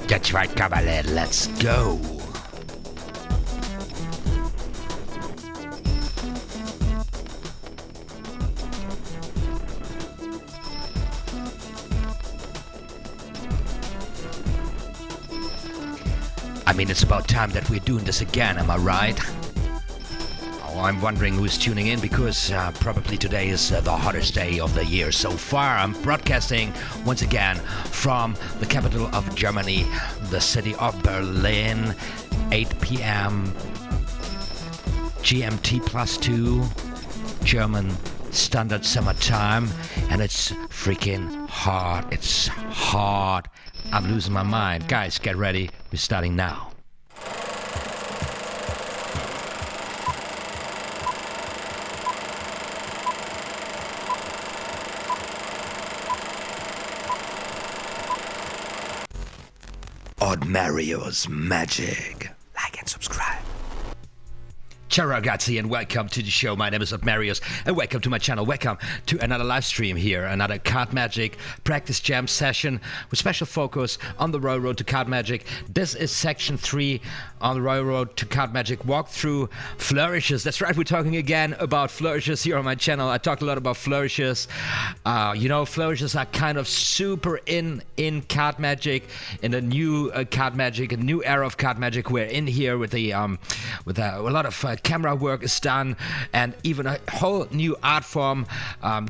That's right, Cabaret, let's go. I mean, it's about time that we're doing this again, am I right? Oh, I'm wondering who's tuning in because probably today is the hottest day of the year so far. I'm broadcasting once again from the capital of Germany, the city of Berlin, 8 p.m. GMT +2, German Standard Summer Time, and it's freaking hot. It's hot. I'm losing my mind. Guys, get ready. We're starting now. OTHMARIUS Magic. Like and subscribe. Ciao ragazzi and welcome to the show. My name is OTHMARIUS and welcome to my channel. Welcome to another live stream here, another card magic practice jam session with special focus on the Royal Road to Card Magic. This is section 3 on the Royal Road to Card Magic walkthrough flourishes. That's right, we're talking again about flourishes here on my channel. I talked a lot about flourishes. You know, flourishes are kind of super in card magic, in a new card magic, a new era of card magic. We're in here with a lot of camera work is done, and even a whole new art form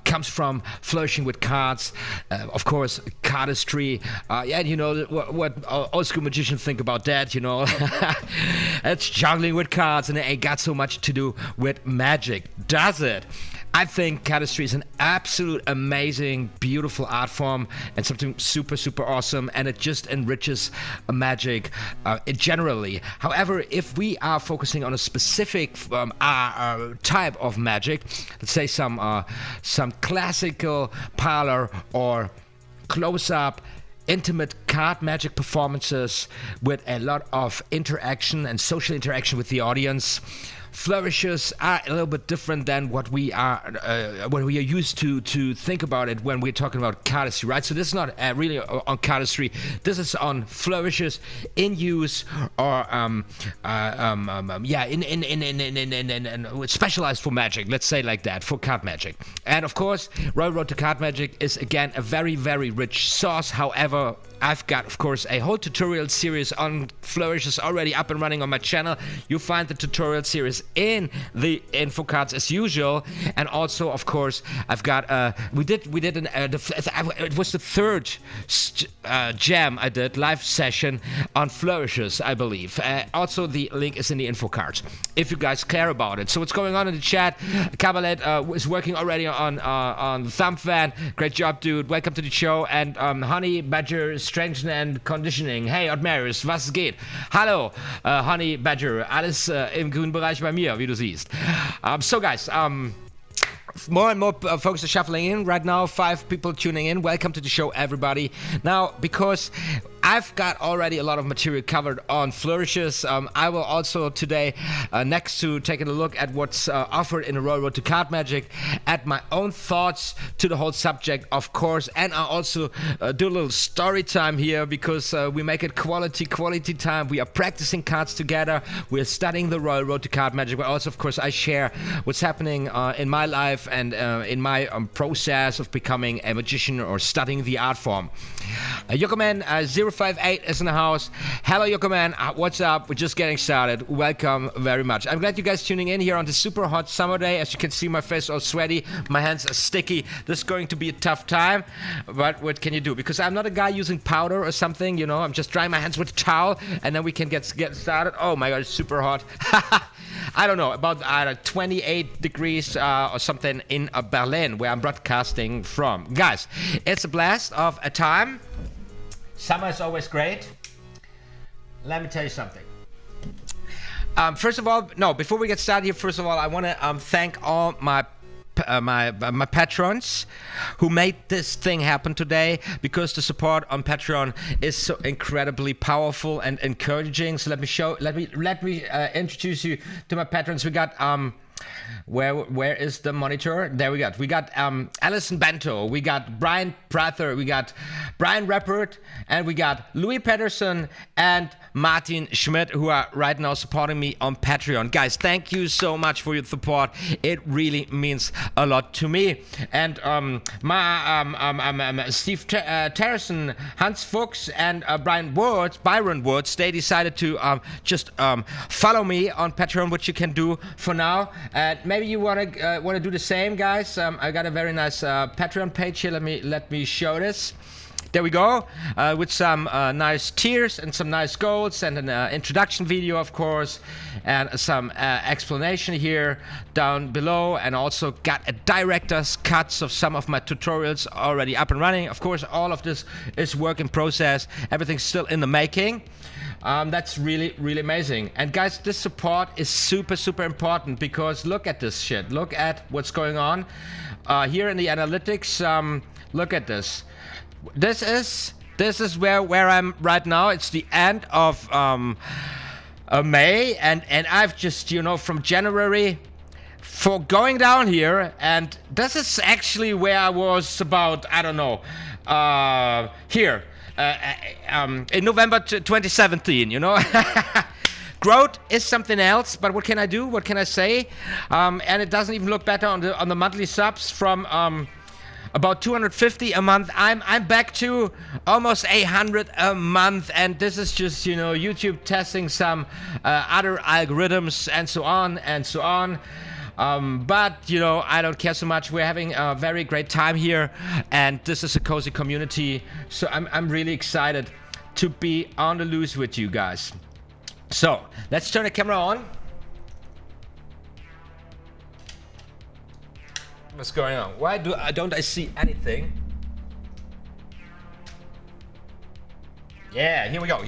comes from flourishing with cards. Of course, cardistry. Yeah, you know what old school magicians think about that. You know, it's juggling with cards, and it ain't got so much to do with magic, does it? I think cardistry is an absolute amazing, beautiful art form and something super, super awesome, and it just enriches magic generally. However, if we are focusing on a specific type of magic, let's say some classical parlor or close-up intimate card magic performances with a lot of interaction and social interaction with the audience, flourishes are a little bit different than what we are used to think about it when we're talking about cardistry, right? So this is not really on cardistry. This is on flourishes in use or in specialized for magic. Let's say like that, for card magic. And of course, Royal Road to Card Magic is again a very, very rich source. However, I've got, of course, a whole tutorial series on flourishes already up and running on my channel. You find the tutorial series in the info cards as usual, and also, of course, I've got it was the third jam I did, live session on flourishes, I believe. Also, the link is in the info cards if you guys care about it. So what's going on in the chat? Cabaret is working already on the thumb fan. Great job, dude. Welcome to the show. And Honey Badger Strength and Conditioning. Hey, OTHMARIUS, was geht? Hallo, Honey Badger. Alles im grünen Bereich bei mir, wie du siehst. So guys, more and more folks are shuffling in right now. 5 people tuning in. Welcome to the show, everybody. Now, because I've got already a lot of material covered on flourishes, I will also today, next to taking a look at what's offered in the Royal Road to Card Magic, add my own thoughts to the whole subject, of course, and I'll also do a little story time here, because we make it quality time. We are practicing cards together. We're studying the Royal Road to Card Magic, but also, of course, I share what's happening in my life and in my process of becoming a magician or studying the art form. Yokoman 058 is in the house. Hello, Yokoman. What's up? We're just getting started. Welcome very much. I'm glad you guys tuning in here on this super hot summer day. As you can see, my face all sweaty. My hands are sticky. This is going to be a tough time, but what can you do? Because I'm not a guy using powder or something, you know. I'm just drying my hands with a towel, and then we can get started. Oh my God, it's super hot. I don't know, about 28 degrees or something in Berlin, where I'm broadcasting from. Guys, it's a blast of a time. Summer is always great. Let me tell you something. First of all, no, before we get started here, first of all, I want to thank all my patrons who made this thing happen today, because the support on Patreon is so incredibly powerful and encouraging. So let me introduce you to my patrons. We got where is the monitor? There we got Alison Bento, we got Brian Prather, we got Brian Rappert, and we got Louis Pedersen and Martin Schmidt, who are right now supporting me on Patreon. Guys, thank you so much for your support. It really means a lot to me. And Steve Terrison, Hans Fuchs, and Byron Woods, they decided to just follow me on Patreon, which you can do for now. Maybe you want to do the same, guys. I got a very nice Patreon page here. Let me show this. There we go, with some nice tiers and some nice goals and an introduction video, of course, and some explanation here down below, and also got a director's cuts of some of my tutorials already up and running. Of course, all of this is work in process. Everything's still in the making. That's really, really amazing. And guys, this support is super, super important, because look at this shit. Look at what's going on here in the analytics. Look at this. This is where I'm right now. It's the end of May, and I've just, you know, from January for going down here, and this is actually where I was about, I don't know, here in November 2017, you know. Growth is something else, but what can I do? What can I say? And it doesn't even look better on the monthly subs from about 250 a month. I'm back to almost 800 a month, and this is just, you know, YouTube testing some other algorithms and so on and so on. But you know, I don't care so much. We're having a very great time here, and this is a cozy community. So I'm really excited to be on the loose with you guys. So let's turn the camera on. What's going on? Why don't I see anything? Yeah, here we go.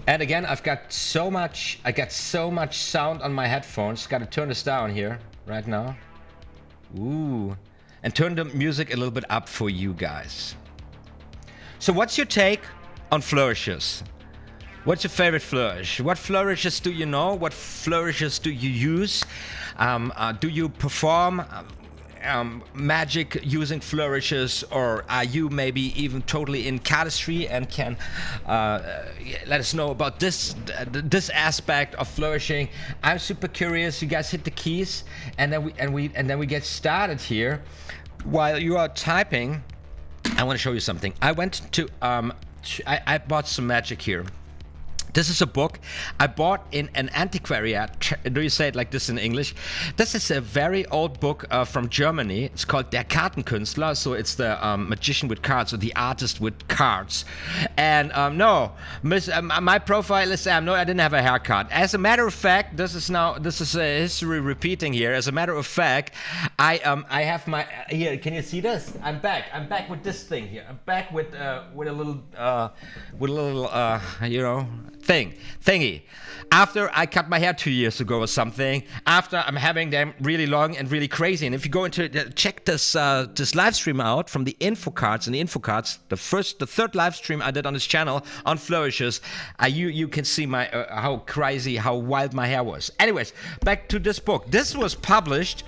And again, I got so much sound on my headphones. Got to turn this down here right now. Ooh, and turn the music a little bit up for you guys. So what's your take on flourishes? What's your favorite flourish? What flourishes do you know? What flourishes do you use? Do you perform magic using flourishes, or are you maybe even totally in cardistry and can let us know about this aspect of flourishing? I'm super curious. You guys hit the keys, and then we get started here. While you are typing, I want to show you something. I went to I bought some magic here. This is a book I bought in an antiquariat. Do you say it like this in English? This is a very old book from Germany. It's called Der Kartenkünstler. So it's the magician with cards, or the artist with cards. And no, my profile is no, I didn't have a haircut. As a matter of fact, this is a history repeating here. As a matter of fact, I have my here. Can you see this? I'm back. I'm back with this thing here. I'm back with a little you know, thingy. After I cut my hair 2 years ago or something, after I'm having them really long and really crazy. And if you go into check this live stream out from the info cards, the third live stream I did on this channel on flourishes, you can see my how crazy, how wild my hair was. Anyways, back to this book. This was published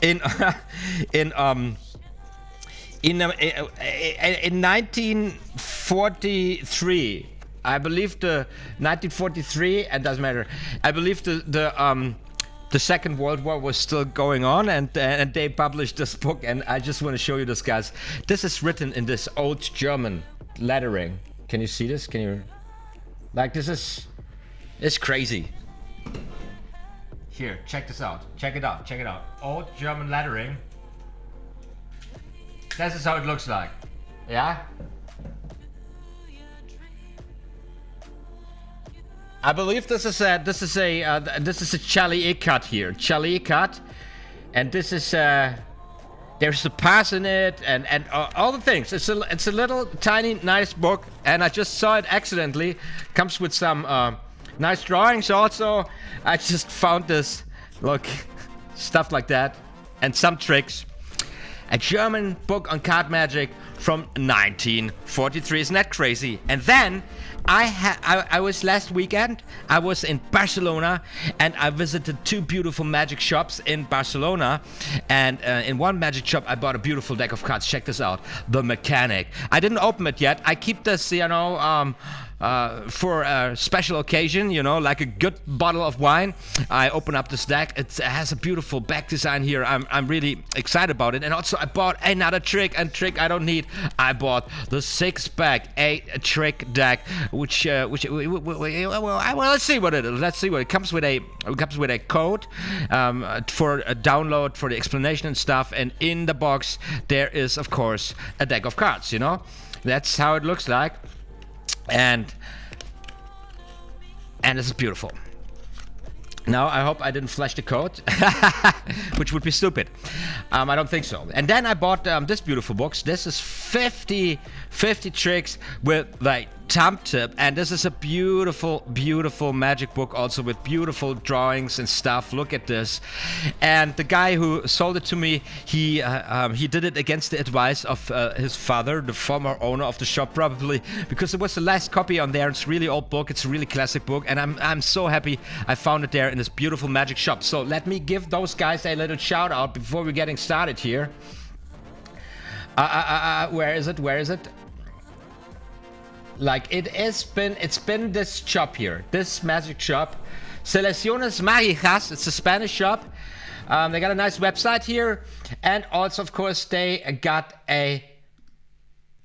in 1943. I believe the 1943, it doesn't matter. I believe the Second World War was still going on, and they published this book, and I just want to show you this, guys. This is written in this old German lettering. Can you see this? Can you, like, it's crazy. Here, check this out. Check it out. Old German lettering. This is how it looks like. Yeah? I believe this is a Charlie cut here. Charlie cut, and this is there's a pass in it, and all the things. It's a little tiny nice book, and I just saw it accidentally. Comes with some nice drawings also. I just found this, look, stuff like that, and some tricks. A German book on card magic from 1943. Isn't that crazy? And then I was last weekend, I was in Barcelona, and I visited 2 beautiful magic shops in Barcelona. And in one magic shop, I bought a beautiful deck of cards. Check this out, The Mechanic. I didn't open it yet. I keep this, you know, for a special occasion, you know, like a good bottle of wine. I open up this deck. It has a beautiful back design here. I'm really excited about it. And also I bought another trick I don't need. I bought the 6-pack 8-trick deck, which well, let's see what it is. Let's see what it comes with. It comes with a code for a download, for the explanation and stuff. And in the box there is, of course, a deck of cards. You know, that's how it looks like. And this is beautiful. Now, I hope I didn't flash the code, which would be stupid. I don't think so. And then I bought this beautiful box. This is 50 tricks with like thumb tip, and this is a beautiful, beautiful magic book, also with beautiful drawings and stuff. Look at this. And the guy who sold it to me, he did it against the advice of his father, the former owner of the shop, probably, because it was the last copy on there. It's a really old book. It's a really classic book, and I'm so happy I found it there in this beautiful magic shop. So let me give those guys a little shout out before we're getting started here. Where is it? Like it's been this shop here, this magic shop, Selecciones Mágicas. It's a Spanish shop. They got a nice website here, and also, of course, they got a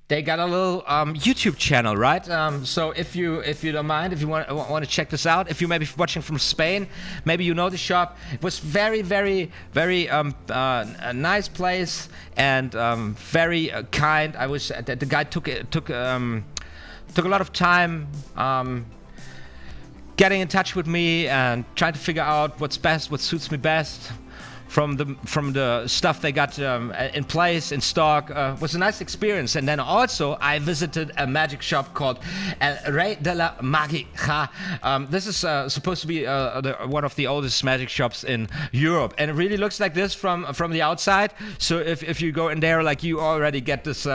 little YouTube channel, right? So if you don't mind, if you want to check this out, if you may be watching from Spain, maybe you know the shop. It was very, very, very a nice place, and very kind. I was the guy took a lot of time getting in touch with me and trying to figure out what's best, what suits me best from the stuff they got in place, in stock. Was a nice experience. And then also I visited a magic shop called El Rey de la Magia. This is supposed to be one of the oldest magic shops in Europe, and it really looks like this from the outside. So if you go in there, like, you already get this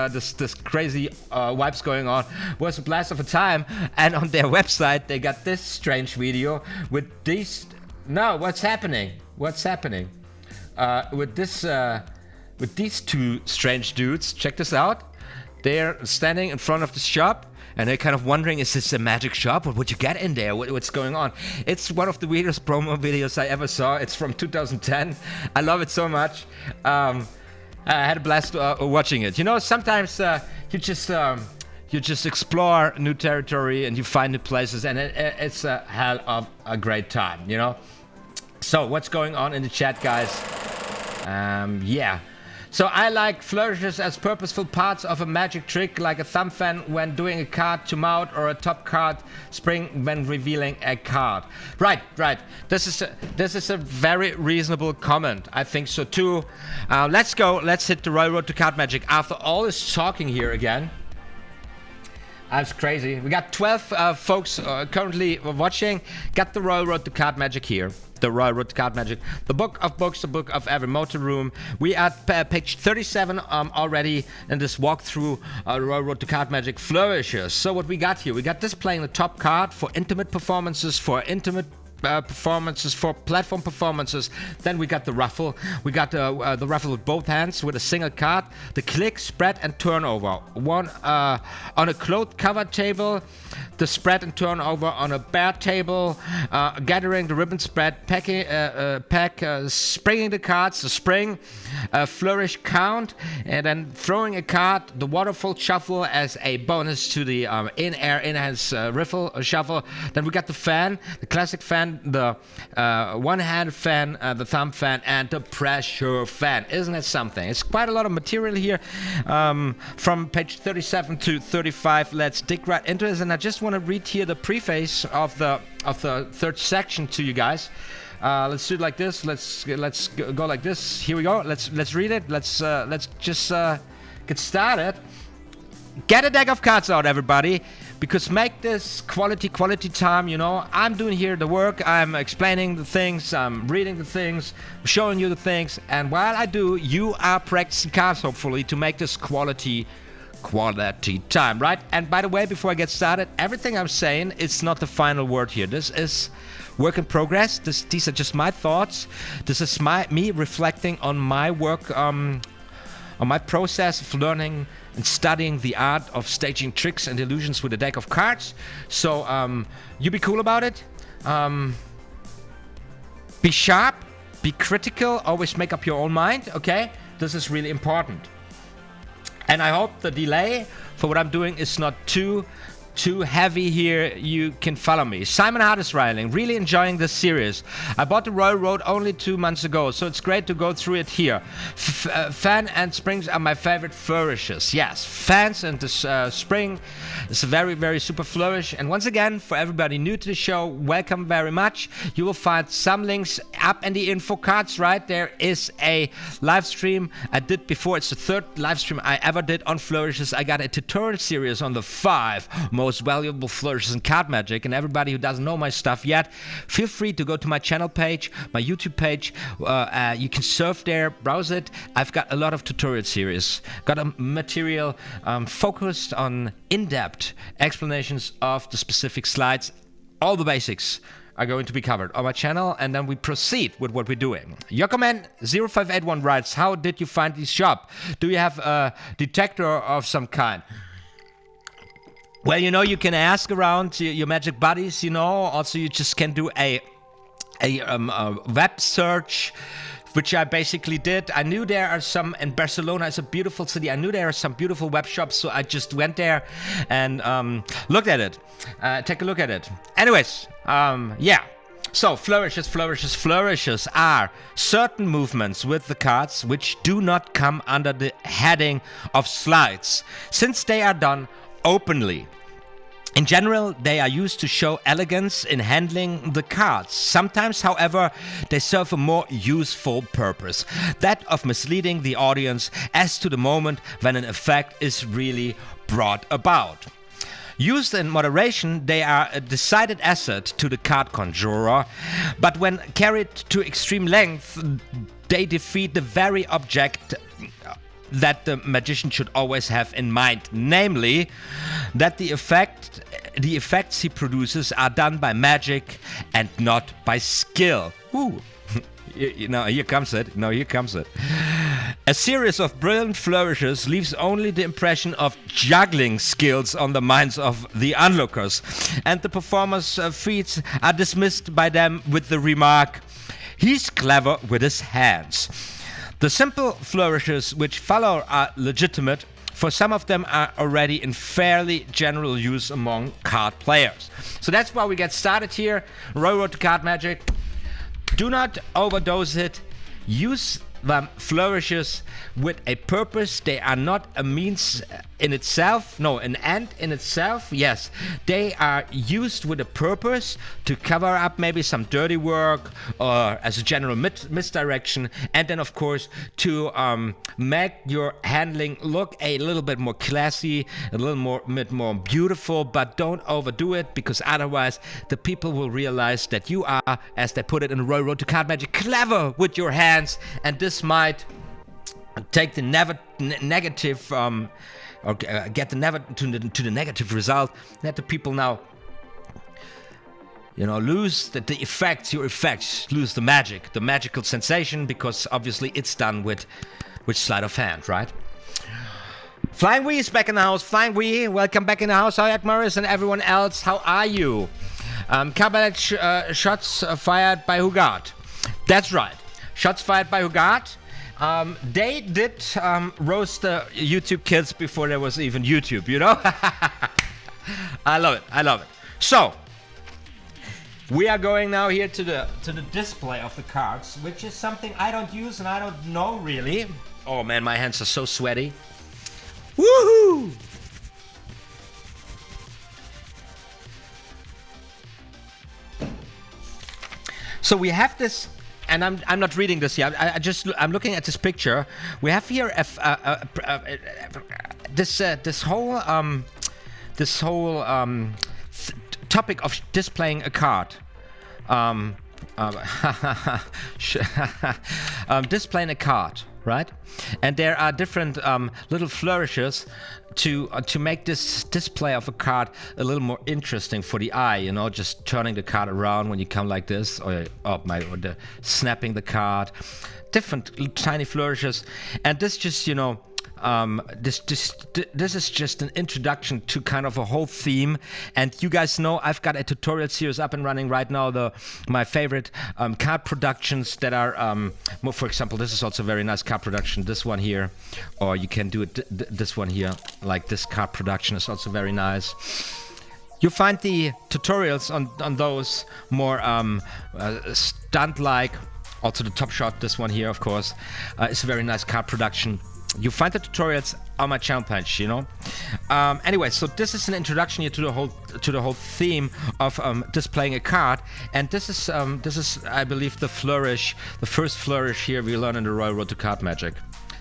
crazy vibes going on. It was a blast of a time. And on their website they got this strange video with these. No, what's happening? With these 2 strange dudes. Check this out. They're standing in front of the shop, and they're kind of wondering, is this a magic shop? What would you get in there? What's going on? It's one of the weirdest promo videos I ever saw. It's from 2010. I love it so much. I had a blast watching it. You know, sometimes you just explore new territory and you find new places, and it's a hell of a great time, you know? So what's going on in the chat, guys? Yeah. So I like flourishes as purposeful parts of a magic trick, like a thumb fan when doing a card to mount, or a top card spring when revealing a card. Right. This is a very reasonable comment. I think so too. Let's go. Let's hit the railroad to card magic. After all this talking here again. That's crazy. We got 12 folks currently watching. Got the railroad to card magic here. The railroad to card magic. The book of books, the book of every motor room. We are at page 37 already in this walkthrough. Railroad to card magic flourishes. So what we got here? We got this playing the top card for intimate performances, for platform performances. Then we got the ruffle. We got the ruffle with both hands with a single card. The click, spread, and turnover. One on a cloth covered table. The spread and turnover on a bare table. Gathering the ribbon spread. Packing, springing the cards. The spring, flourish count, and then throwing a card. The waterfall shuffle as a bonus to the in-air in-hands riffle shuffle. Then we got the fan, the classic fan. The one-hand fan, the thumb fan, and the pressure fan. Isn't it something? It's quite a lot of material here from page 37 to 35. Let's dig right into this, and I just want to read here the preface of the third section to you guys. Let's do it like this. Let's go like this. Here we go. Let's read it. Let's just get started. Get a deck of cards out, everybody. because make this quality time, you know. I'm doing here the work, I'm explaining the things, I'm reading the things, showing you the things, and while I do, you are practicing cards, hopefully, to make this quality time, right? And by the way, before I get started, everything I'm saying is not the final word here. This is work in progress. These are just my thoughts. This is me reflecting on my work, on my process of learning and studying the art of staging tricks and illusions with a deck of cards. So you be cool about it. Be sharp, be critical, always make up your own mind, okay? This is really important. And I hope the delay for what I'm doing is not too heavy here. You can follow me. Simon CARDiSTRY, really enjoying this series. I bought the Royal Road only 2 months ago, so it's great to go through it here. Fan and springs are my favorite flourishes. Yes, fans and the spring is a very, very super flourish. And once again, for everybody new to the show, welcome very much. You will find some links up in the info cards, right? There is a live stream I did before. It's the 3rd live stream I ever did on flourishes. I got a tutorial series on the 5 most valuable flourishes in card magic, and everybody who doesn't know my stuff yet, feel free to go to my channel page, my YouTube page. You can surf there, browse it. I've got a lot of tutorial series, got a material focused on in-depth explanations of the specific slides. All the basics are going to be covered on my channel, and then we proceed with what we're doing. Yokoman0581 writes, how did you find this shop? Do you have a detector of some kind? Well, you know, you can ask around your magic buddies, you know. Also, you just can do a web search, which I basically did. I knew there are some in Barcelona. It's a beautiful city. I knew there are some beautiful web shops, so I just went there and looked at it. Take a look at it. Anyways, yeah. So, flourishes are certain movements with the cards which do not come under the heading of sleights, since they are done openly. In general, they are used to show elegance in handling the cards. Sometimes, however, they serve a more useful purpose, that of misleading the audience as to the moment when an effect is really brought about. Used in moderation, they are a decided asset to the card conjurer, but when carried to extreme length, they defeat the very object that the magician should always have in mind, namely that the effects he produces are done by magic and not by skill. Ooh. You know, here comes it. No, here comes it. A series of brilliant flourishes leaves only the impression of juggling skills on the minds of the onlookers, and the performer's feats are dismissed by them with the remark, "He's clever with his hands." The simple flourishes which follow are legitimate, for some of them are already in fairly general use among card players. So that's why we get started here. Road to card magic. Do not overdose it. Use the flourishes with a purpose. They are not a means in itself, no, an end in itself. Yes, they are used with a purpose to cover up maybe some dirty work or as a general misdirection, and then of course to make your handling look a little bit more classy, a little bit more beautiful, but don't overdo it, because otherwise the people will realize that you are, as they put it in Road to Card Magic, clever with your hands, and this might take the negative or get to the negative result, that the people now, you know, lose your effects, lose the magic, the magical sensation, because obviously it's done with sleight of hand, right? Flying Wee is back in the house. Flying Wee, welcome back in the house. Hi, OTHMARIUS and everyone else. How are you? Cabaret shots fired by Hugard. That's right. Shots fired by Hugard. They did roast the YouTube kids before there was even YouTube, you know? I love it. I love it. So, we are going now here to the display of the cards, which is something I don't use and I don't know really. Oh man, my hands are so sweaty. Woohoo! So we have this. And I'm not reading this here. I'm looking at this picture. We have here this whole this whole topic of displaying a card. Displaying a card, right? And there are different little flourishes to make this display of a card a little more interesting for the eye, you know, just turning the card around when you come like this, or snapping the card, different tiny flourishes. And this just, you know, this is just an introduction to kind of a whole theme. And you guys know I've got a tutorial series up and running right now, my favorite card productions that are for example, this is also a very nice card production, this one here, or you can do it this one here, like this card production is also very nice. You find the tutorials on those more stunt like. Also the top shot, this one here, of course, is a very nice card production. You find the tutorials on my channel page, you know. Anyway, so this is an introduction here to the whole theme of displaying a card, and this is I believe the flourish, the first flourish here we learn in the Royal Road to Card Magic.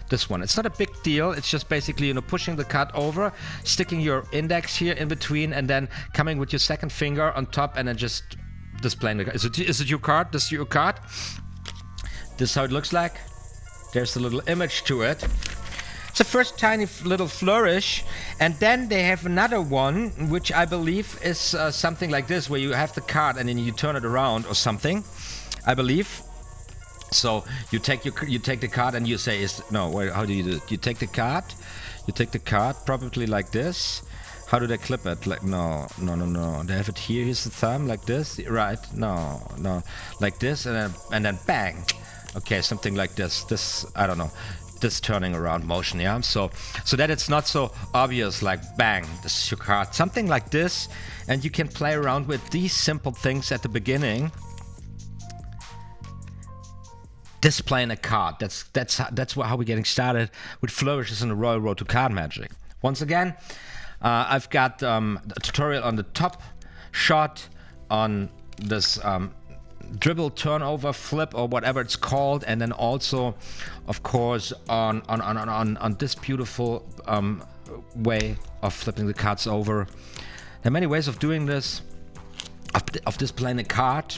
This one, it's not a big deal. It's just basically, you know, pushing the card over, sticking your index here in between, and then coming with your second finger on top, and then just displaying the card. Is it your card? This is your card. This is how it looks like. There's a little image to it. It's the first tiny little flourish, and then they have another one, which I believe is something like this, where you have the card and then you turn it around or something, I believe. So you take the card and you say, how do you do it? You take the card, probably like this. How do they clip it? Like, no. They have it here. Here's the thumb, like this, right? No, like this, and then bang. Okay, something like this. This, I don't know. This turning around motion, yeah. So that it's not so obvious, like bang, this is your card. Something like this, and you can play around with these simple things at the beginning. Displaying a card. That's how we're getting started with flourishes in the Royal Road to Card Magic. Once again, I've got a tutorial on the top shot, on this dribble, turnover, flip, or whatever it's called, and then also, of course, on this beautiful way of flipping the cards over. There are many ways of doing this, of displaying a card,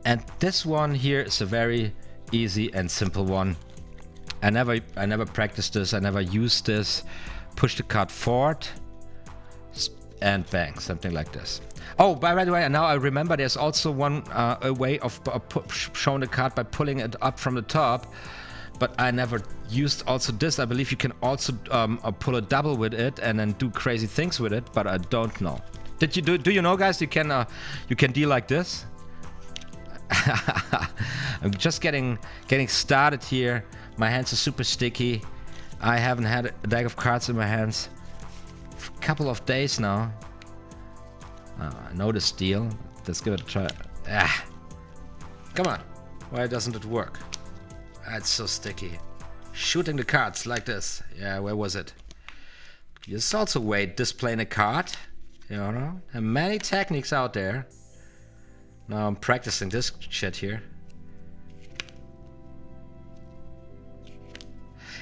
and this one here is a very easy and simple one. I never practiced this. I never used this. Push the card forward, and bang, something like this. Oh, by the way, now I remember there's also a way of showing the card by pulling it up from the top, but I never used also this. I believe you can also pull a double with it and then do crazy things with it, but I don't know. Did you do you know, guys? You can deal like this. I'm just getting started here. My hands are super sticky. I haven't had a deck of cards in my hands for a couple of days now. I know this deal. Let's give it a try. Come on. Why doesn't it work? It's so sticky. Shooting the cards like this. Yeah, where was it? There's also a way displaying a card. You know, there are many techniques out there. Now I'm practicing this shit here.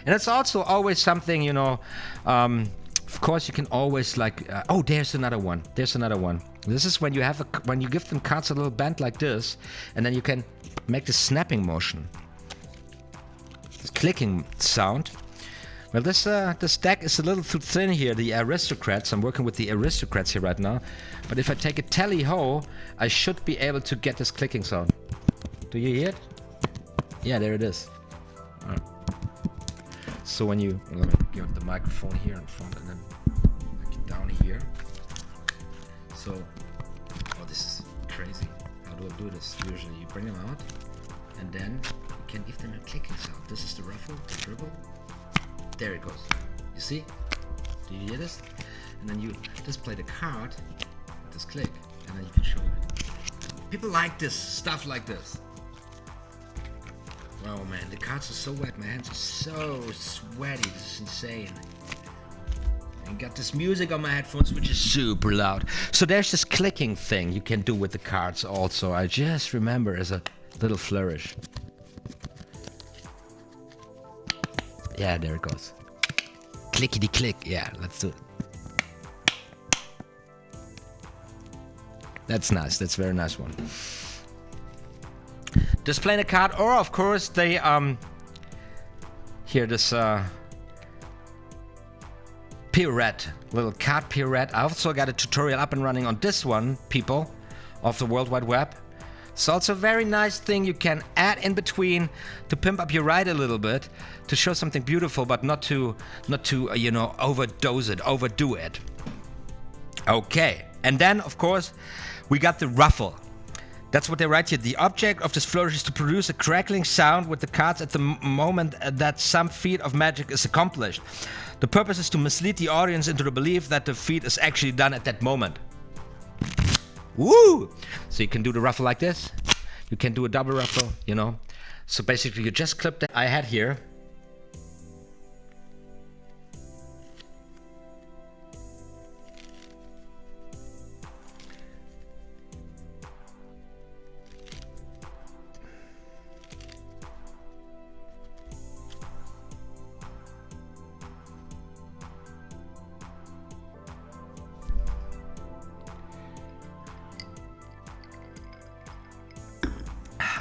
And it's also always something, you know, of course you can always like, oh, there's another one. There's another one. This is when you have when you give them cards a little bend like this, and then you can make the snapping motion. This clicking sound. Well, this deck is a little too thin here, the aristocrats. I'm working with the aristocrats here right now. But if I take a tally-ho, I should be able to get this clicking sound. Do you hear it? Yeah, there it is. Right. So when you, let me give the microphone here in front and then like down here. So, oh, this is crazy. How do I do this? Usually you bring them out and then you can give them a clicking sound. This is the ruffle, the dribble. There it goes. You see? Do you hear this? And then you display the card, this click, and then you can show it. People like this, stuff like this. Oh man, the cards are so wet, my hands are so sweaty, this is insane. And got this music on my headphones, which is super loud. So there's this clicking thing you can do with the cards also. I just remember as a little flourish. Yeah, there it goes. Clickety click. Yeah, let's do it. That's nice. That's a very nice one. Displaying a card, or of course they here this pirouette, little card pirouette. I also got a tutorial up and running on this one, people of the World Wide Web. It's also a very nice thing you can add in between to pimp up your ride a little bit, to show something beautiful, but not to you know, overdose it, overdo it. Okay, and then of course we got the ruffle. That's what they write here. The object of this flourish is to produce a crackling sound with the cards at the moment that some feat of magic is accomplished. The purpose is to mislead the audience into the belief that the feat is actually done at that moment. Woo! So you can do the ruffle like this. You can do a double ruffle, you know. So basically you just clip that I had here.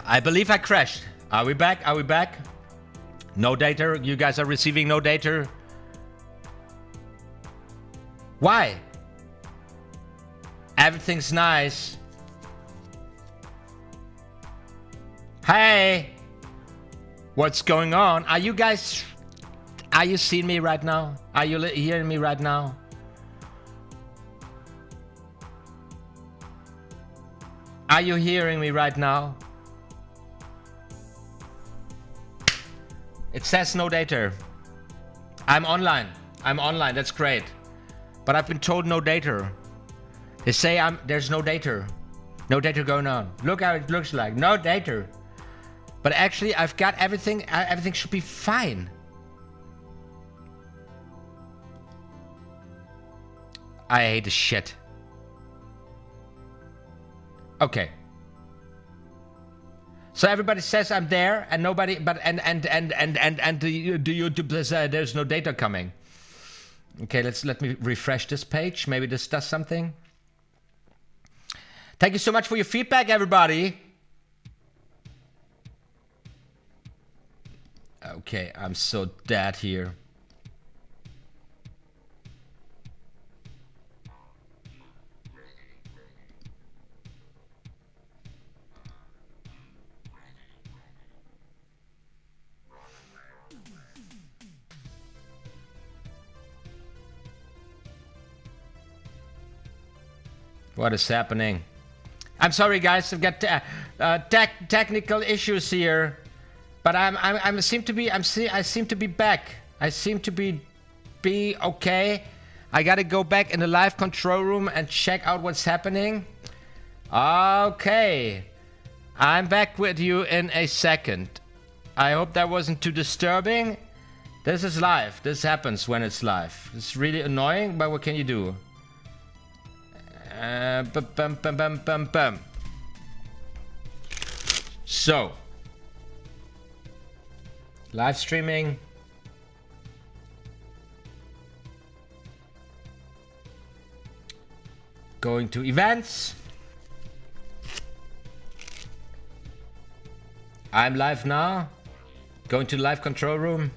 I believe I crashed. Are we back? Are we back? No data? You guys are receiving no data? Why? Everything's nice. Hey! What's going on? Are you guys... Are you seeing me right now? Are you hearing me right now? Are you hearing me right now? It says no data. I'm online. I'm online. That's great. But I've been told no data. They say there's no data. No data going on. Look how it looks like. No data. But actually, I've got everything. Everything should be fine. I hate this shit. Okay. So everybody says I'm there, and nobody, but and the YouTube says there's no data coming. Okay, let me refresh this page. Maybe this does something. Thank you so much for your feedback, everybody. Okay, I'm so dead here. What is happening? I'm sorry, guys. I've got technical issues here, but I seem to be back. I seem to be okay. I gotta go back in the live control room and check out what's happening. Okay, I'm back with you in a second. I hope that wasn't too disturbing. This is live. This happens when it's live. It's really annoying, but what can you do? So, live streaming. Going to events. I'm live now. Going to live control room.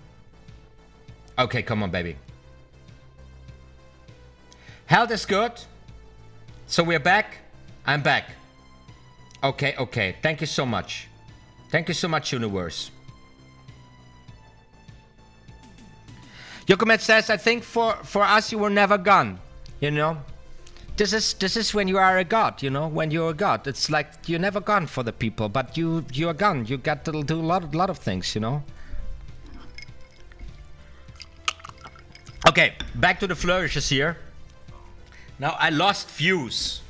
Okay, come on, baby. Health is good. So we're back. I'm back. Okay, okay. Thank you so much. Thank you so much, universe. Yokomet says, I think for us you were never gone. You know? This is when you are a god, you know? When you're a god. It's like you're never gone for the people, but you're gone. You got to do a lot of things, you know? Okay, back to the flourishes here. Now I lost viewers.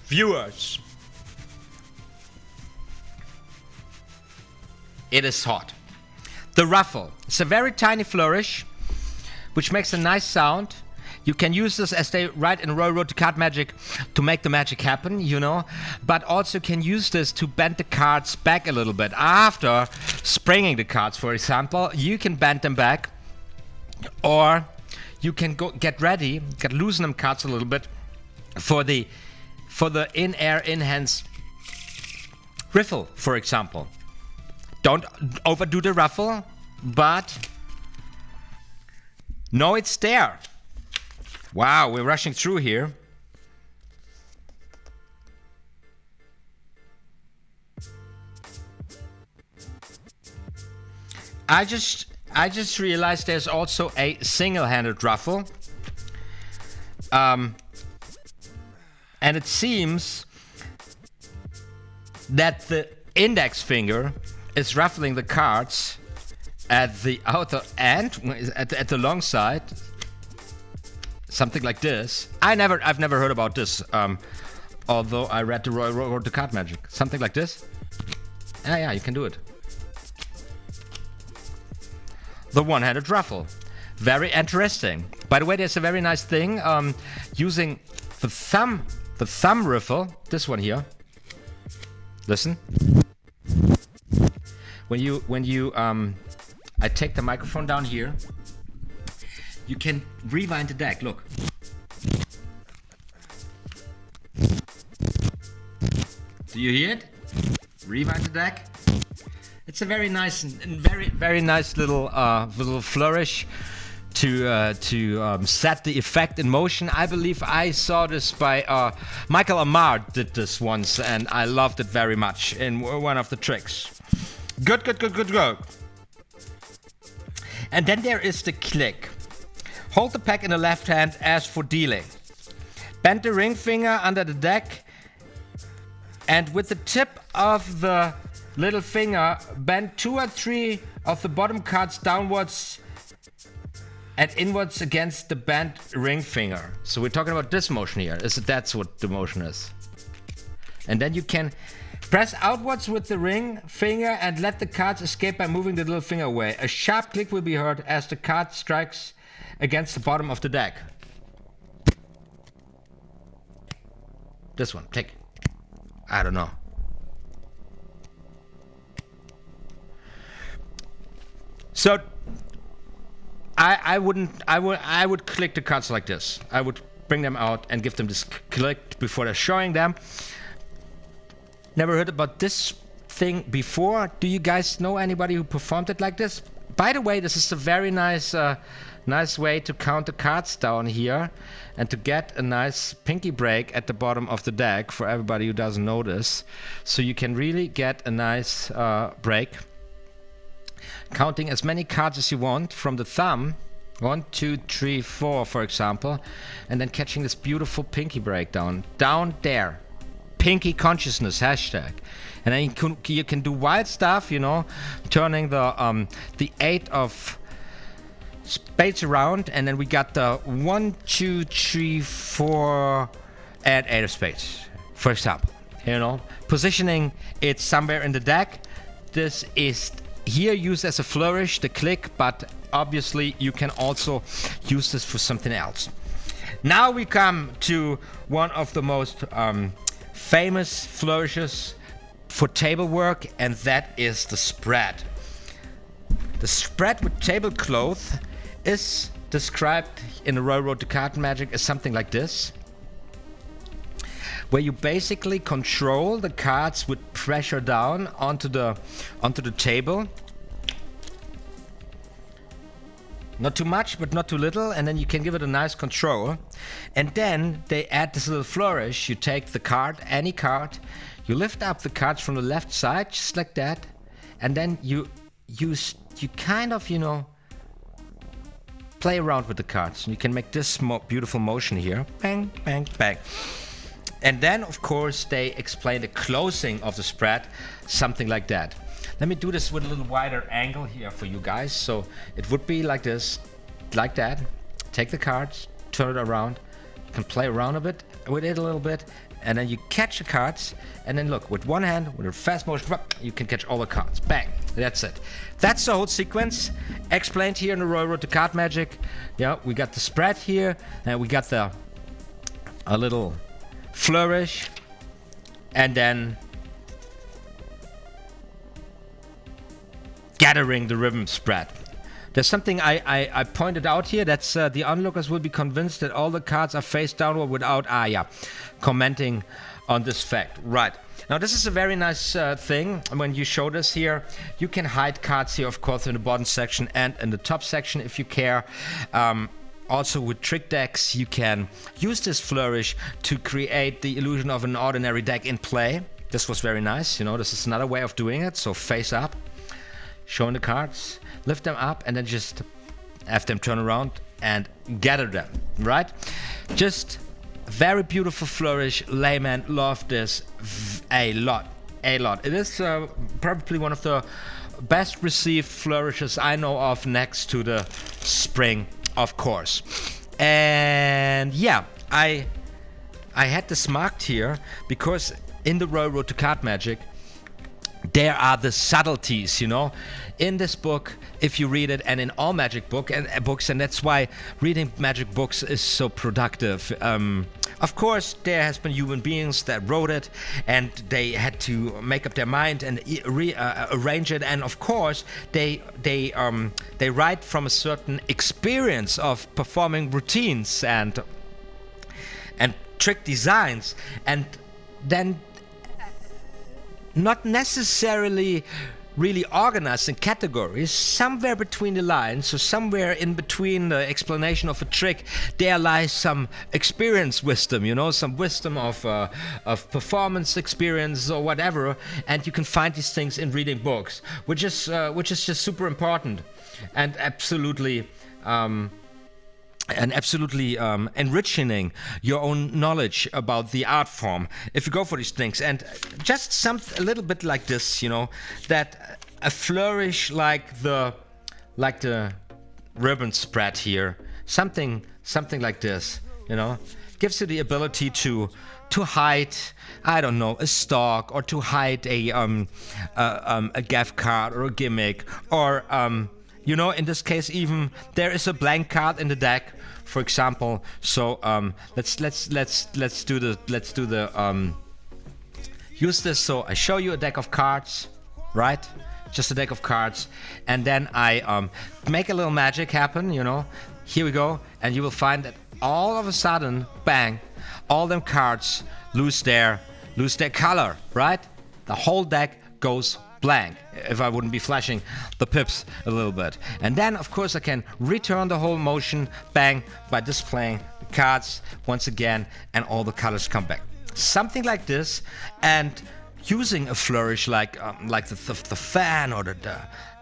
It is hot. The ruffle. It's a very tiny flourish, which makes a nice sound. You can use this as they write in Royal Road to Card Magic to make the magic happen, you know. But also can use this to bend the cards back a little bit. After springing the cards, for example, you can bend them back. Or you can go get ready, loosen them cards a little bit for the for the in-air, in-hands riffle, for example. Don't overdo the ruffle, but know it's there. Wow, we're rushing through here. I just realized there's also a single-handed ruffle. And it seems that the index finger is ruffling the cards at the outer end, at the long side. Something like this. I've never heard about this, although I read the Road to Card Magic. Something like this. Yeah, you can do it. The one-handed ruffle. Very interesting. By the way, there's a very nice thing using the thumb riffle. This one here. Listen. When you I take the microphone down here. You can rewind the deck. Look. Do you hear it? Rewind the deck. It's a very nice, very nice little flourish to set the effect in motion. I believe I saw this by Michael Amar did this once, and I loved it very much in one of the tricks. Good. And then there is the click. Hold the pack in the left hand as for dealing. Bend the ring finger under the deck, and with the tip of the little finger, bend 2 or 3 of the bottom cards downwards and inwards against the bent ring finger. So we're talking about this motion here. That's what the motion is. And then you can press outwards with the ring finger and let the cards escape by moving the little finger away. A sharp click will be heard as the card strikes against the bottom of the deck. This one, click. I don't know. So I would click the cards like this. I would bring them out and give them this click before they're showing them. Never heard about this thing before. Do you guys know anybody who performed it like this? By the way, this is a very nice way to count the cards down here and to get a nice pinky break at the bottom of the deck for everybody who doesn't know this. So you can really get a nice break. Counting as many cards as you want from the thumb, 1, 2, 3, 4, for example, and then catching this beautiful pinky breakdown down there. Pinky consciousness hashtag. And then you can do wild stuff, you know, turning the 8 of spades around, and then we got the 1, 2, 3, 4, and 8 of spades, for example. You know, positioning it somewhere in the deck. This is here used as a flourish, the click, but obviously you can also use this for something else. Now we come to one of the most famous flourishes for table work, and that is the spread. The spread with tablecloth is described in the Royal Road to Card Magic as something like this, where you basically control the cards with pressure down onto the table. Not too much, but not too little, and then you can give it a nice control. And then they add this little flourish. You take the card, any card, you lift up the cards from the left side, just like that, and then you kind of, you know, play around with the cards. You can make this beautiful motion here. Bang, bang, bang. And then, of course, they explain the closing of the spread, something like that. Let me do this with a little wider angle here for you guys. So it would be like this, like that. Take the cards, turn it around. You can play around a bit with it a little bit, and then you catch the cards. And then look, with one hand, with a fast motion, you can catch all the cards. Bang, that's it. That's the whole sequence explained here in the Royal Road to Card Magic. Yeah, we got the spread here, and we got a little flourish, and then gathering the rhythm spread. There's something I pointed out here. That's the onlookers will be convinced that all the cards are face downward without commenting on this fact. Right. Now this is a very nice thing. When you show this here, you can hide cards here, of course, in the bottom section and in the top section if you care. Also with trick decks, you can use this flourish to create the illusion of an ordinary deck in play. This was very nice. You know, this is another way of doing it. So face up, showing the cards, lift them up, and then just have them turn around and gather them, right? Just very beautiful flourish. Layman love this a lot. It is probably one of the best received flourishes I know of, next to the spring, of course. And yeah, I had this marked here because in the Royal Road to Card Magic, there are the subtleties, you know, in this book, if you read it, and in all magic books, and that's why reading magic books is so productive. Of course, there has been human beings that wrote it, and they had to make up their mind and arrange it. And of course, they write from a certain experience of performing routines and trick designs, and then not necessarily really organized in categories. Somewhere between the lines, so somewhere in between the explanation of a trick, there lies some experience wisdom, you know, some wisdom of performance experience or whatever, and you can find these things in reading books, which is just super important and absolutely enriching your own knowledge about the art form if you go for these things. And just a little bit like this, you know, that a flourish like the ribbon spread here, something like this, you know, gives you the ability to hide, I don't know, a stalk, or to hide a gaff card or a gimmick, or you know, in this case, even there is a blank card in the deck, for example. So let's do the use this. So I show you a deck of cards, right? Just a deck of cards, and then I make a little magic happen. You know, here we go, and you will find that all of a sudden, bang, all them cards lose their color, right? The whole deck goes blank, if I wouldn't be flashing the pips a little bit. And then, of course, I can return the whole motion, bang, by displaying the cards once again, and all the colors come back. Something like this, and using a flourish like the fan or the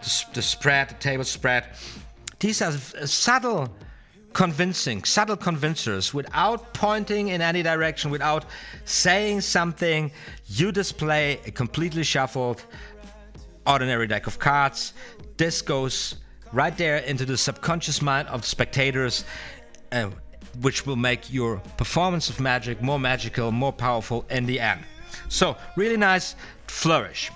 spread, the table spread. These are subtle convincers without pointing in any direction, without saying something. You display a completely shuffled ordinary deck of cards. This goes right there into the subconscious mind of spectators, which will make your performance of magic more magical, more powerful in the end. So, really nice flourish.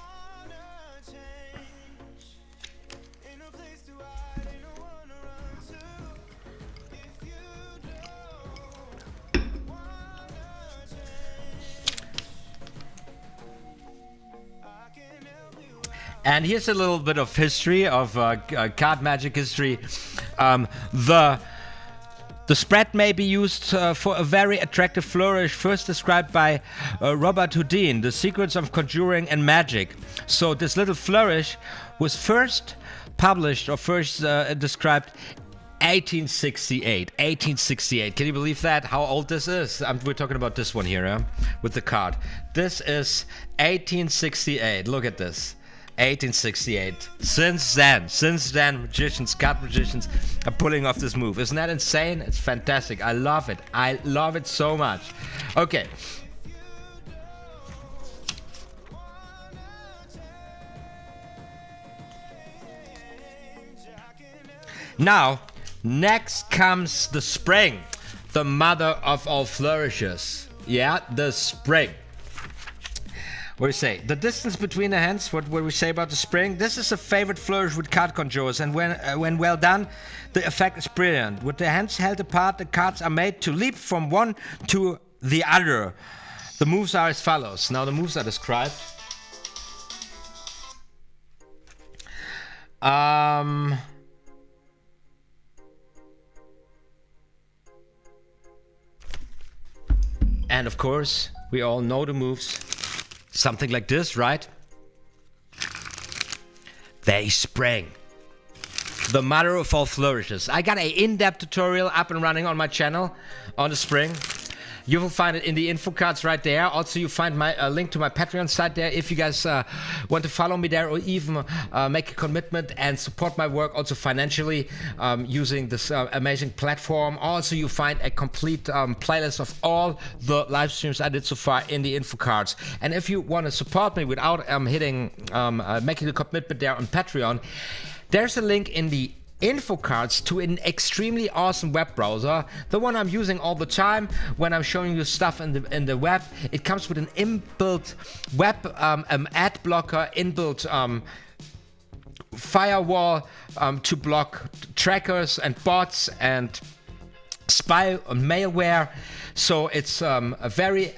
And here's a little bit of history of card magic history. The spread may be used for a very attractive flourish, first described by Robert Houdin, The Secrets of Conjuring and Magic. So this little flourish was first published or first described 1868. 1868. Can you believe that? How old this is? We're talking about this one here, with the card. This is 1868. Look at this. 1868. Since then, magicians, card magicians are pulling off this move. Isn't that insane? It's fantastic. I love it. I love it so much. Okay. Now, next comes the spring, the mother of all flourishes. Yeah, the spring. What do we say? The distance between the hands, what we say about the spring? This is a favorite flourish with card conjurers, and when well done, the effect is brilliant. With the hands held apart, the cards are made to leap from one to the other. The moves are as follows. Now the moves are described. And of course, we all know the moves. Something like this, right? They spring. The mother of all flourishes. I got an in-depth tutorial up and running on my channel on the spring. You will find it in the info cards right there. Also, you find my link to my Patreon site there if you guys want to follow me there or even make a commitment and support my work also financially using this amazing platform. Also, you find a complete playlist of all the live streams I did so far in the info cards. And if you want to support me without making a commitment there on Patreon, there's a link in the info cards to an extremely awesome web browser, the one I'm using all the time when I'm showing you stuff in the web. It comes with an inbuilt web ad blocker, inbuilt firewall to block trackers and bots and spy malware. So it's a very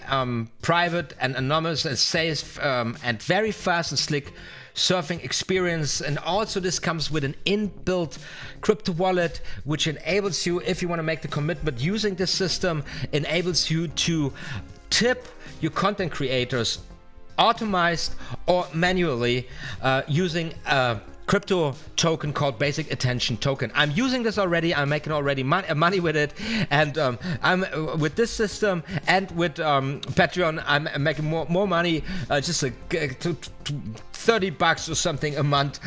private and anonymous and safe and very fast and slick surfing experience. And also this comes with an inbuilt crypto wallet, which enables you, if you want to make the commitment using this system, enables you to tip your content creators automized or manually using a crypto token called basic attention token. I'm using this already. I'm making already money with it, and I'm with this system and with Patreon. I'm making more money, just like $30 or something a month,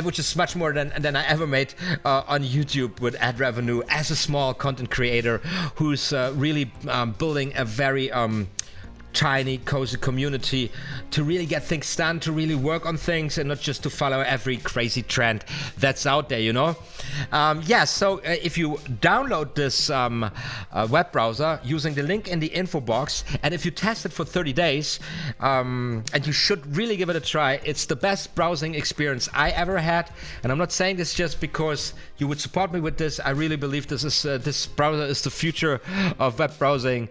which is much more than I ever made on YouTube with ad revenue as a small content creator who's really building a very tiny, cozy community to really get things done, to really work on things, and not just to follow every crazy trend that's out there, you know? So if you download this web browser using the link in the info box, and if you test it for 30 days, and you should really give it a try, it's the best browsing experience I ever had. And I'm not saying this just because you would support me with this. I really believe this browser is the future of web browsing.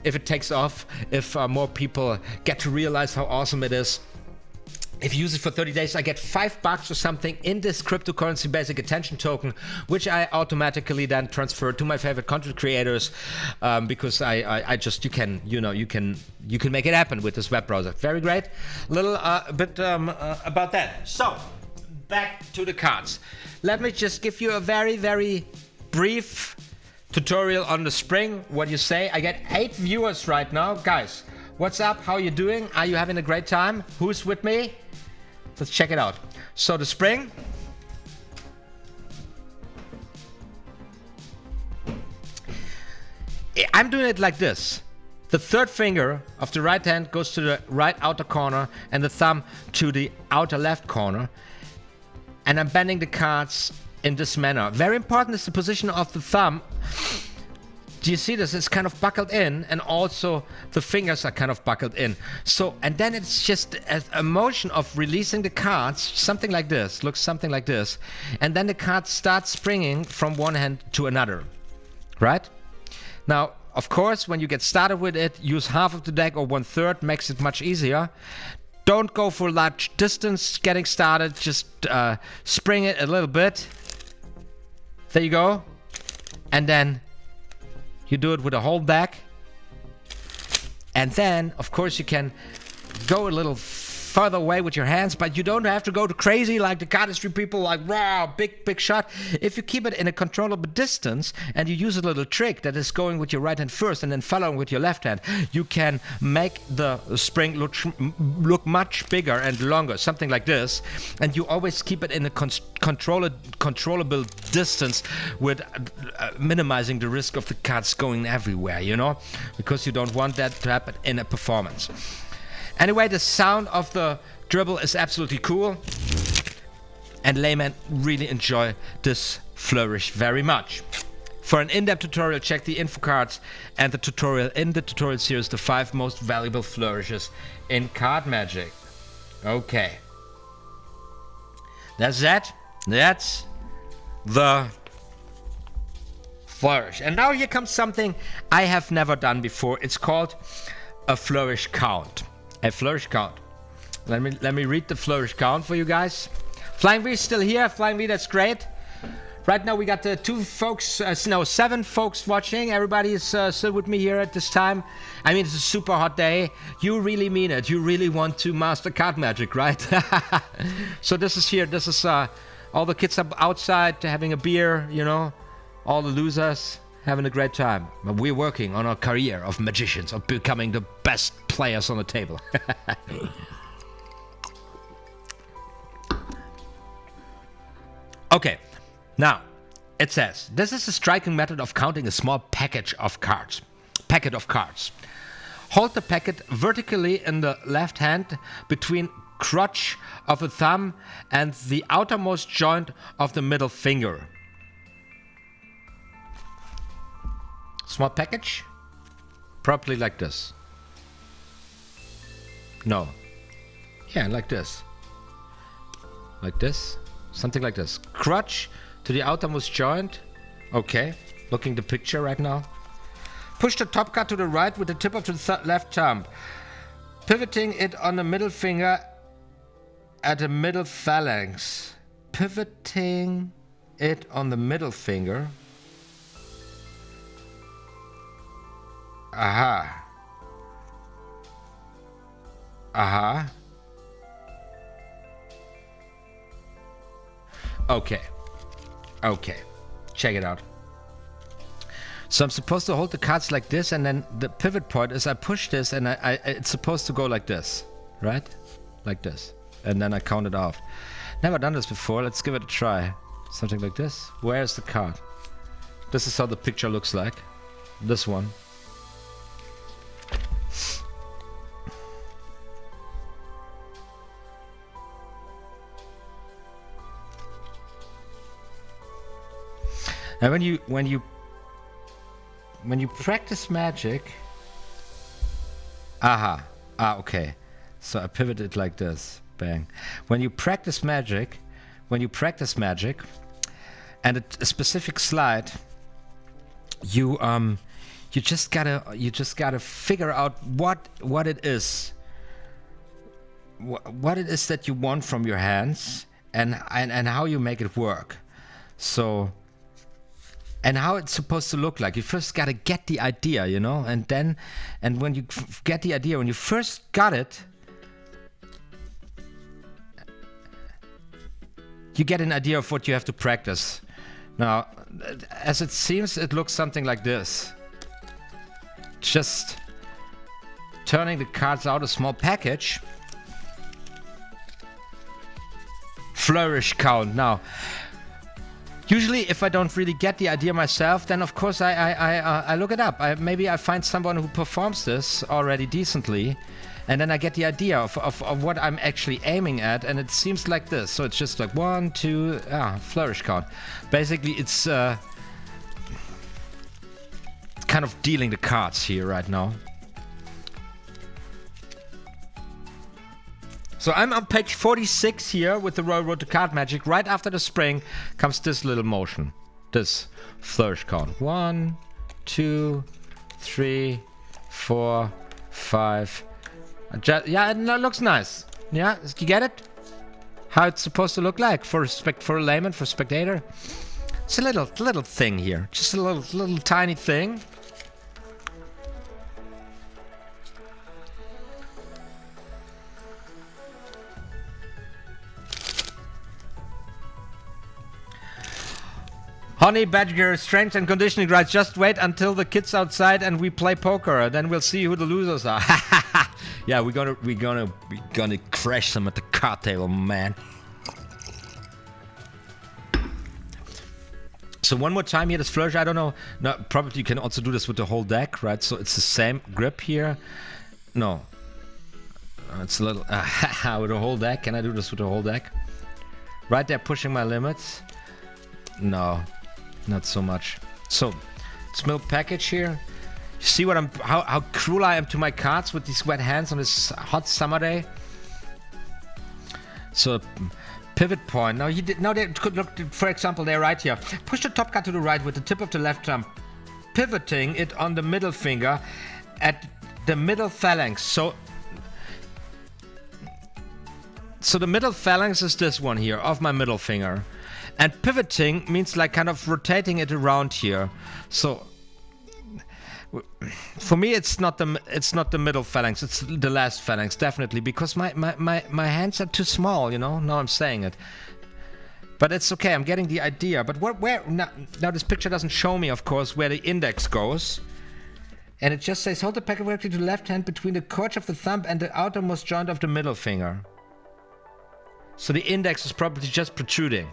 If it takes off, if more people get to realize how awesome it is. If you use it for 30 days, I get $5 or something in this cryptocurrency basic attention token, which I automatically then transfer to my favorite content creators, because I just you can make it happen with this web browser. Very great. Little bit about that. So back to the cards. Let me just give you a very, very brief tutorial on the spring. What do you say? I get 8 viewers right now. Guys, what's up? How are you doing? Are you having a great time? Who's with me? Let's check it out. So the spring. I'm doing it like this. The third finger of the right hand goes to the right outer corner and the thumb to the outer left corner. And I'm bending the cards in this manner. Very important is the position of the thumb. Do you see this? It's kind of buckled in, and also the fingers are kind of buckled in. So, and then it's just a motion of releasing the cards, something like this, looks something like this. And then the cards start springing from one hand to another, right? Now, of course, when you get started with it, use half of the deck or 1/3, makes it much easier. Don't go for large distance getting started, just spring it a little bit. There you go. And then you do it with a whole deck. And then, of course, you can go a little further away with your hands, but you don't have to go to crazy like the CARDiSTRY people, like, wow, big shot. If you keep it in a controllable distance and you use a little trick that is going with your right hand first and then following with your left hand, you can make the spring look much bigger and longer, something like this. And you always keep it in a controllable distance with minimizing the risk of the cards going everywhere, you know, because you don't want that to happen in a performance. Anyway, the sound of the dribble is absolutely cool, and laymen really enjoy this flourish very much. For an in-depth tutorial, check the info cards and the tutorial in the tutorial series, the 5 most valuable flourishes in card magic. Okay. That's that. That's the flourish. And now here comes something I have never done before. It's called a flourish count. A flourish count. Let me read the flourish count for you guys. Flying V is still here. Flying V, that's great. Right now we got 2 folks, no, 7 folks watching. Everybody is still with me here at this time. I mean, it's a super hot day. You really mean it. You really want to master card magic, right? So this is here. This is all the kids up outside having a beer, you know, all the losers having a great time. But we're working on our career of magicians, of becoming the best players on the table. Okay. Now, it says, this is a striking method of counting a small packet of cards. Hold the packet vertically in the left hand between crotch of a thumb and the outermost joint of the middle finger. Small package? Probably like this. No. Yeah, like this. Like this. Something like this. Crotch to the outermost joint. Okay, looking the picture right now. Push the top card to the right with the tip of the left thumb, pivoting it on the middle finger at the middle phalanx. Pivoting it on the middle finger. Aha. Aha. Okay. Okay, check it out. So I'm supposed to hold the cards like this, and then the pivot point is I push this, and it's supposed to go like this, right? Like this. And then I count it off. Never done this before. Let's give it a try. Something like this. Where's the card? This is how the picture looks like. This one. Now when you practice magic, okay. So I pivot it like this, bang. When you practice magic, and a specific slide, you just gotta figure out what it is that you want from your hands, and how you make it work. So. And how it's supposed to look like. You first got to get the idea, you know, and when you get the idea, when you first got it, you get an idea of what you have to practice. Now, as it seems, it looks something like this. Just turning the cards out a small package. Flourish count. Now, usually, if I don't really get the idea myself, then of course I look it up. Maybe I find someone who performs this already decently, and then I get the idea of what I'm actually aiming at, and it seems like this. So it's just like 1, 2, flourish count. Basically, it's kind of dealing the cards here right now. So I'm on page 46 here with the Royal Road to Card Magic. Right after the spring comes this little motion, this flourish count. 1, 2, 3, 4, 5. Yeah, it looks nice. Yeah, you get it? How it's supposed to look like for a layman, for a spectator. It's a little thing here, just a little tiny thing. Honey Badger, strength and conditioning, right? Just wait until the kids outside and we play poker. Then we'll see who the losers are. Yeah, we're gonna crash them at the card table, man. So one more time here, this flourish. I don't know. No, probably you can also do this with the whole deck, right? So it's the same grip here. No, it's a little with the whole deck. Can I do this with the whole deck? Right there, pushing my limits. No. Not so much. So, small package here. You see what how cruel I am to my cards with these wet hands on this hot summer day. So, pivot point. Now they could look. For example, they're right here. Push the top card to the right with the tip of the left thumb, pivoting it on the middle finger at the middle phalanx. So the middle phalanx is this one here of my middle finger. And pivoting means like kind of rotating it around here. So for me, it's not the middle phalanx, it's the last phalanx, definitely, because my hands are too small, you know. Now I'm saying it, but it's okay. I'm getting the idea. But where now this picture doesn't show me, of course, where the index goes, and it just says hold the pecker vertically to the left hand between the crotch of the thumb and the outermost joint of the middle finger. So the index is probably just protruding.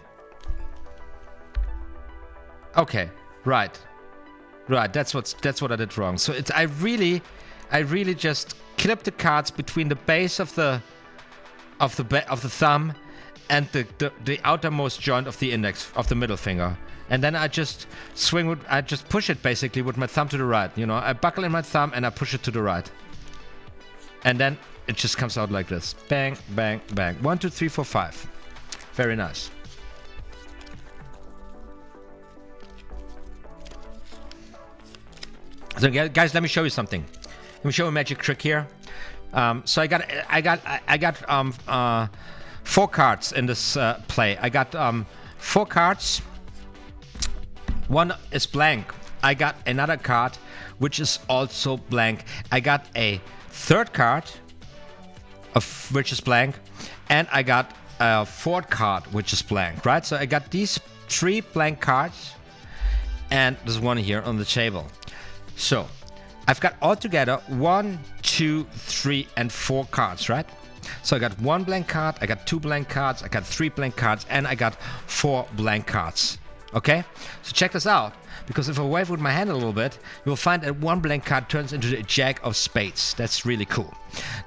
Okay, right. Right, that's what I did wrong. So it's I really just clip the cards between the base of the thumb and the outermost joint of the index of the middle finger, and then I just I just push it basically with my thumb to the right. You know, I buckle in my thumb and I push it to the right, and then it just comes out like this: bang, bang, bang. 1, 2, 3, 4, 5. Very nice. So guys, let me show you something. Let me show you a magic trick here. So I got 4 cards in this play. I got 4 cards. One is blank. I got another card which is also blank. I got a third card which is blank, and I got a fourth card which is blank. Right. So I got these 3 blank cards, and there's one here on the table. So I've got altogether 1, 2, 3, and 4 cards, right? So I got 1 blank card, I got 2 blank cards, I got 3 blank cards, and I got 4 blank cards. Okay? So check this out, because if I wave with my hand a little bit, you'll find that 1 blank card turns into the Jack of Spades. That's really cool.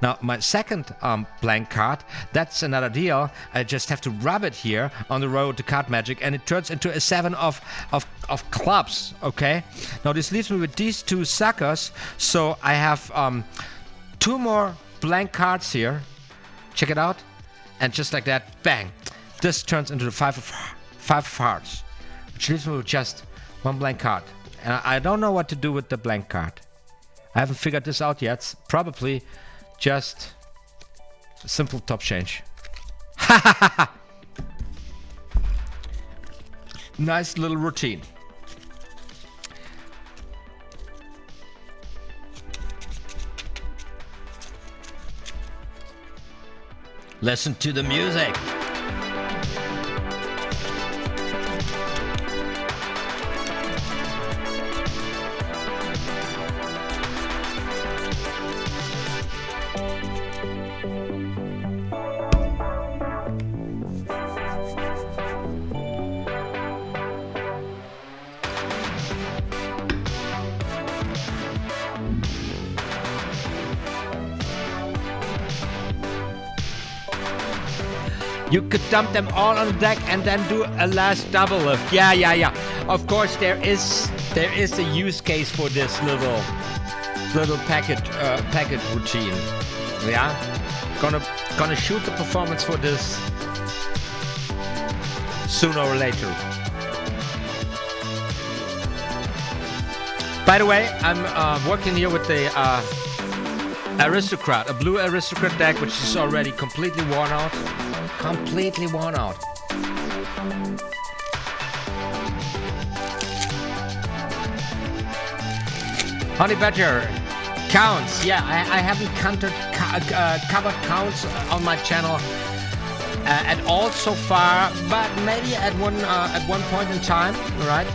Now, my second blank card, that's another deal. I just have to rub it here on the road to card magic, and it turns into a 7 of clubs. Okay? Now, this leaves me with these 2 suckers, so I have 2 more blank cards here. Check it out. And just like that, bang, this turns into the 5 of hearts, which leaves me with just 1 blank card. And I don't know what to do with the blank card. I haven't figured this out yet. Probably just a simple top change. Nice little routine. Listen to the music. You could dump them all on the deck and then do a last double lift. Yeah. Of course, there is a use case for this little packet routine. Yeah, gonna shoot the performance for this sooner or later. By the way, I'm working here with the Aristocrat, a blue Aristocrat deck, which is already completely worn out. Completely worn out. Honey Badger counts. Yeah, I haven't covered counts on my channel at all so far, but maybe at one point in time, right?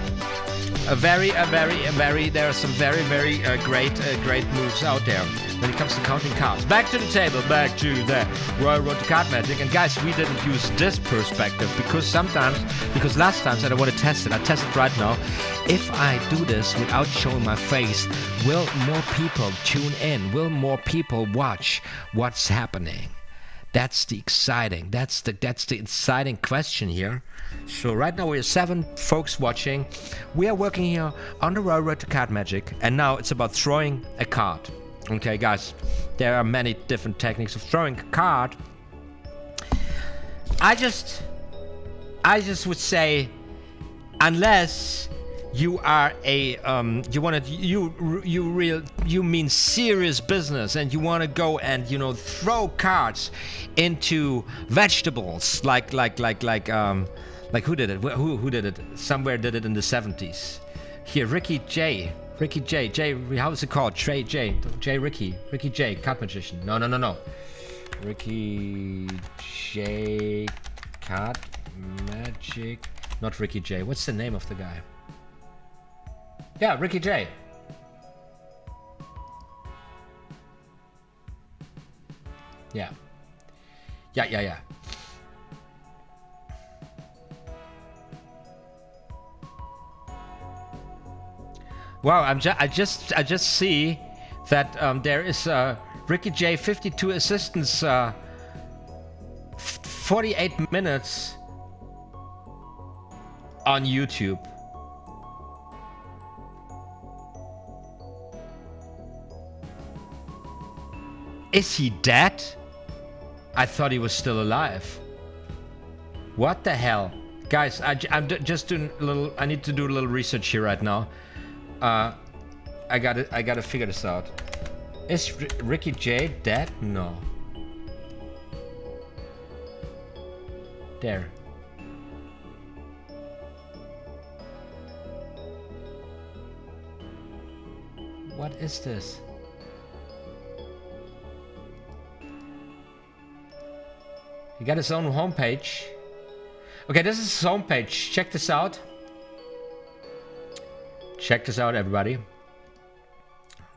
There are some very great moves out there when it comes to counting cards. Back to the table, back to the Royal Road to Card Magic. And guys, we didn't use this perspective because last time I want to test it. I test it right now. If I do this without showing my face, will more people tune in? Will more people watch what's happening? That's the exciting question here. So right now we have 7 folks watching. We are working here on the Royal Road to Card Magic, and now it's about throwing a card. Okay, guys, there are many different techniques of throwing a card. I just would say, unless you are a you mean serious business and you want to go and throw cards into vegetables like Like who did it? Who did it? Somewhere did it in the 70s. Here, Ricky J. How is it called? Ricky J. Card magician. No. Ricky J. Card magic. Not Ricky J. What's the name of the guy? Yeah, Ricky J. Yeah. Wow, I just see that there is Ricky J 52 assistants 48 minutes on YouTube. Is he dead? I thought he was still alive. What the hell? Guys, I'm just doing a little, I need to do a little research here right now. I gotta figure this out. Is Ricky J dead? No. There. What is this? He got his own homepage. Okay, this is his homepage. Check this out. Check this out, everybody.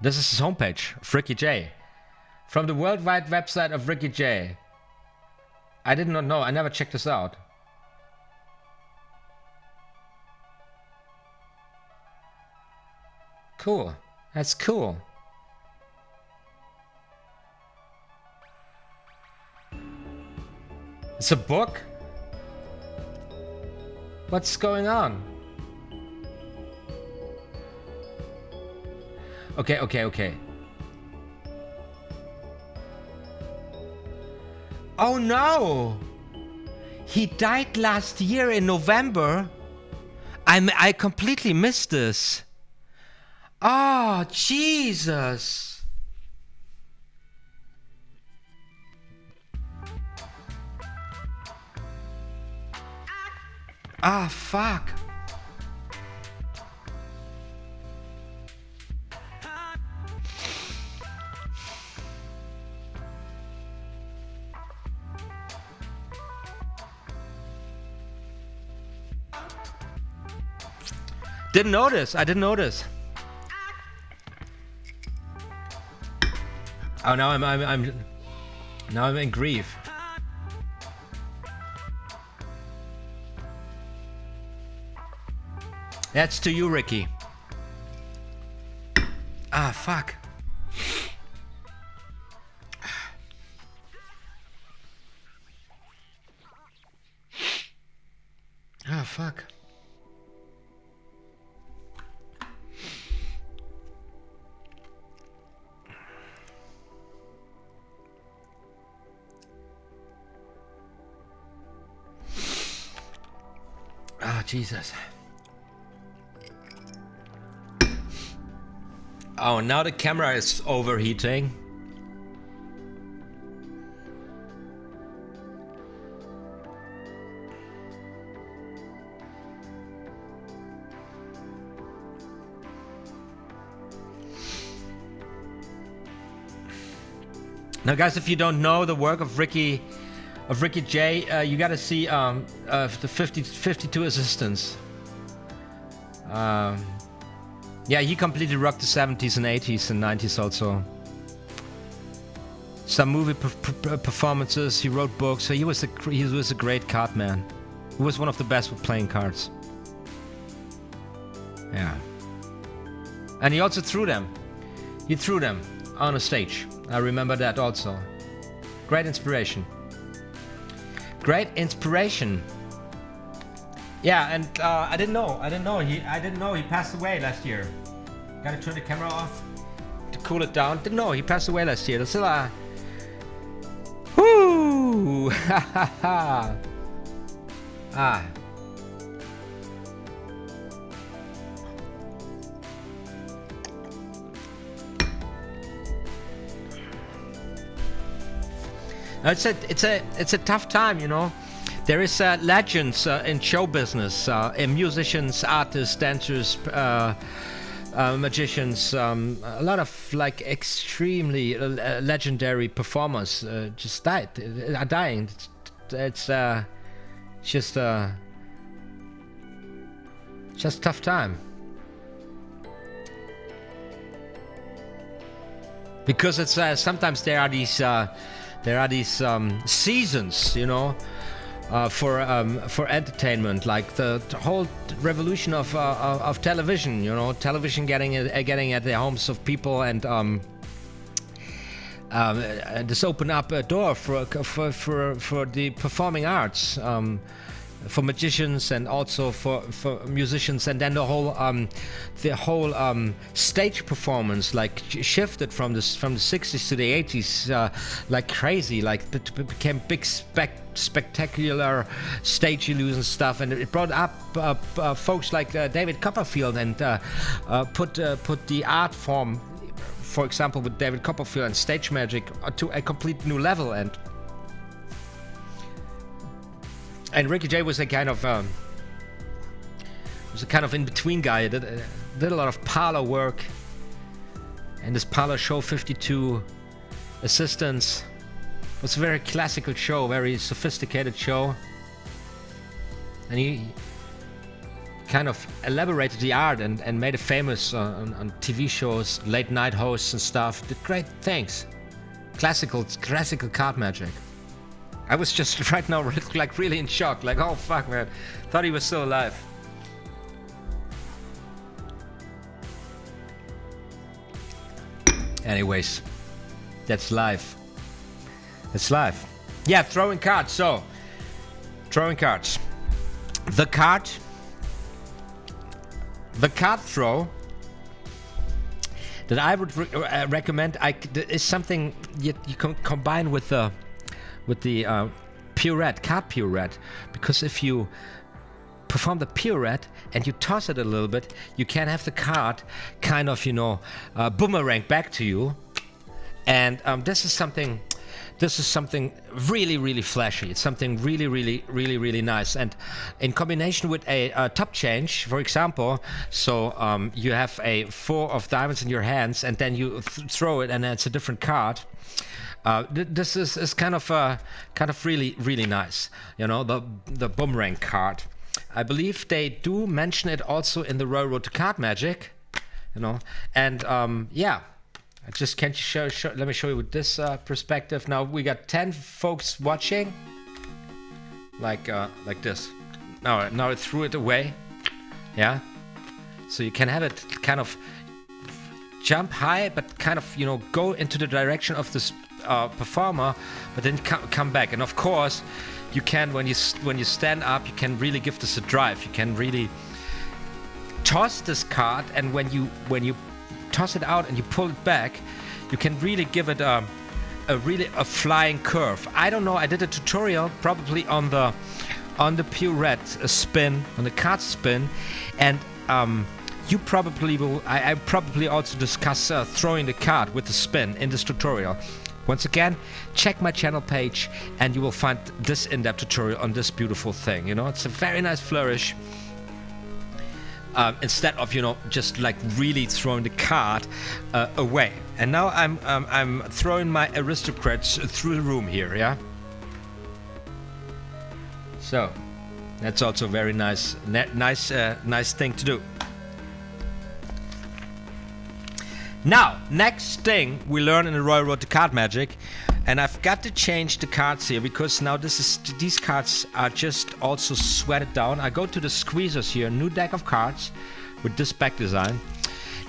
This is his homepage of Ricky J. From the worldwide website of Ricky J. I did not know. I never checked this out. Cool. That's cool. It's a book? What's going on? Okay. Oh no! He died last year in November. I completely missed this. Oh, Jesus. Ah, fuck. Didn't notice. I didn't notice. Oh, now I'm in grief. That's to you, Ricky. Ah, fuck. Ah, fuck. Ah, Jesus. Oh, now the camera is overheating. Now, guys, if you don't know the work of Ricky J, you gotta see the 52 assistants. Yeah, he completely rocked the 70s and 80s and 90s also. Some movie performances, he wrote books, so he was a great card man. He was one of the best with playing cards. Yeah. And he also threw them. He threw them on a stage. I remember that also. Great inspiration. Great inspiration. Yeah, and I didn't know he passed away last year. Gotta turn the camera off to cool it down. Didn't know he passed away last year. That's whoo! Ha ha ha! Ah. It's a tough time, you know. There is legends in show business, in musicians, artists, dancers, magicians, a lot of like extremely legendary performers just are dying. It's just tough time. Because it's sometimes there are these seasons, you know, for entertainment, like the whole revolution of television, you know, television getting at the homes of people, and this open up a door for the performing arts, for magicians and also for musicians, and then the whole stage performance like shifted from the 60s to the 80s like crazy, like it became big spectacular stage illusion stuff, and it brought up folks like David Copperfield, and put the art form, for example with David Copperfield and stage magic, to a complete new level. And Ricky Jay was a kind of in-between guy. Did a lot of parlor work, and this parlor show 52 Assistants was a very classical show, very sophisticated show, and he kind of elaborated the art and made it famous on TV shows, late night hosts and stuff. Did great things. Classical card magic. I was just right now like really in shock, like, oh fuck, man, thought he was still alive. Anyways, that's life. It's life. Yeah, throwing cards. So, throwing cards. The card throw that I would recommend is something you can combine with the pirouette, card pirouette, because if you perform the pirouette and you toss it a little bit, you can have the card kind of, you know, boomerang back to you, and this is something really flashy. It's something really nice, and in combination with a top change, for example. So you have a 4 of diamonds in your hands, and then you throw it, and it's a different card. This is kind of really nice, you know, the boomerang card. I believe they do mention it also in the Royal Road to Card Magic, you know, and yeah. I just can't show. Let me show you with this perspective. Now we got 10 folks watching, like this. Now I threw it away, yeah. So you can have it kind of jump high, but kind of, you know, go into the direction of this performer, but then come back. And of course, you can, when you stand up, you can really give this a drive. You can really toss this card, and when you toss it out and you pull it back, you can really give it a flying curve. I don't know, I did a tutorial probably on the pirouette spin, on the card spin, and you probably will. I probably also discuss throwing the card with the spin in this tutorial. Once again, check my channel page and you will find this in-depth tutorial on this beautiful thing. You know, it's a very nice flourish. Instead of, you know, just like really throwing the card away. And now I'm throwing my aristocrats through the room here, yeah. So that's also a very nice thing to do. Now, next thing we learn in the Royal Road to Card Magic, and I've got to change the cards here because now these cards are just also sweated down. I go to the squeezers here, new deck of cards with this back design.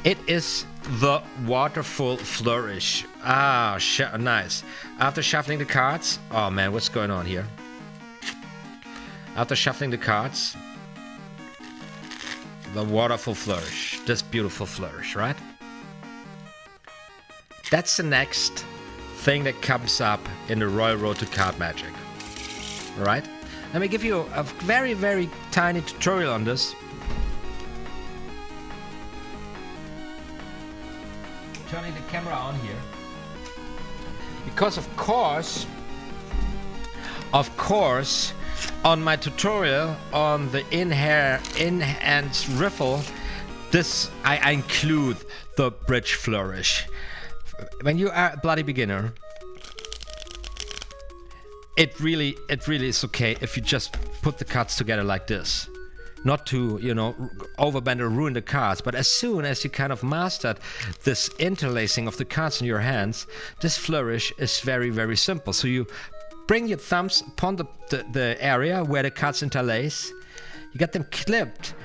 It is the Waterful Flourish. Ah, nice. After shuffling the cards, oh man, what's going on here? After shuffling the cards, the Waterful Flourish, this beautiful flourish, right? That's the next thing that comes up in the Royal Road to Card Magic. Alright? Let me give you a very tiny tutorial on this. Turning the camera on here. Because of course, On my tutorial on the in-hand riffle, this I include the bridge flourish. When you are a bloody beginner, it really is okay if you just put the cards together like this. Not to, you know, overbend or ruin the cards, but as soon as you kind of mastered this interlacing of the cards in your hands, this flourish is very, very simple. So you bring your thumbs upon the area where the cards interlace. You get them clipped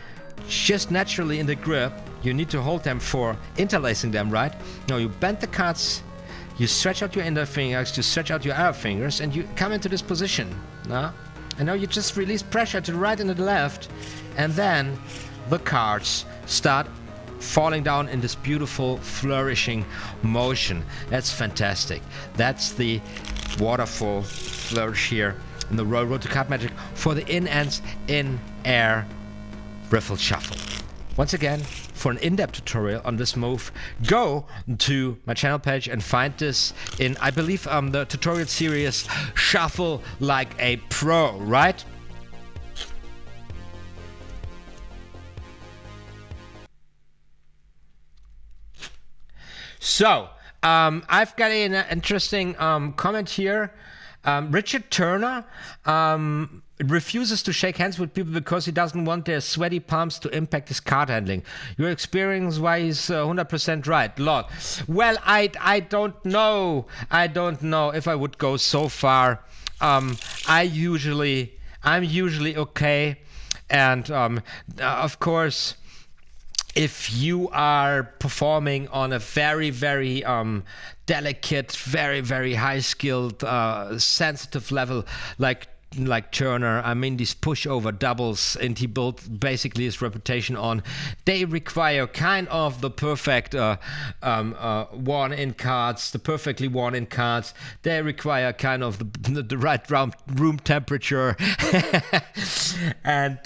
just naturally in the grip. You need to hold them for interlacing them, right? Now you bend the cards, you stretch out your inner fingers, you stretch out your outer fingers, and you come into this position. And now you just release pressure to the right and to the left, and then the cards start falling down in this beautiful flourishing motion. That's fantastic. That's the waterfall flourish here in the Road to Card Magic for the in-air riffle shuffle. Once again, for an in-depth tutorial on this move, go to my channel page and find this in, I believe, the tutorial series Shuffle Like a Pro, right? So, I've got an interesting comment here. Richard Turner refuses to shake hands with people because he doesn't want their sweaty palms to impact his card handling. Your experience why he's 100% right. Lord. Well, I don't know. I don't know if I would go so far. I'm usually okay. And of course, if you are performing on a very, very delicate, very, very high-skilled, sensitive level, like Turner, I mean these pushover doubles, and he built basically his reputation on, they require kind of the perfect worn-in cards, the perfectly worn-in cards. They require kind of the right room temperature and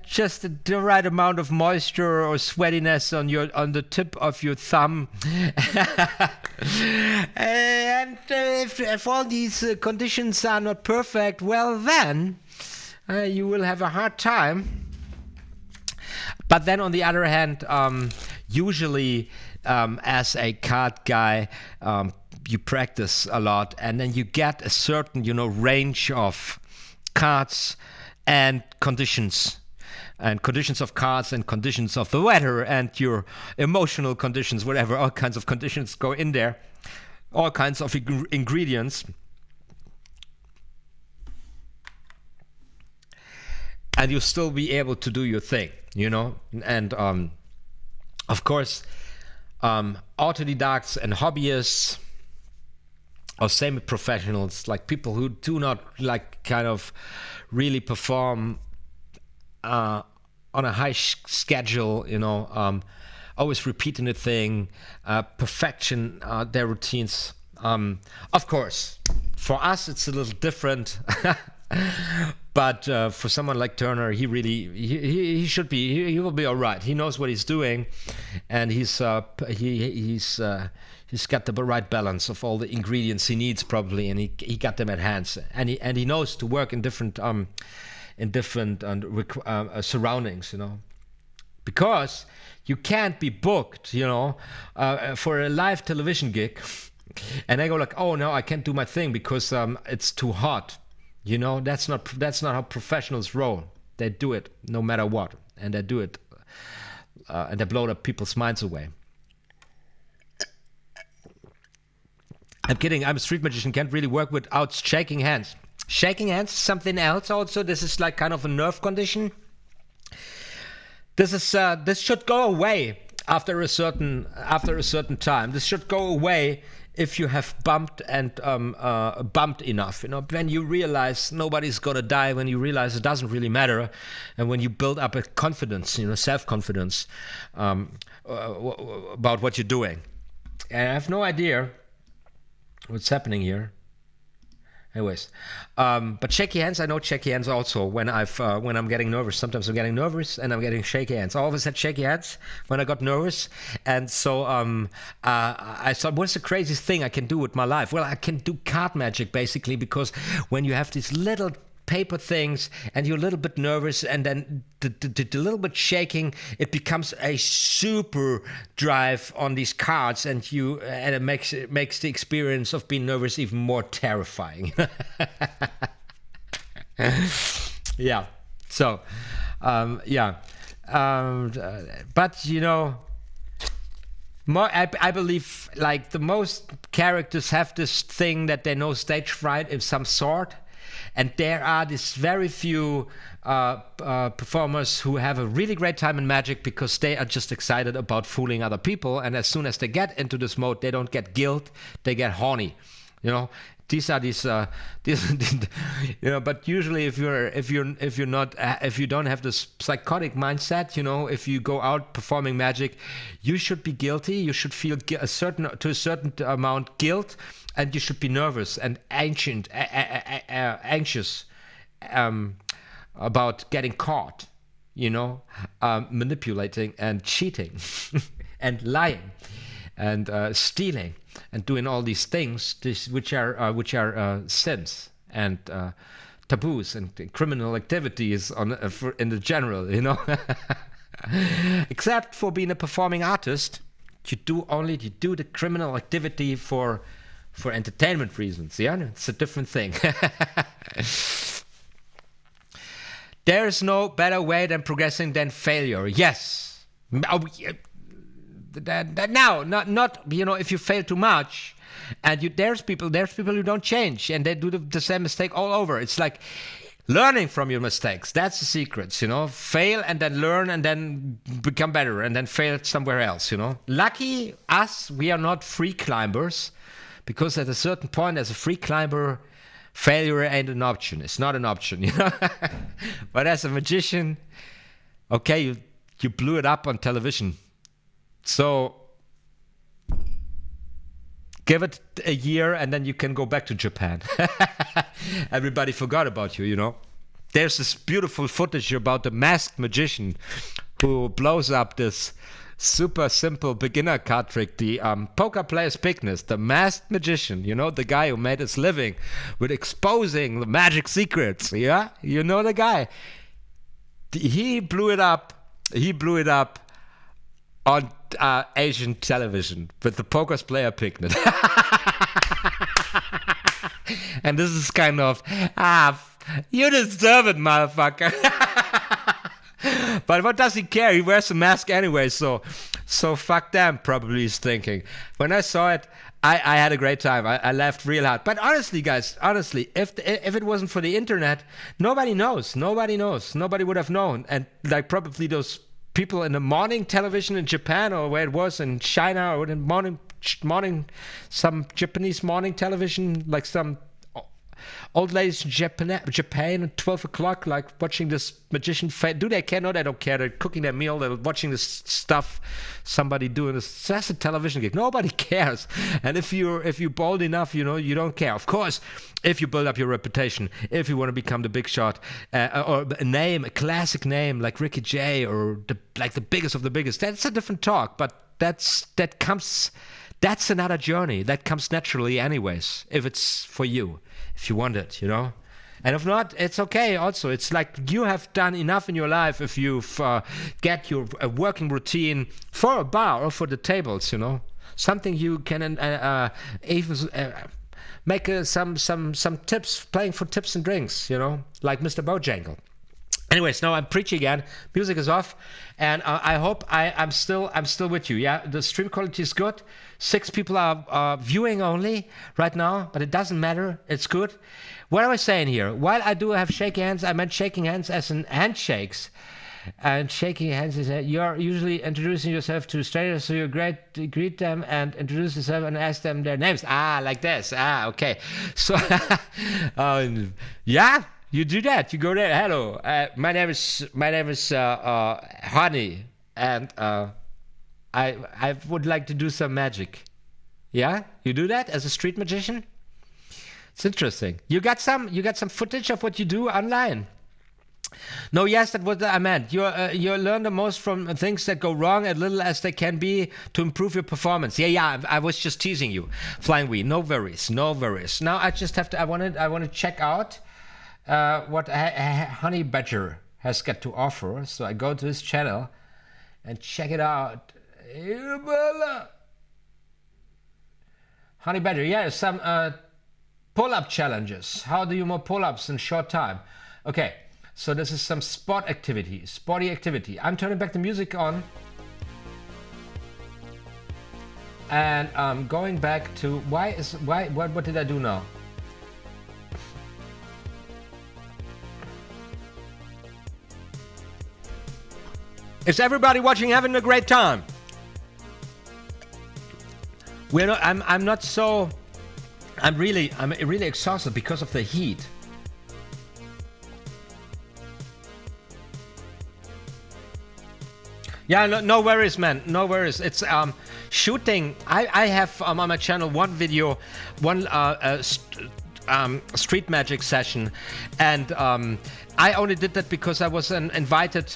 just the right amount of moisture or sweatiness on the tip of your thumb. And if all these conditions are not perfect, well then you will have a hard time. But then on the other hand, usually as a card guy, you practice a lot, and then you get a certain, range of cards and conditions of cards and conditions of the weather and your emotional conditions, whatever, all kinds of conditions go in there, all kinds of ingredients. And you'll still be able to do your thing, and of course, autodidacts and hobbyists or semi-professionals, like people who do not kind of really perform on a high schedule, always repeating the thing, perfection, their routines. Of course, for us it's a little different, but for someone like Turner, he will be all right. He knows what he's doing, and he's got the right balance of all the ingredients he needs probably, and he got them at hand, and he knows to work in different surroundings, because you can't be booked, for a live television gig, and I go like, oh no, I can't do my thing because it's too hot. That's not how professionals roll. They do it no matter what, and they do it, and they blow up people's minds away. I'm kidding. I'm a street magician. Can't really work without shaking hands. Shaking hands is something else. Also, this is like kind of a nerve condition. This should go away after a certain time. This should go away if you have bumped enough. When you realize nobody's gonna die, when you realize it doesn't really matter, and when you build up a confidence, self-confidence about what you're doing. And I have no idea what's happening here. Anyways, but shaky hands, I know shaky hands also when I'm getting nervous. Sometimes I'm getting nervous and I'm getting shaky hands. I always had shaky hands when I got nervous, and so I thought, what's the craziest thing I can do with my life? Well, I can do card magic basically, because when you have these little paper things, and you're a little bit nervous, and then the little bit shaking, it becomes a super drive on these cards, and it makes the experience of being nervous even more terrifying. Yeah. So, yeah. But you know, I believe like the most characters have this thing that they know stage fright of some sort, and there are these very few performers who have a really great time in magic because they are just excited about fooling other people, and as soon as they get into this mode, they don't get guilt, they get horny, you know. These are these, you know. But usually, if you don't have this psychotic mindset, you know, if you go out performing magic, you should be guilty. You should feel to a certain amount guilt, and you should be nervous and anxious about getting caught. You know, manipulating and cheating, and lying, and stealing, and doing all these things, which are sins and taboos and criminal activities in the general, you know. Except for being a performing artist, you do the criminal activity for entertainment reasons. Yeah, it's a different thing. There is no better way than progressing than failure. Yes. Now, not you know, if you fail too much, and there's people who don't change, and they do the same mistake all over. It's like learning from your mistakes. That's the secret, you know. Fail and then learn and then become better and then fail somewhere else, you know. Lucky us, we are not free climbers, because at a certain point, as a free climber, failure ain't an option. It's not an option, you know. But as a magician, okay, you blew it up on television. So give it a year and then you can go back to Japan. Everybody forgot about you, you know. There's this beautiful footage about the masked magician who blows up this super simple beginner card trick, the poker player's pickness, the masked magician, you know, the guy who made his living with exposing the magic secrets. Yeah, you know the guy. He blew it up on Asian television with the poker player picnic. And this is kind of, you deserve it, motherfucker. But what does he care? He wears a mask anyway, so fuck them, probably he's thinking. When I saw it, I had a great time. I laughed real hard. But honestly, guys, if it wasn't for the internet, nobody knows. Nobody would have known. And like probably those people in the morning television in Japan, or where it was in China, or in morning, some Japanese morning television, like some old ladies in Japan at 12 o'clock, like watching this magician. Do they care? No, they don't care. They're cooking their meal. They're watching this stuff. Somebody doing this. That's a television gig. Nobody cares. And if you're bold enough, you know, you don't care. Of course, if you build up your reputation, if you want to become the big shot, or a classic name like Ricky Jay, or the biggest of the biggest, that's a different talk. But that's another journey that comes naturally anyways, if it's for you, if you want it, you know. And if not, it's okay also. It's like you have done enough in your life if you've get your working routine for a bar or for the tables, you know. Something you can even make some tips, playing for tips and drinks, you know, like Mr. Bojangle. Anyways, now I'm preaching again. Music is off, and I hope I'm still with you. Yeah, the stream quality is good. 6 people are viewing only right now, but it doesn't matter. It's good. What am I saying here? While I do have shaking hands, I meant shaking hands as in handshakes. And shaking hands is you're usually introducing yourself to strangers, so you greet them and introduce yourself and ask them their names. Like this. Okay. So, yeah. You do that. You go there. Hello, my name is Honey, and I would like to do some magic. Yeah, you do that as a street magician. It's interesting. You got some footage of what you do online. No, yes, that's what I meant. You learn the most from things that go wrong, as little as they can be, to improve your performance. Yeah. I was just teasing you, Flying Wee. No worries. Now I just have to. I want to check out. what Honey Badger has got to offer. So I go to his channel and check it out. Honey Badger, yeah, some pull-up challenges. How do you more pull-ups in short time? Okay, so this is some sporty activity. I'm turning back the music on. And I'm going back to, what did I do now? Is everybody watching having a great time? We're not, I'm not so, I'm really exhausted because of the heat. Yeah, no worries, man. No worries. It's shooting. I have on my channel one video, one street magic session, and I only did that because I was invited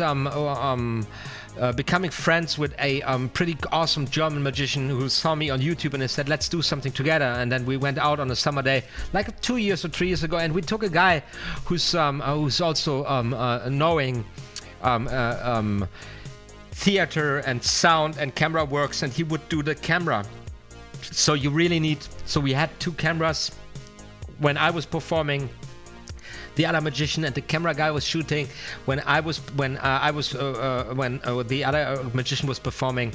becoming friends with a pretty awesome German magician who saw me on YouTube and he said, let's do something together. And then we went out on a summer day like 2 years or 3 years ago, and we took a guy who's also knowing theater and sound and camera works, and he would do the camera. So you really need, so we had 2 cameras when I was performing, the other magician and the camera guy was shooting when the other magician was performing.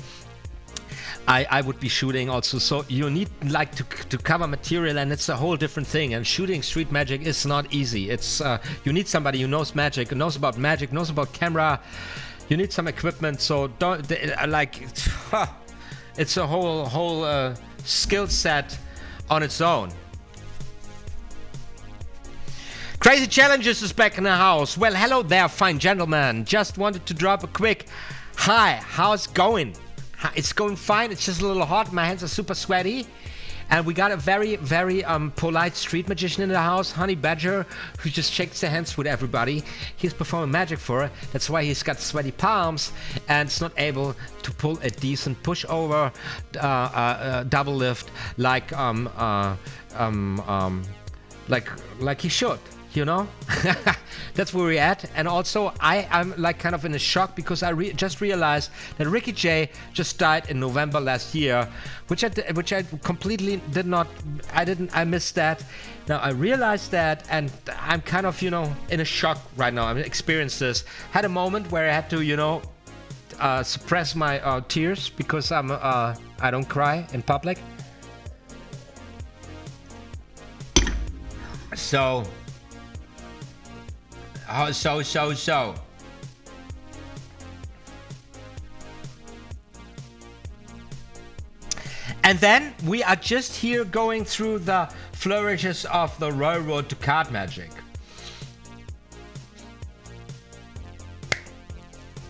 I would be shooting also. So you need like to cover material, and it's a whole different thing. And shooting street magic is not easy. It's you need somebody who knows magic, who knows about magic, knows about camera. You need some equipment. So don't like it's a whole skill set on its own. Crazy Challenges is back in the house. Well, hello there, fine gentlemen. Just wanted to drop a quick hi. How's it going? It's going fine. It's just a little hot. My hands are super sweaty. And we got a very, very polite street magician in the house, Honey Badger, who just shakes their hands with everybody. He's performing magic for her. That's why he's got sweaty palms and is not able to pull a decent pushover double lift like he should. You know, that's where we're at. And also I'm like kind of in a shock because I just realized that Ricky Jay just died in November last year, which I completely I missed that. Now I realized that, and I'm kind of, you know, in a shock right now. I've experienced this. Had a moment where I had to, you know, suppress my tears because I don't cry in public. So. So. And then we are just here going through the flourishes of the railroad to card magic.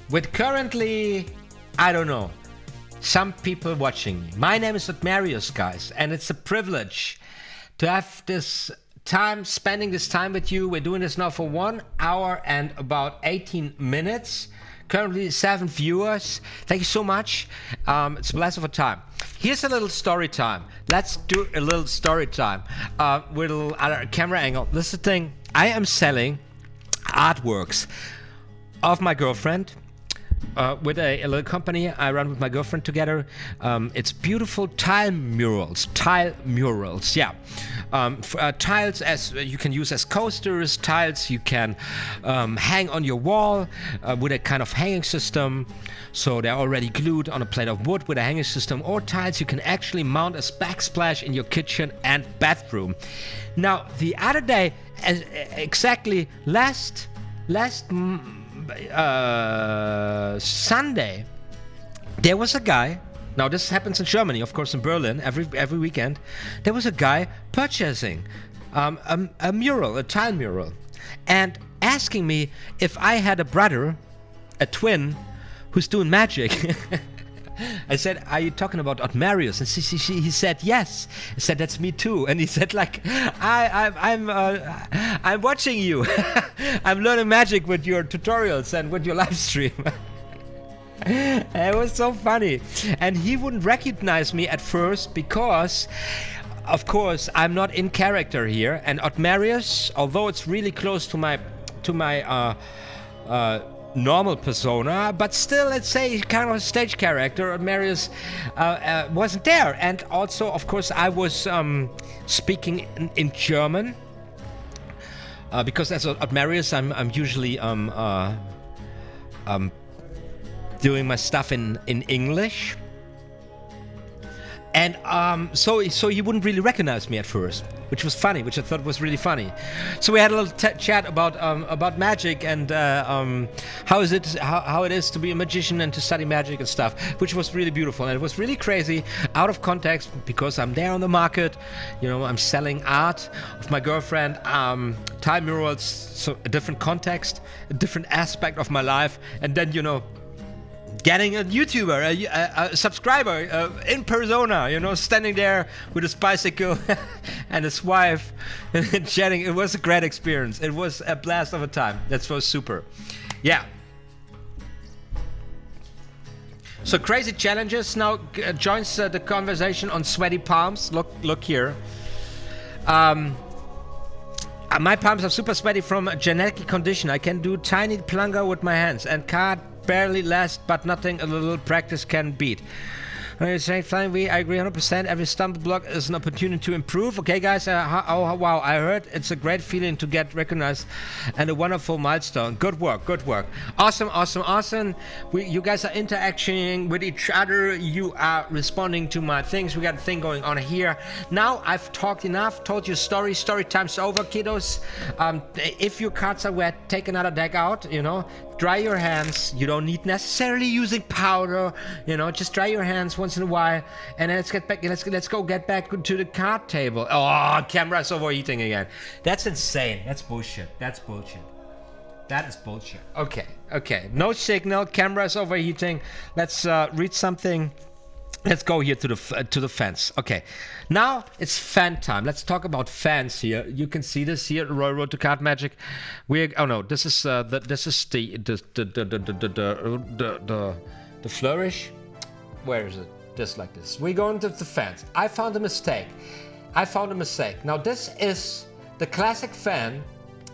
With currently, I don't know, some people watching me. My name is OTHMARIUS, guys, and it's a privilege to have this time, spending this time with you. We're doing this now for 1 hour and about 18 minutes. Currently 7 viewers. Thank you so much. It's a blessing of a time. Here's a little story time. Let's do a little story time with a little other camera angle. This is the thing. I am selling artworks of my girlfriend. With a little company I run with my girlfriend together. It's beautiful tile murals, yeah. Tiles as you can use as coasters, tiles you can hang on your wall with a kind of hanging system. So they're already glued on a plate of wood with a hanging system, or tiles you can actually mount as backsplash in your kitchen and bathroom. Now, the other day, exactly last Sunday, there was a guy. Now this happens in Germany, of course, in Berlin every weekend. There was a guy purchasing a mural, a tile mural, and asking me if I had a brother, a twin, who's doing magic. I said, "Are you talking about OTHMARIUS?" And he said, "Yes." I said, "That's me too." And he said, "Like, I'm watching you. I'm learning magic with your tutorials and with your live stream." It was so funny. And he wouldn't recognize me at first because, of course, I'm not in character here. And OTHMARIUS, although it's really close to my normal persona, but still, let's say, kind of a stage character, OTHMARIUS wasn't there. And also, of course, I was speaking in German. Because as OTHMARIUS, I'm usually doing my stuff in English, and so he wouldn't really recognize me at first, which was funny, which I thought was really funny. So we had a little chat about magic and how it is to be a magician and to study magic and stuff, which was really beautiful. And it was really crazy, out of context, because I'm there on the market, you know, I'm selling art of my girlfriend, time murals, so a different context, a different aspect of my life, and then, you know, getting a YouTuber, a subscriber in persona, you know, standing there with his bicycle and his wife and chatting. It was a great experience. It was a blast of a time. That was super. Yeah. So Crazy Challenges now joins the conversation on sweaty palms. Look here. My palms are super sweaty from a genetic condition. I can do tiny plunger with my hands and card barely last, but nothing a little practice can beat. Saying flying V, I agree 100%. Every stumble block is an opportunity to improve. Okay, guys. Oh, wow. I heard it's a great feeling to get recognized and a wonderful milestone. Good work. Good work. Awesome, awesome, awesome. You guys are interacting with each other. You are responding to my things. We got a thing going on here. Now I've talked enough. Told you story. Story time's over, kiddos. If your cards are wet, take another deck out. You know, dry your hands. You don't need necessarily using powder. You know, just dry your hands once in a while, and then let's get back. Let's go get back to the card table. Oh, camera's overheating again. That's insane. That's bullshit. That's bullshit. That is bullshit. Okay, okay. No signal. Camera's overheating. Let's read something. Let's go here to the fans. Okay, now it's fan time. Let's talk about fans here. You can see this here. Roy Road to Card Magic. Oh no, this is the flourish. Where is it? Just like this. We're going to the fans. I found a mistake. Now this is the classic fan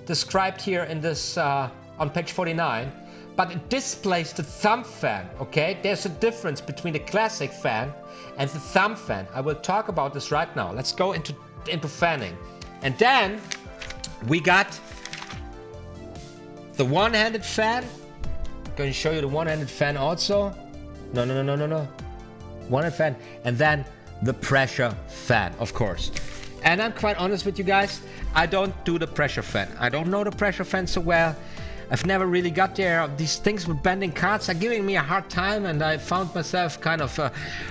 described here in this on page 49, but it displays the thumb fan. Okay, there's a difference between the classic fan and the thumb fan. I will talk about this right now. Let's go into fanning, and then we got the one-handed fan. I'm going to show you the one-handed fan also. No. One-handed fan, and then the pressure fan, of course. And I'm quite honest with you guys, I don't do the pressure fan. I don't know the pressure fan so well. I've never really got there. These things with bending cards are giving me a hard time, and I found myself kind of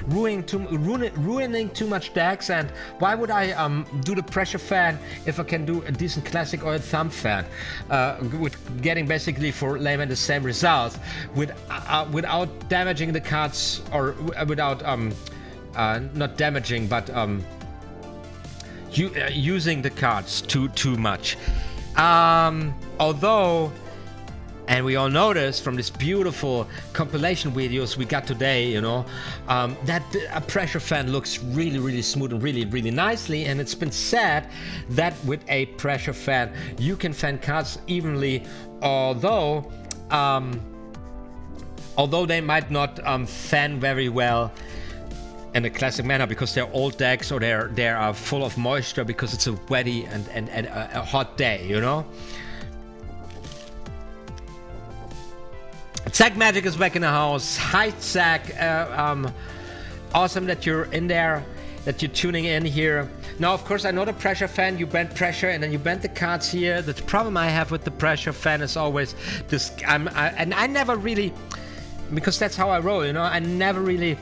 ruining too much decks. And why would I do the pressure fan if I can do a decent classic or a thumb fan with getting basically for layman the same result without damaging the cards, or without not damaging, but using the cards too much. Although, and we all noticed from this beautiful compilation videos we got today, you know, that a pressure fan looks really smooth and really nicely. And it's been said that with a pressure fan you can fan cards evenly, although they might not fan very well in a classic manner because they're old decks, or they are full of moisture because it's a wetty and a hot day, you know. Zach Magic is back in the house. Hi Zach, awesome that you're in there, that you're tuning in here. Now, of course, I know the pressure fan, you bend pressure and then you bend the cards here. The problem I have with the pressure fan is always this, and I never really, because that's how I roll, you know, I never really.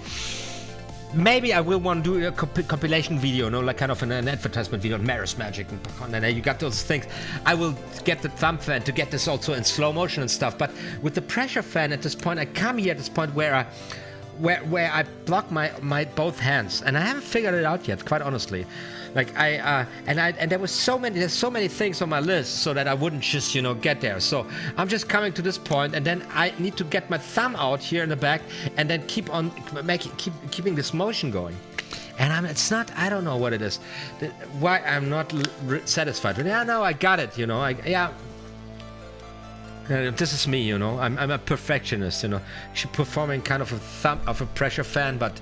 Maybe I will want to do a compilation video, you know, like kind of an advertisement video on OTHMARIUS Magic, and then you got those things. I will get the thumb fan to get this also in slow motion and stuff. But with the pressure fan at this point, I come here at this point where where I block my both hands, and I haven't figured it out yet, quite honestly. Like and there was there's so many things on my list so that I wouldn't just get there. So I'm just coming to this point, and then I need to get my thumb out here in the back, and then keep keeping this motion going. And I don't know what it is, why I'm not satisfied. Yeah, no, I got it. This is me. I'm a perfectionist. Performing kind of a pressure fan, but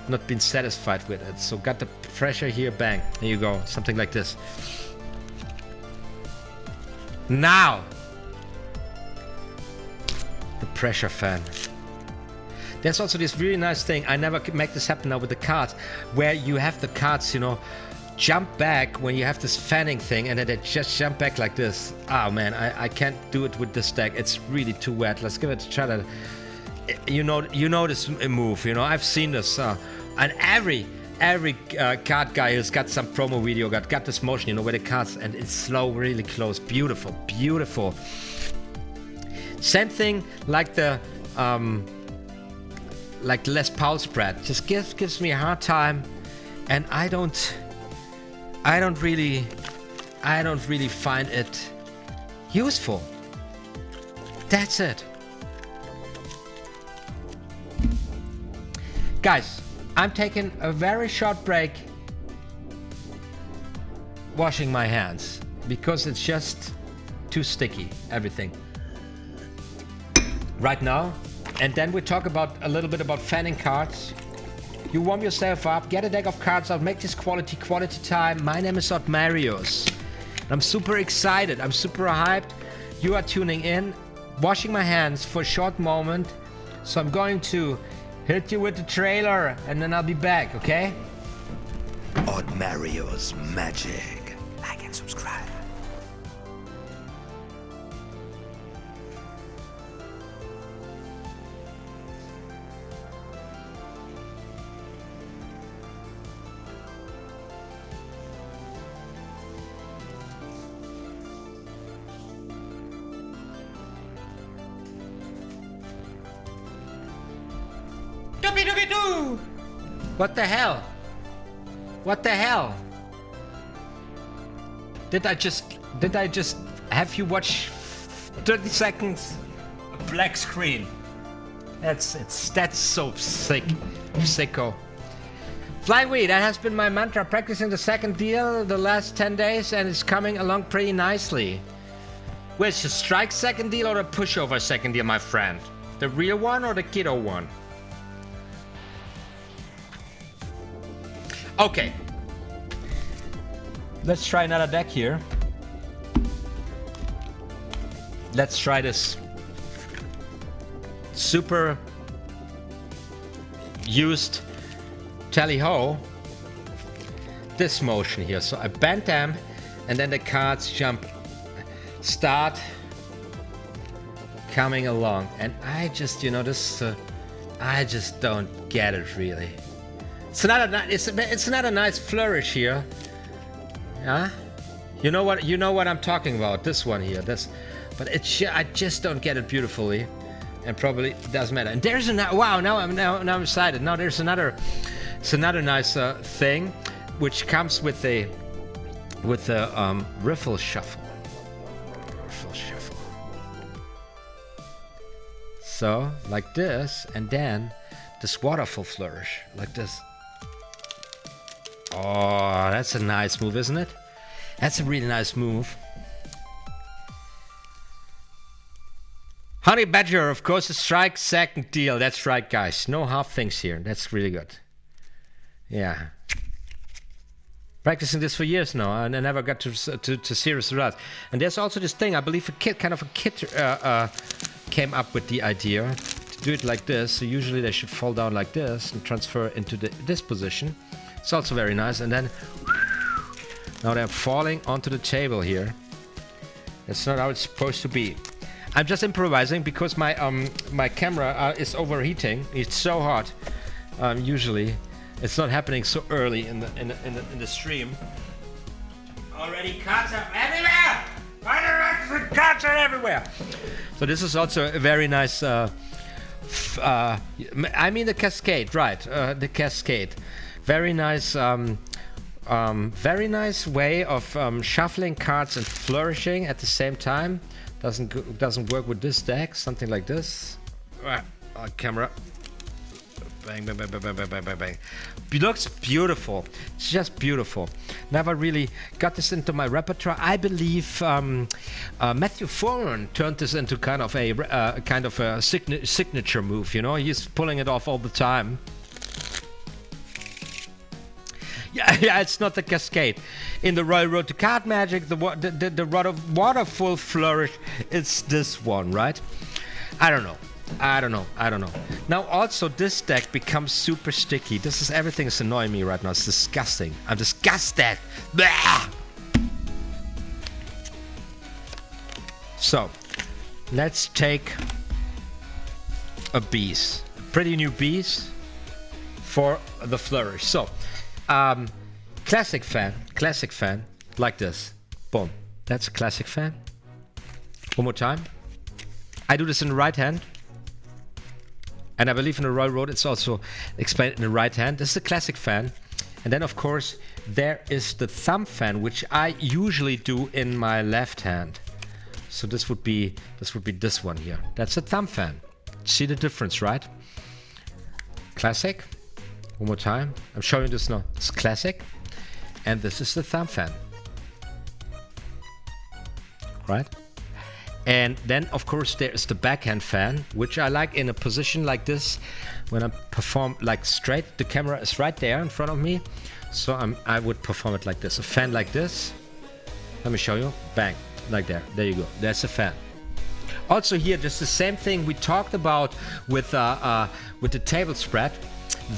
not being satisfied with it. So got the pressure here, bang, there you go, something like this. Now, the pressure fan. There's also this really nice thing, I never make this happen now with the cards, where you have the cards, jump back when you have this fanning thing, and then they just jump back like this. Oh man, I can't do it with this deck, it's really too wet. Let's give it a try. You know this move. I've seen this, and every card guy who's got some promo video got this motion. Where the cards, and it's slow, really close, beautiful, beautiful. Same thing like the Les Paul spread. Just gives me a hard time, and I don't really find it useful. That's it. Guys, I'm taking a very short break washing my hands because it's just too sticky, everything. Right now, and then we talk a little bit about fanning cards. You warm yourself up, get a deck of cards out, make this quality time. My name is OTHMARIUS. I'm super excited, I'm super hyped. You are tuning in, washing my hands for a short moment. So I'm going to hit you with the trailer, and then I'll be back, okay? OTHMARIUS Magic. Like and subscribe. Doobie-doobie-doo! What the hell? What the hell? Did I just have you watch 30 seconds a black screen? That's so sick. Sicko. Flying Wee, that has been my mantra, practicing the second deal the last 10 days, and it's coming along pretty nicely. Which, the strike second deal or the pushover second deal, my friend? The real one or the kiddo one? Okay. Let's try another deck here. Let's try this super used tally-ho. This motion here. So I bend them, and then the cards start coming along. And I just, I just don't get it really. It's not a nice flourish here. Yeah? You know what I'm talking about. This one here. But I just don't get it beautifully, and probably doesn't matter. And there's another. Wow! Now I'm excited. Now there's another. It's another nice thing, which comes with a riffle shuffle. Riffle shuffle. So like this, and then this waterfall flourish like this. Oh, that's a nice move, isn't it? That's a really nice move. Honey Badger, of course, a strike second deal. That's right, guys. No half things here. That's really good. Yeah. Practicing this for years now, and I never got to serious results. And there's also this thing, I believe a kid came up with the idea to do it like this. So usually they should fall down like this and transfer into this position. It's also very nice. And then now they're falling onto the table here. That's not how it's supposed to be. I'm just improvising because my my camera is overheating. It's so hot. Usually, it's not happening so early in the stream. Already cuts are everywhere. Cuts are everywhere. So this is also a very nice I mean the cascade, right? The cascade. Very nice. Very nice way of shuffling cards and flourishing at the same time. Doesn't work with this deck. Something like this. Camera. Bang, bang, bang, bang, bang, bang, bang, bang. It looks beautiful. It's just beautiful. Never really got this into my repertoire. I believe Matthew Foran turned this into kind of a signature move. You know, he's pulling it off all the time. Yeah, it's not the cascade. In the Royal Road to Card Magic, the waterfall flourish, it's this one, right? I don't know. Now also this deck becomes super sticky. Everything is annoying me right now. It's disgusting. I'm disgusted. Blah! So, let's take a beast. Pretty new beast for the flourish. So, classic fan, like this. Boom. That's a classic fan. One more time. I do this in the right hand. And I believe in the Royal Road it's also explained in the right hand. This is a classic fan. And then of course there is the thumb fan, which I usually do in my left hand. So this would be this one here. That's a thumb fan. See the difference, right? Classic. One more time. I'm showing this now. It's classic. And this is the thumb fan. Right? And then, of course, there is the backhand fan, which I like in a position like this. When I perform like straight, the camera is right there in front of me. So I would perform it like this. A fan like this. Let me show you. Bang. Like there. There you go. That's a fan. Also here, just the same thing we talked about with the table spread.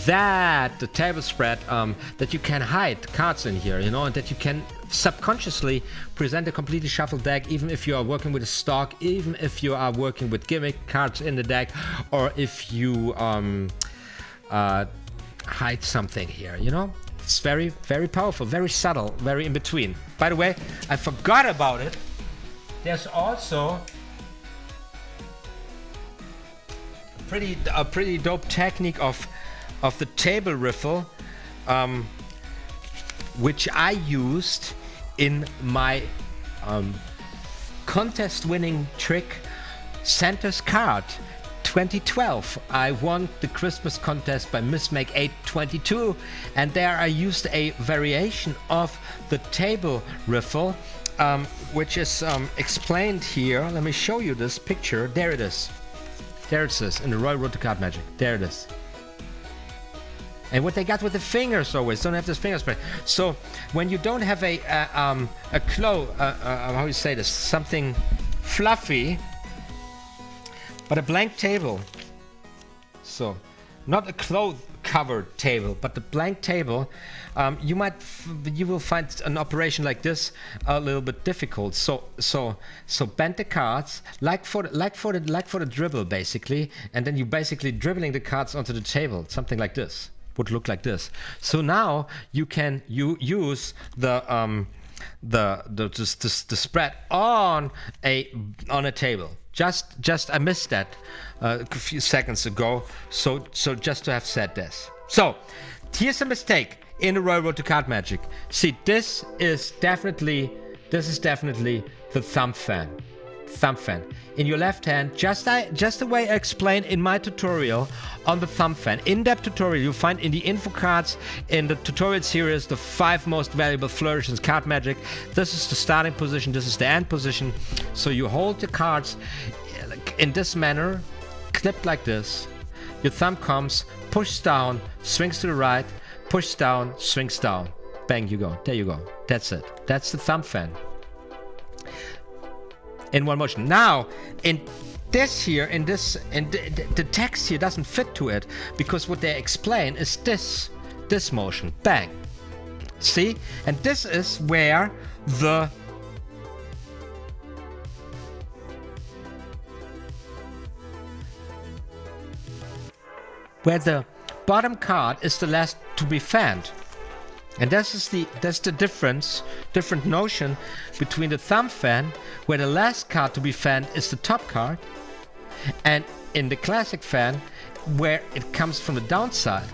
The table spread, that you can hide cards in here, you know, and that you can subconsciously present a completely shuffled deck, even if you are working with a stock, even if you are working with gimmick cards in the deck, or if you hide something here, you know. It's very, very powerful, very subtle, very in between. By the way, I forgot about it. There's also a pretty dope technique of the table riffle, which I used in my contest-winning trick Santa's Card 2012. I won the Christmas contest by Mismake 822, and there I used a variation of the table riffle, which is explained here. Let me show you this picture. There it is. There it is in the Royal Road to Card Magic. There it is. And what they got with the fingers always, don't have this finger spread. So when you don't have a how you say this, something fluffy, but a blank table. So not a cloth covered table, but the blank table, you will find an operation like this a little bit difficult. So bend the cards like for the dribble basically, and then you basically dribbling the cards onto the table, something like this. Would look like this. So now you can use the spread on a table. Just I missed that a few seconds ago. So just to have said this. So here's a mistake in the Royal Road to Card Magic. See, this is definitely the thumb fan. Thumb fan in your left hand, just the way I explained in my tutorial on the thumb fan. In-depth tutorial you'll find in the info cards in the tutorial series, the 5 most valuable flourishes in card magic. This is the starting position, this is the end position. So you hold the cards in this manner, clipped like this. Your thumb comes, pushes down, swings to the right, pushes down, swings down. Bang, you go. There you go. That's it. That's the thumb fan. In one motion. Now, in this here, the text here doesn't fit to it, because what they explain is this motion. Bang. See? And this is where the bottom card is the last to be fanned. And that's the different notion between the thumb fan, where the last card to be fanned is the top card, And in the classic fan, where it comes from the downside,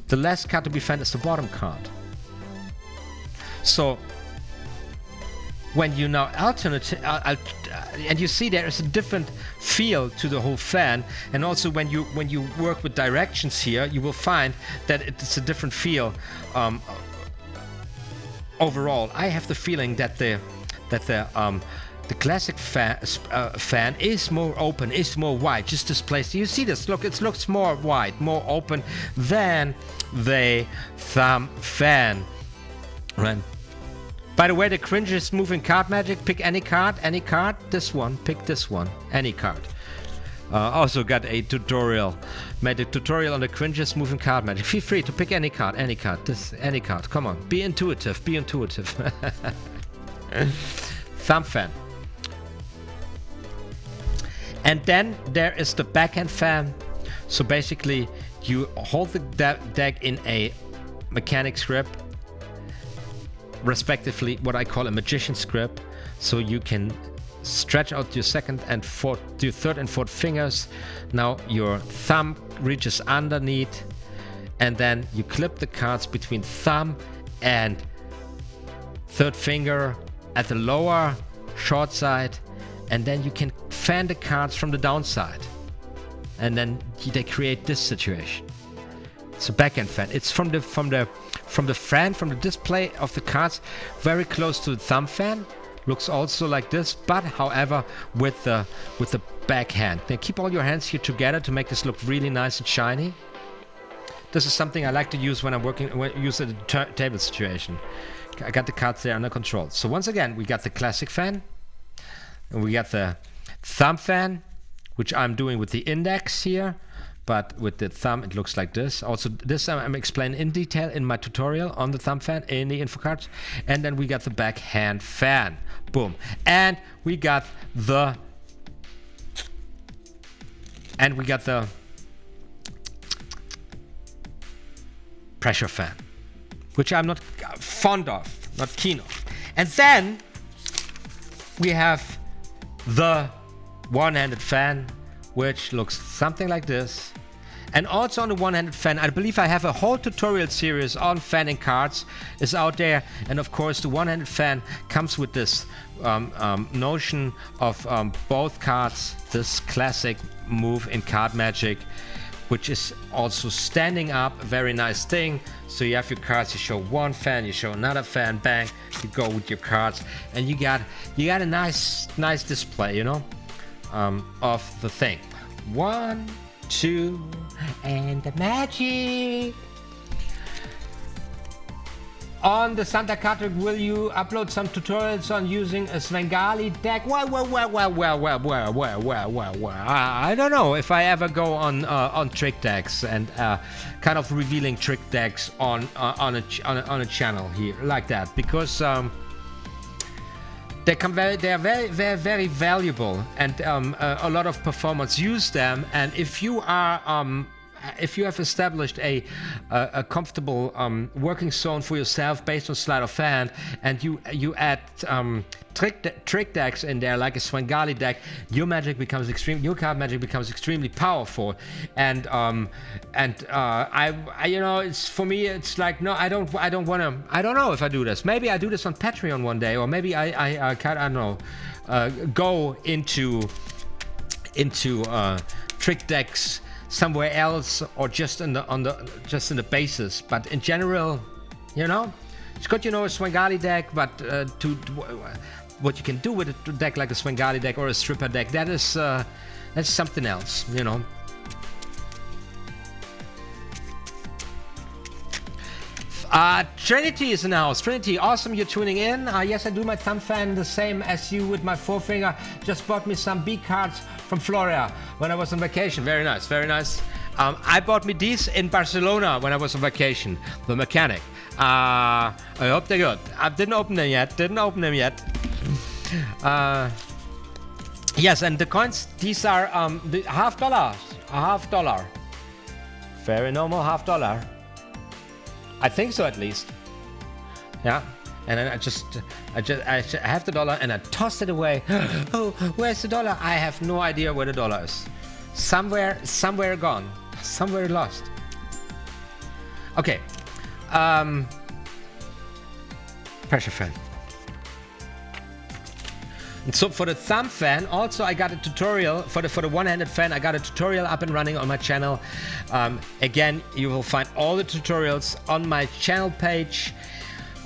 the last card to be fanned is the bottom card. So when you now alternate, and you see there is a different feel to the whole fan, and also when you work with directions here, you will find that it's a different feel. Overall, I have the feeling that the classic fan is more open, is more wide, just displaced. You see this? Look, it looks more wide, more open than the thumb fan. Right. By the way, the cringiest move in card magic, pick any card, this one, pick this one, any card. Also got a tutorial, made a tutorial on the cringiest move in card magic. Feel free to pick any card, any card, come on, be intuitive. Thumb fan. And then there is the backhand fan. So basically, you hold the deck in a mechanic's grip, respectively what I call a magician's grip, so you can stretch out your third and fourth fingers. Now your thumb reaches underneath, and then you clip the cards between thumb and third finger at the lower short side, and then you can fan the cards from the downside, and then they create this situation. It's a backhand fan. It's from the display of the cards, very close to the thumb fan. Looks also like this, but however with the backhand. Now keep all your hands here together to make this look really nice and shiny. This is something I like to use when I'm use a table situation. I got the cards there under control. So once again, we got the classic fan, and we got the thumb fan, which I'm doing with the index here. But with the thumb, it looks like this. Also, this I'm explaining in detail in my tutorial on the thumb fan in the info cards. And then we got the backhand fan. Boom. And we got the pressure fan, which I'm not fond of, not keen of. And then we have the one-handed fan, which looks something like this. And also on the one-handed fan, I believe I have a whole tutorial series on fanning cards is out there. And of course, the one-handed fan comes with this notion of both cards, this classic move in card magic, which is also standing up, a very nice thing. So you have your cards, you show one fan, you show another fan, bang, you go with your cards, and you got a nice display, you know, of the thing. 1, 2, and the magic. On the Santa Catra, will you upload some tutorials on using a Svengali deck? Well. I don't know if I ever go on trick decks and kind of revealing trick decks on a channel here like that, because they are very valuable, and a lot of performers use them. And if you have established a comfortable working zone for yourself based on sleight of hand, and you add trick decks in there like a Svengali deck, your card magic becomes extremely powerful. And I you know, it's for me, it's like, no, I don't know if I do this. Maybe I do this on Patreon one day, or maybe I don't know, go into trick decks somewhere else, or just in the basis. But in general, you know, it's good, you know, a Svengali deck, but what you can do with a deck like a Svengali deck or a stripper deck, that's something else, you know. Trinity is in the house. Trinity, awesome you're tuning in. Yes, I do my thumb fan the same as you with my forefinger. Just bought me some B cards from Florida when I was on vacation. Very nice, very nice. I bought me these in Barcelona when I was on vacation. The mechanic. I hope they're good. I didn't open them yet. Yes, and the coins, these are the $half. Very normal $half. I think so, at least. Yeah. And then I have the dollar and I tossed it away. Oh, where's the dollar? I have no idea where the dollar is. somewhere gone, somewhere lost. Okay, pressure fan. And so for the thumb fan, also I got a tutorial for the one-handed fan. I got a tutorial up and running on my channel. Again, you will find all the tutorials on my channel page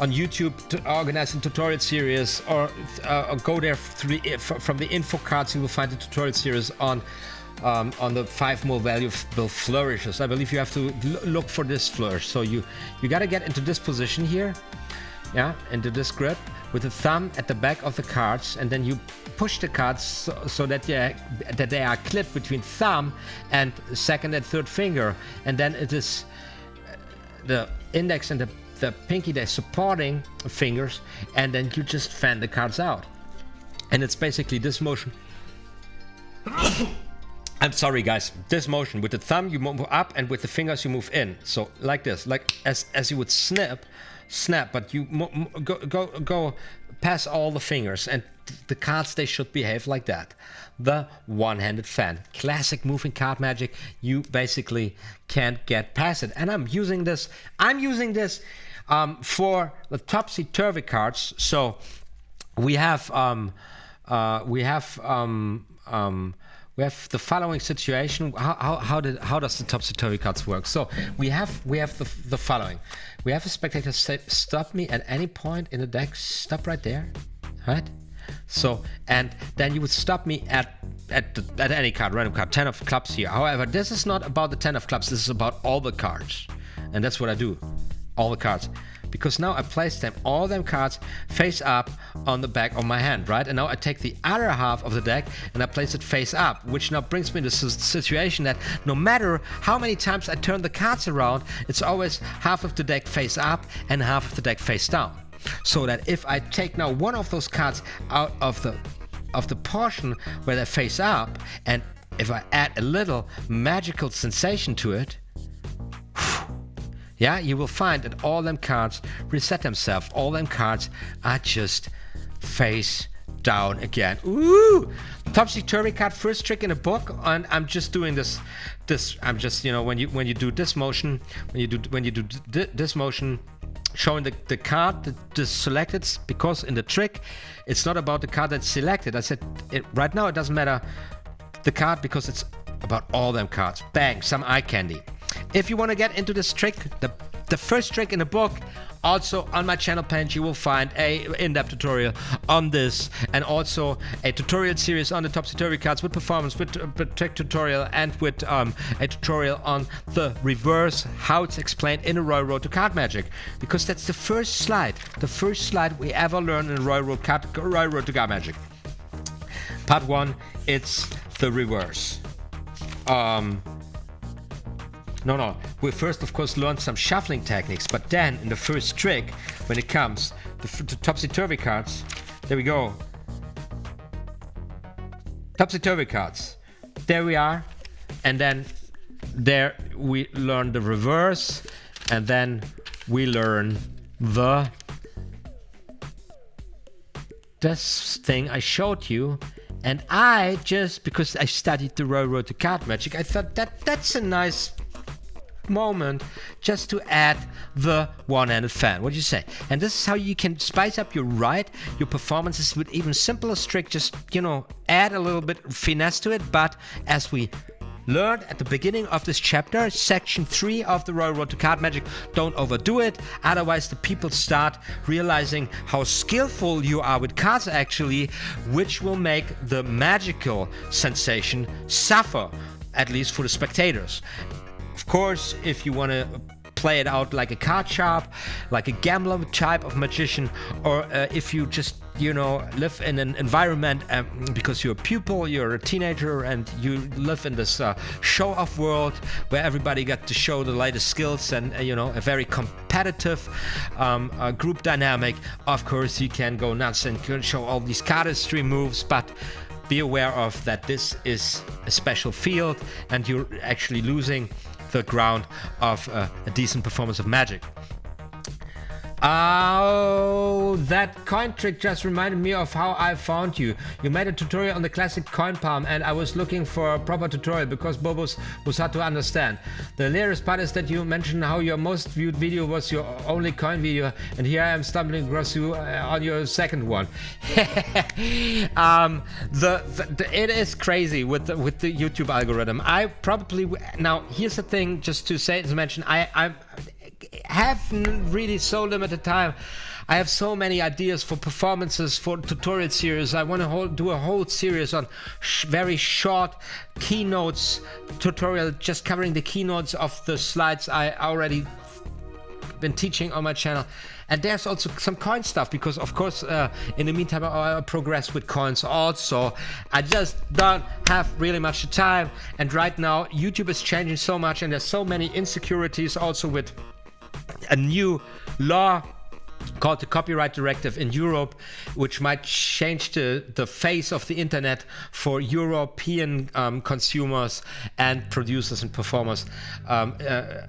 on YouTube to organize a tutorial series, or go there from the info cards. You will find the tutorial series on the 5 more valuable flourishes. I believe you have to look for this flourish. So you got to get into this position here, yeah, into this grip, with the thumb at the back of the cards, and then you push the cards so that they are clipped between thumb and second and third finger, and then it is the index and the pinky, they're supporting fingers, and then you just fan the cards out. And it's basically this motion. I'm sorry guys, this motion with the thumb you move up, and with the fingers you move in. So like this, like as you would snap, but you go past all the fingers, and the cards, they should behave like that. The one-handed fan, classic moving card magic. You basically can't get past it. And I'm using this for the topsy-turvy cards. So we have the following situation. How does the topsy-turvy cards work? So we have the following. We have a spectator say, stop me at any point in the deck. Stop right there, right? So, and then you would stop me at any card, random card, 10 of clubs here. However, this is not about the 10 of clubs. This is about all the cards, and that's what I do, all the cards. Because now I place them, all them cards, face up on the back of my hand, right? And now I take the other half of the deck and I place it face up, which now brings me to the situation that no matter how many times I turn the cards around, it's always half of the deck face up and half of the deck face down. So that if I take now one of those cards out of the portion where they face up, and if I add a little magical sensation to it, yeah, you will find that all them cards reset themselves. All them cards are just face down again. Ooh! Topsy-turvy card, first trick in a book, and I'm just doing this. I'm just, you know, when you do this motion, this motion, showing the card that is selected, because in the trick, it's not about the card that's selected. I said right now it doesn't matter the card, because it's about all them cards. Bang, some eye candy. If you want to get into this trick, the first trick in the book, also on my channel page you will find a in-depth tutorial on this, and also a tutorial series on the topsy-turvy cards with performance, with trick tutorial, and with a tutorial on the reverse, how it's explained in a Royal Road to Card Magic, because that's the first slide we ever learned in Royal Road to Card Magic. Part 1, it's the reverse. No. We first, of course, learned some shuffling techniques, but then in the first trick, when it comes to topsy-turvy cards, there we go. Topsy-turvy cards. There we are. And then there we learn the reverse, and then we learn this thing I showed you. And I just, because I studied the Royal Road to Card Magic, I thought that's a nice moment just to add the one-handed fan. What do you say? And this is how you can spice up your performances with even simpler trick. Just, you know, add a little bit finesse to it. But as we learned at the beginning of this chapter, section 3 of the Royal Road to Card Magic, don't overdo it, otherwise the people start realizing how skillful you are with cards actually, which will make the magical sensation suffer, at least for the spectators. Of course, if you want to play it out like a card sharp, like a gambler type of magician, or if you just, you know, live in an environment because you're a pupil, you're a teenager, and you live in this show-off world where everybody got to show the latest skills, and you know, a very competitive group dynamic. Of course, you can go nuts and can show all these CARDiSTRY moves, but be aware of that this is a special field, and you're actually losing the ground of a decent performance of magic. Oh, that coin trick just reminded me of how I found you. You made a tutorial on the classic coin palm and I was looking for a proper tutorial because Bobos was hard to understand. The hilarious part is that you mentioned how your most viewed video was your only coin video, and here I am stumbling across you on your second one. It is crazy with the YouTube algorithm. Now here's the thing, just to mention, I haven't really so limited time. I have so many ideas for performances, for tutorial series. I want to do a whole series on very short keynotes tutorial, just covering the keynotes of the slides I already been teaching on my channel. And there's also some coin stuff because, of course, in the meantime, I progress with coins also. I just don't have really much time. And right now, YouTube is changing so much, and there's so many insecurities also with a new law called the Copyright Directive in Europe, which might change the face of the internet for European consumers and producers and performers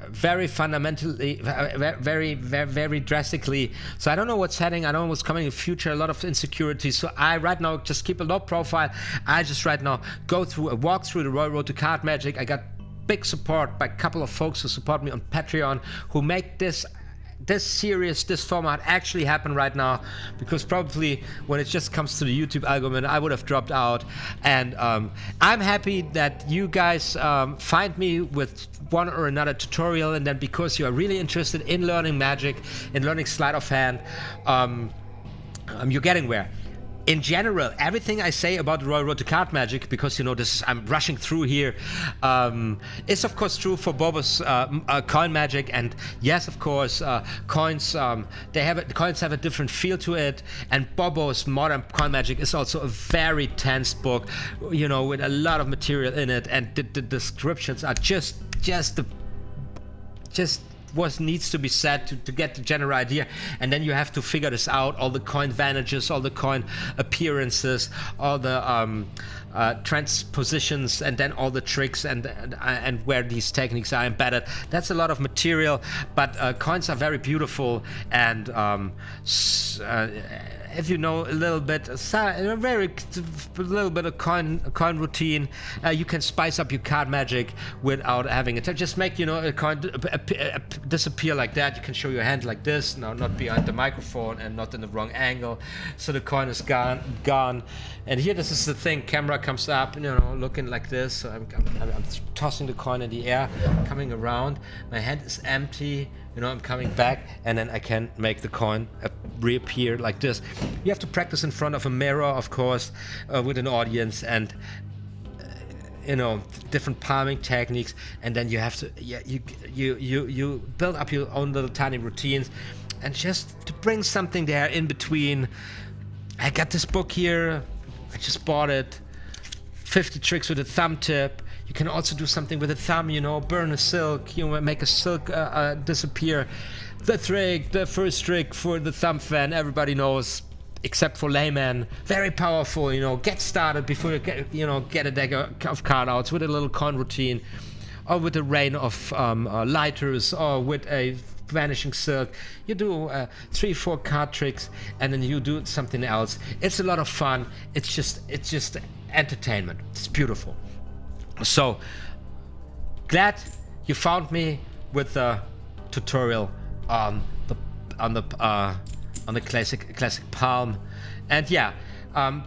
very fundamentally, very drastically. So I don't know what's heading, I don't know what's coming in the future, a lot of insecurities. So I right now just keep a low profile. I just right now walk through the Royal Road to Card Magic. I got big support by a couple of folks who support me on Patreon, who make this series, this format actually happen right now, because probably when it just comes to the YouTube algorithm, I would have dropped out. And I'm happy that you guys find me with one or another tutorial, and then because you are really interested in learning magic, in learning sleight of hand, you're getting where. In general, everything I say about the Royal Road to Card Magic, because I'm rushing through here, is of course true for Bobo's coin magic. And yes, of course, coins coins have a different feel to it. And Bobo's modern coin magic is also a very tense book, with a lot of material in it, and the descriptions are just what needs to be said to get the general idea. And then you have to figure this out, all the coin vantages, all the coin appearances, all the transpositions, and then all the tricks and where these techniques are embedded. That's a lot of material, but coins are very beautiful. And if you know a little bit, a little bit of coin routine, you can spice up your card magic without having it. Just make a coin disappear like that. You can show your hand like this, now not behind the microphone and not in the wrong angle, so the coin is gone. And here, this is the thing. Camera comes up, looking like this. So I'm tossing the coin in the air, coming around. My hand is empty. I'm coming back, and then I can make the coin reappear like this. You have to practice in front of a mirror, of course, with an audience, and different palming techniques. And then you have to, you build up your own little tiny routines, and just to bring something there in between. I got this book here. I just bought it. 50 tricks with a thumb tip. You can also do something with a thumb, burn a silk, make a silk disappear. The first trick for the thumb fan, everybody knows, except for laymen. Very powerful, get started before you get a deck of card outs with a little coin routine, or with a rain of lighters, or with a vanishing silk. You do 3-4 card tricks, and then you do something else. It's a lot of fun. It's just entertainment. It's beautiful. So glad you found me with the tutorial on the classic palm. And yeah,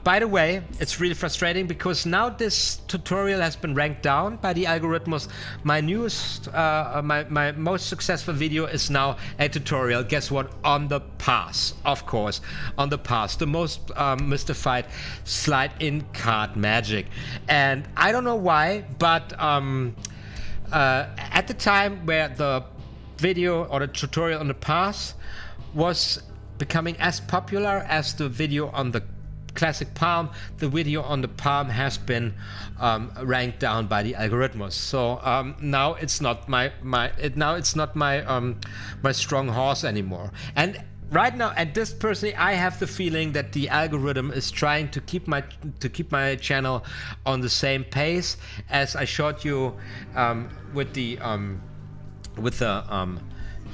by the way, it's really frustrating because now this tutorial has been ranked down by the algorithms. My newest, my most successful video is now a tutorial. Guess what? On the pass, of course, on the pass, the most mystified sleight in card magic. And I don't know why, but at the time where the video or the tutorial on the pass was becoming as popular as the video on the classic palm, the video on the palm has been ranked down by the algorithms. So now it's not my strong horse anymore. And right now, at this personally, I have the feeling that the algorithm is trying to keep my channel on the same pace as I showed you with the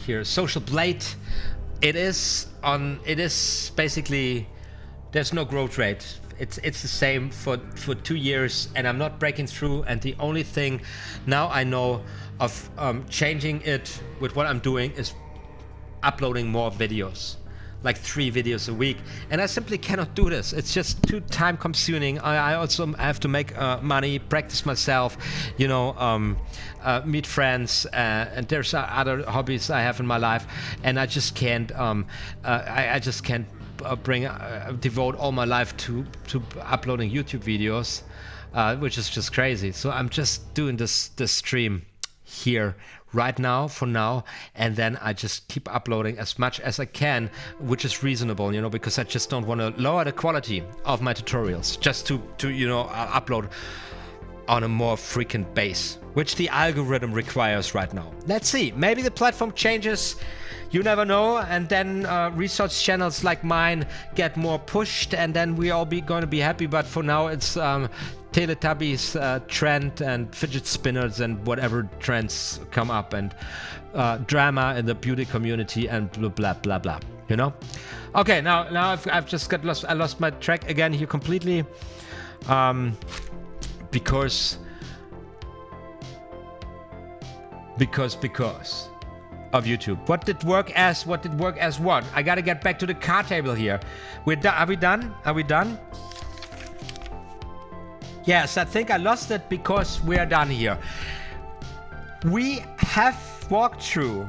here social blade it is basically, there's no growth rate. It's the same for 2 years, and I'm not breaking through. And the only thing now I know of changing it with what I'm doing is uploading more videos, like 3 videos a week, and I simply cannot do this. It's just too time consuming. I also have to make money, practice myself, you know, meet friends, and there's other hobbies I have in my life, and I just can't I just can't devote all my life to uploading YouTube videos, which is just crazy. So I'm just doing this stream here right now for now, and then I just keep uploading as much as I can, which is reasonable, you know, because I just don't want to lower the quality of my tutorials just to you know, upload on a more frequent base, which the algorithm requires right now. Let's see, maybe the platform changes, you never know, and then research channels like mine get more pushed, and then we all going to be happy. But for now, it's Teletubbies trend and fidget spinners and whatever trends come up, and drama in the beauty community and blah blah blah blah, you know. Okay, now I've just got lost. I lost my track again here completely, because of YouTube. What did work as what? I gotta get back to the card table here. Are we done? Yes, I think I lost it because we are done here. We have walked through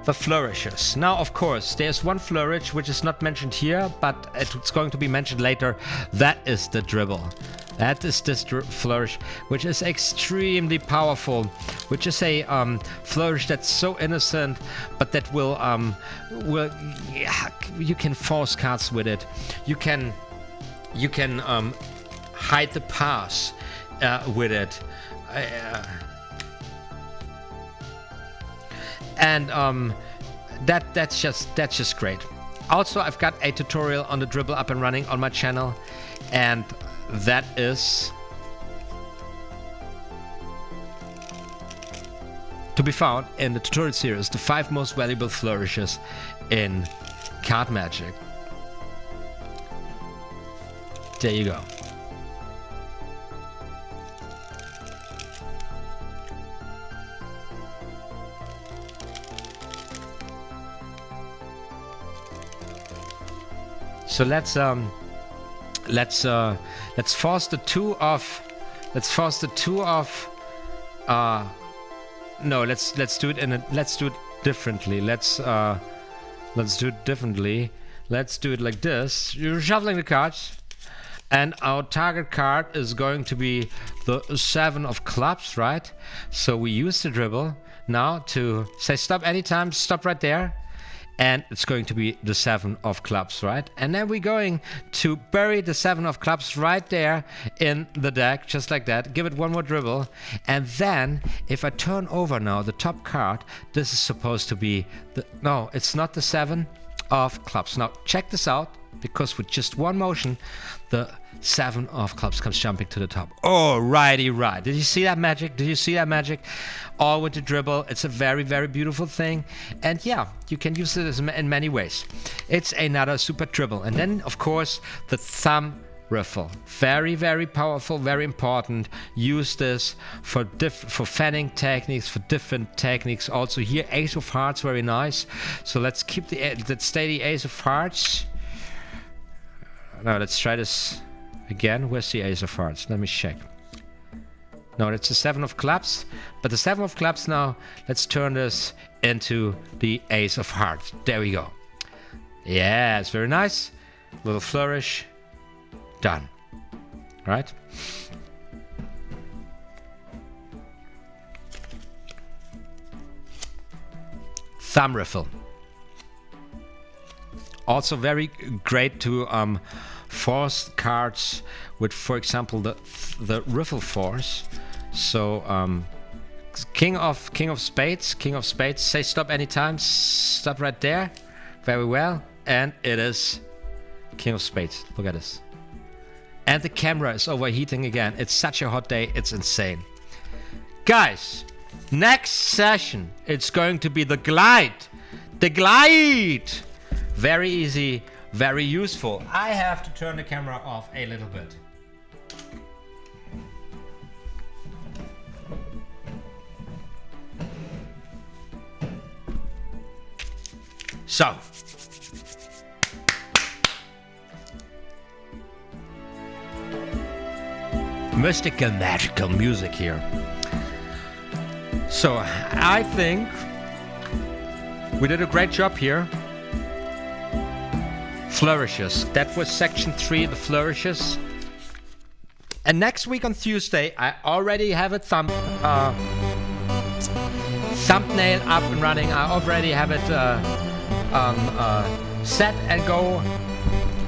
the flourishes. Now, of course, there's one flourish which is not mentioned here, but it's going to be mentioned later. That is the dribble. That is this flourish, which is extremely powerful, which is a flourish that's so innocent, but that will you can force cards with it. You can hide the pass with it, and that's just great. Also, I've got a tutorial on the dribble up and running on my channel, and that is to be found in the tutorial series, the 5 most valuable flourishes in card magic. There you go. So let's force the 2 of. No, let's do it differently. Let's do it differently. Let's do it like this. You're shuffling the cards, and our target card is going to be the 7 of clubs, right? So we use the dribble now to say stop anytime. Stop right there. And it's going to be the 7 of clubs, right? And then we're going to bury the 7 of clubs right there in the deck, just like that. Give it one more dribble. And then, if I turn over now the top card, this is supposed to be the... No, it's not the 7 of clubs. Now, check this out, because with just one motion, the 7 of clubs comes jumping to the top. Oh, righty right. Did you see that magic? All with the dribble. It's a very, very beautiful thing. And yeah, you can use it in many ways. It's another super dribble. And then, of course, the thumb riffle. Very, very powerful, very important. Use this for fanning techniques, for different techniques. Also here, Ace of Hearts, very nice. So let's keep let's stay the Ace of Hearts. Now let's try this again. Where's the Ace of Hearts? Let me check. No, it's the 7 of clubs. But the 7 of clubs now, let's turn this into the Ace of Hearts. There we go. Yeah, it's very nice. Little flourish. Done. Right? Thumb riffle. Also very great to force cards with, for example, the riffle force. So king of spades, say stop anytime, stop right there. Very well. And it is king of spades. Look at this. And the camera is overheating again. It's such a hot day, it's insane. Guys, next session, it's going to be the glide. The glide! Very easy, very useful. I have to turn the camera off a little bit. So, mystical, magical music here. So, I think we did a great job here. Flourishes. That was section 3, the flourishes. And next week on Tuesday, I already have a thumbnail up and running. I already have it set and go.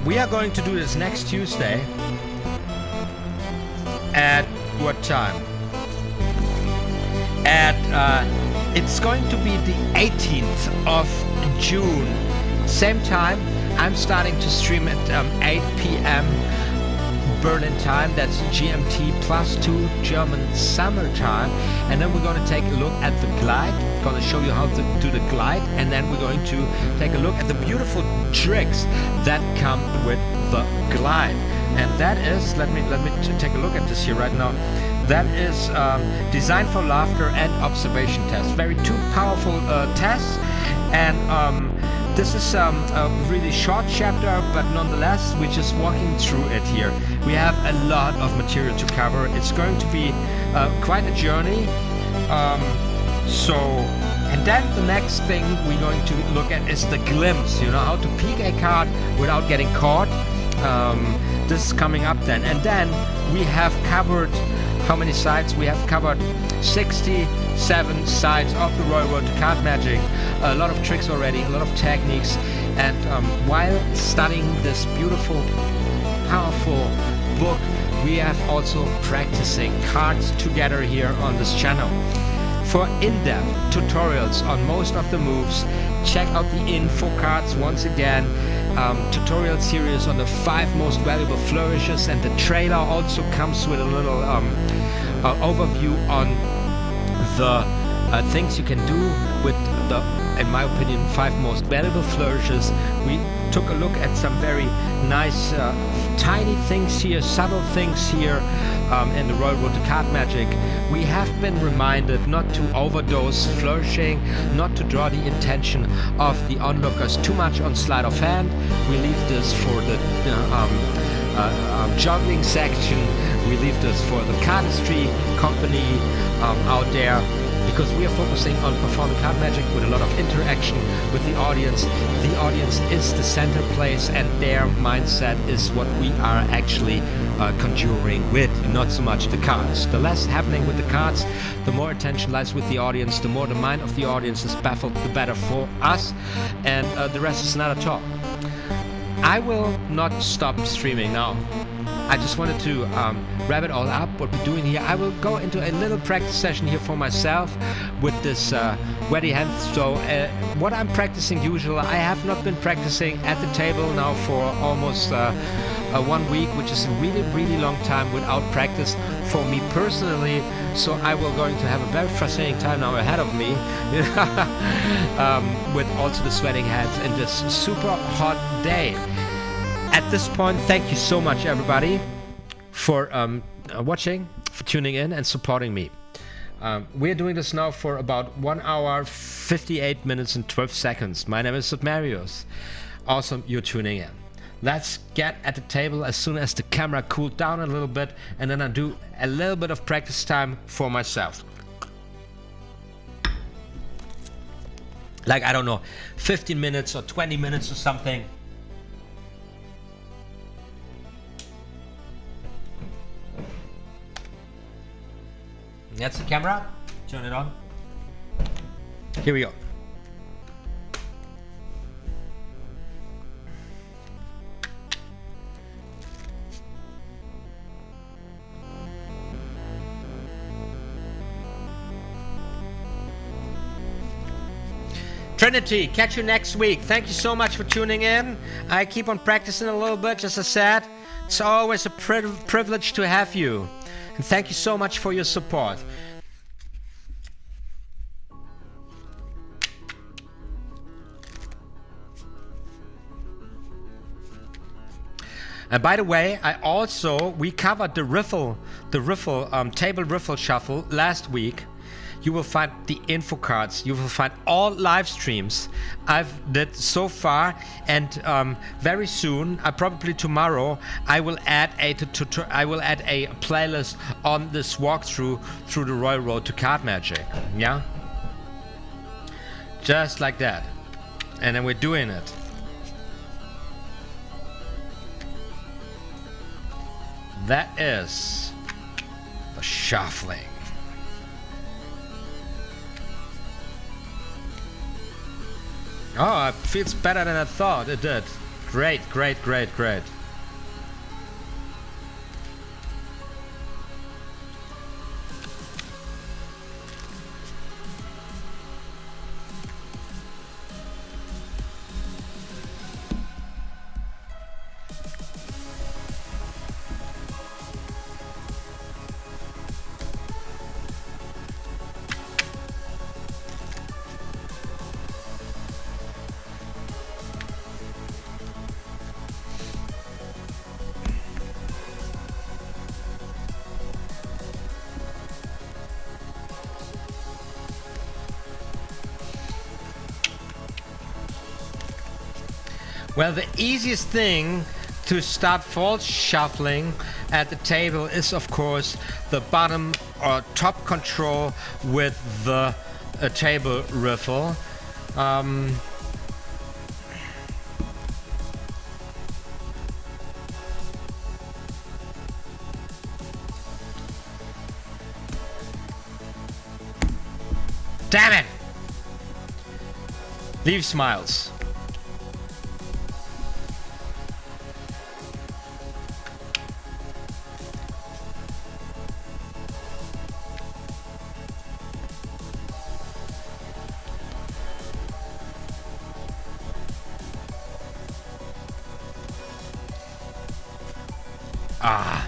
We are going to do this next Tuesday. At what time? It's going to be the 18th of June. Same time, I'm starting to stream at 8 p.m. Berlin time. That's GMT +2 German summer time. And then we're going to take a look at the glide. I'm going to show you how to do the glide. And then we're going to take a look at the beautiful tricks that come with the glide. And that is, let me take a look at this here right now. That is Design for Laughter and Observation Test. Very two powerful tests. And this is a really short chapter, but nonetheless, we're just walking through it here. We have a lot of material to cover. It's going to be quite a journey. And then the next thing we're going to look at is the glimpse. You know, how to peek a card without getting caught. This is coming up then. And then we have covered, how many sides? We have covered 67 sides of the Royal Road to Card Magic. A lot of tricks already, a lot of techniques. And while studying this beautiful, powerful book, we have also practicing cards together here on this channel. For in-depth tutorials on most of the moves, check out the info cards once again. Tutorial series on the 5 most valuable flourishes, and the trailer also comes with a little overview on the things you can do with the, in my opinion, 5 most valuable flourishes. We took a look at some very nice tiny things here, subtle things here in the Royal Road to Card Magic. We have been reminded not to overdose flourishing, not to draw the intention of the onlookers too much on sleight of hand. We leave this for the joggling section. We leave this for the CARDiSTRY company out there, because we are focusing on performing card magic with a lot of interaction with the audience. The audience is the center place, and their mindset is what we are actually conjuring with, not so much the cards. The less happening with the cards, the more attention lies with the audience, the more the mind of the audience is baffled, the better for us, and the rest is not at all. I will not stop streaming now. I just wanted to wrap it all up, what we're doing here. I will go into a little practice session here for myself with this wetty hand. So what I'm practicing usually, I have not been practicing at the table now for almost 1 week, which is a really, really long time without practice for me personally. So I will going to have a very frustrating time now ahead of me with also the sweating hands in this super hot day. At this point, thank you so much, everybody, for watching, for tuning in and supporting me. We're doing this now for about 1 hour, 58 minutes and 12 seconds. My name is OTHMARIUS. Awesome you're tuning in. Let's get at the table as soon as the camera cooled down a little bit, and then I'll do a little bit of practice time for myself. Like, I don't know, 15 minutes or 20 minutes or something. That's the camera. Turn it on. Here we go. Trinity, catch you next week. Thank you so much for tuning in. I keep on practicing a little bit, just as I said. It's always a privilege to have you. And thank you so much for your support. And by the way, we covered the table riffle shuffle last week. You will find the info cards. You will find all live streams I've did so far, and very soon, probably tomorrow, I will add a playlist on this walkthrough through the Royal Road to Card Magic. Yeah, just like that, and then we're doing it. That is the shuffling. Oh, it feels better than I thought it did. Great, great, great, great. Well, the easiest thing to start false shuffling at the table is, of course, the bottom or top control with the table riffle. Damn it! Leave smiles. Ah.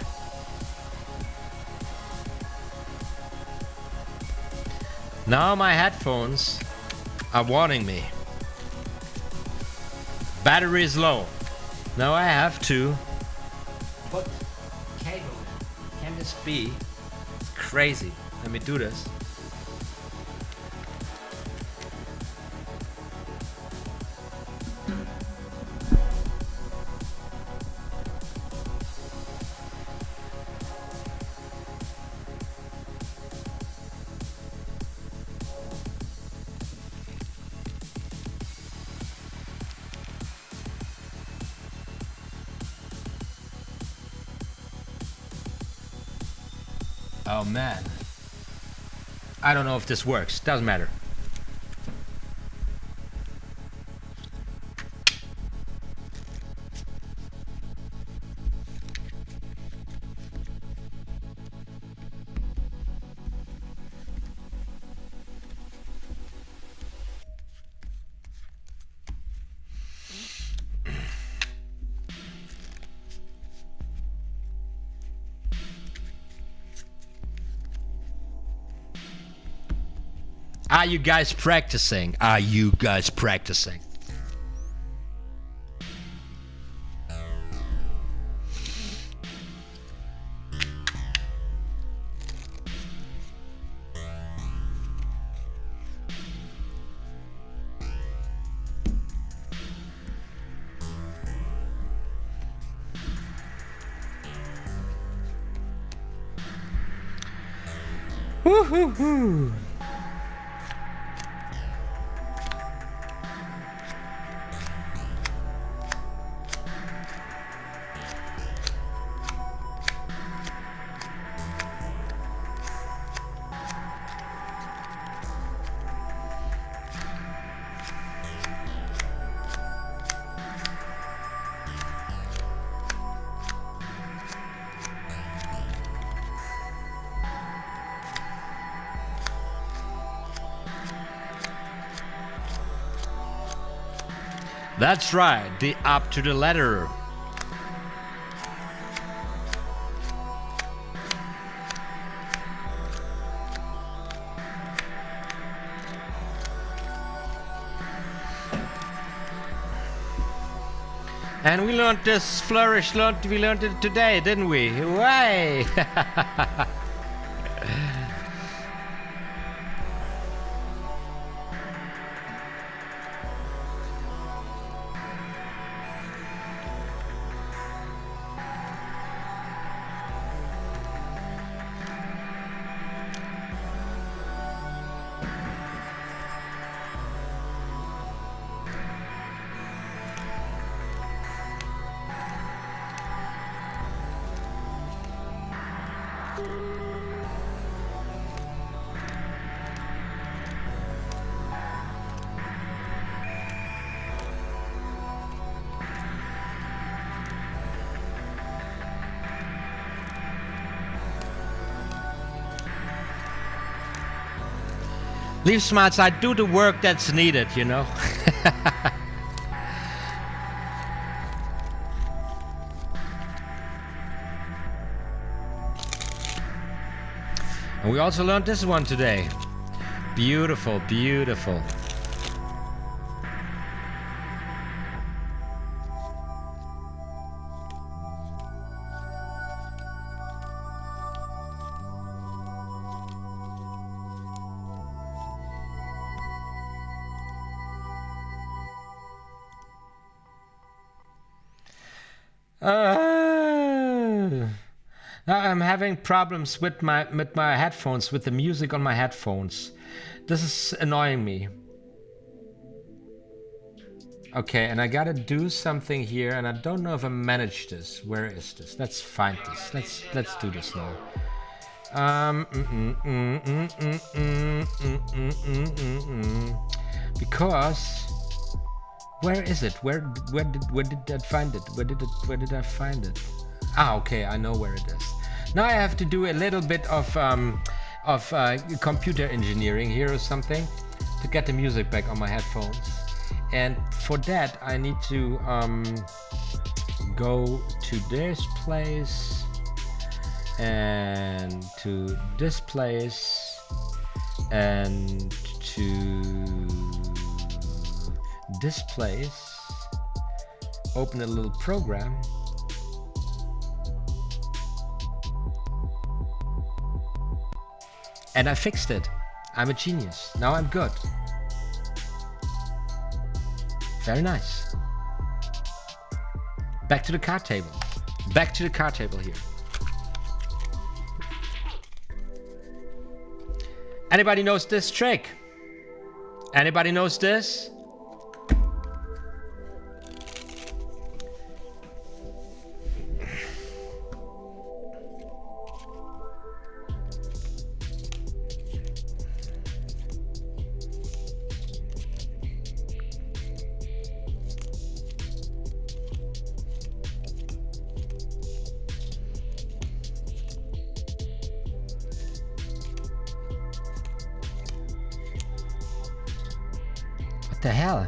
Now my headphones are warning me. Battery is low. Now I have to put cable in. Can this be? It's crazy. Let me do this. Oh man, I don't know if this works. Doesn't matter. Are you guys practicing? Are you guys practicing? Woo-hoo-hoo. That's right, the up to the letter. And we learned this flourish, we learned it today, didn't we? Way! Leave Smarts, I do the work that's needed, you know. And we also learned this one today. Beautiful, beautiful. Now I'm having problems with my headphones, with the music on my headphones. This is annoying me. Okay, and I gotta do something here, and I don't know if I managed this. Where is this? Let's find this. Let's do this now. Because where is it? Where did I find it? Where did I find it? Ah, okay, I know where it is. Now I have to do a little bit of computer engineering here or something to get the music back on my headphones. And for that, I need to go to this place and to this place and to this place. Open a little program. And I fixed it. I'm a genius. Now I'm good. Very nice. Back to the card table. Back to the card table here. Anybody knows this trick? Anybody knows this? What the hell?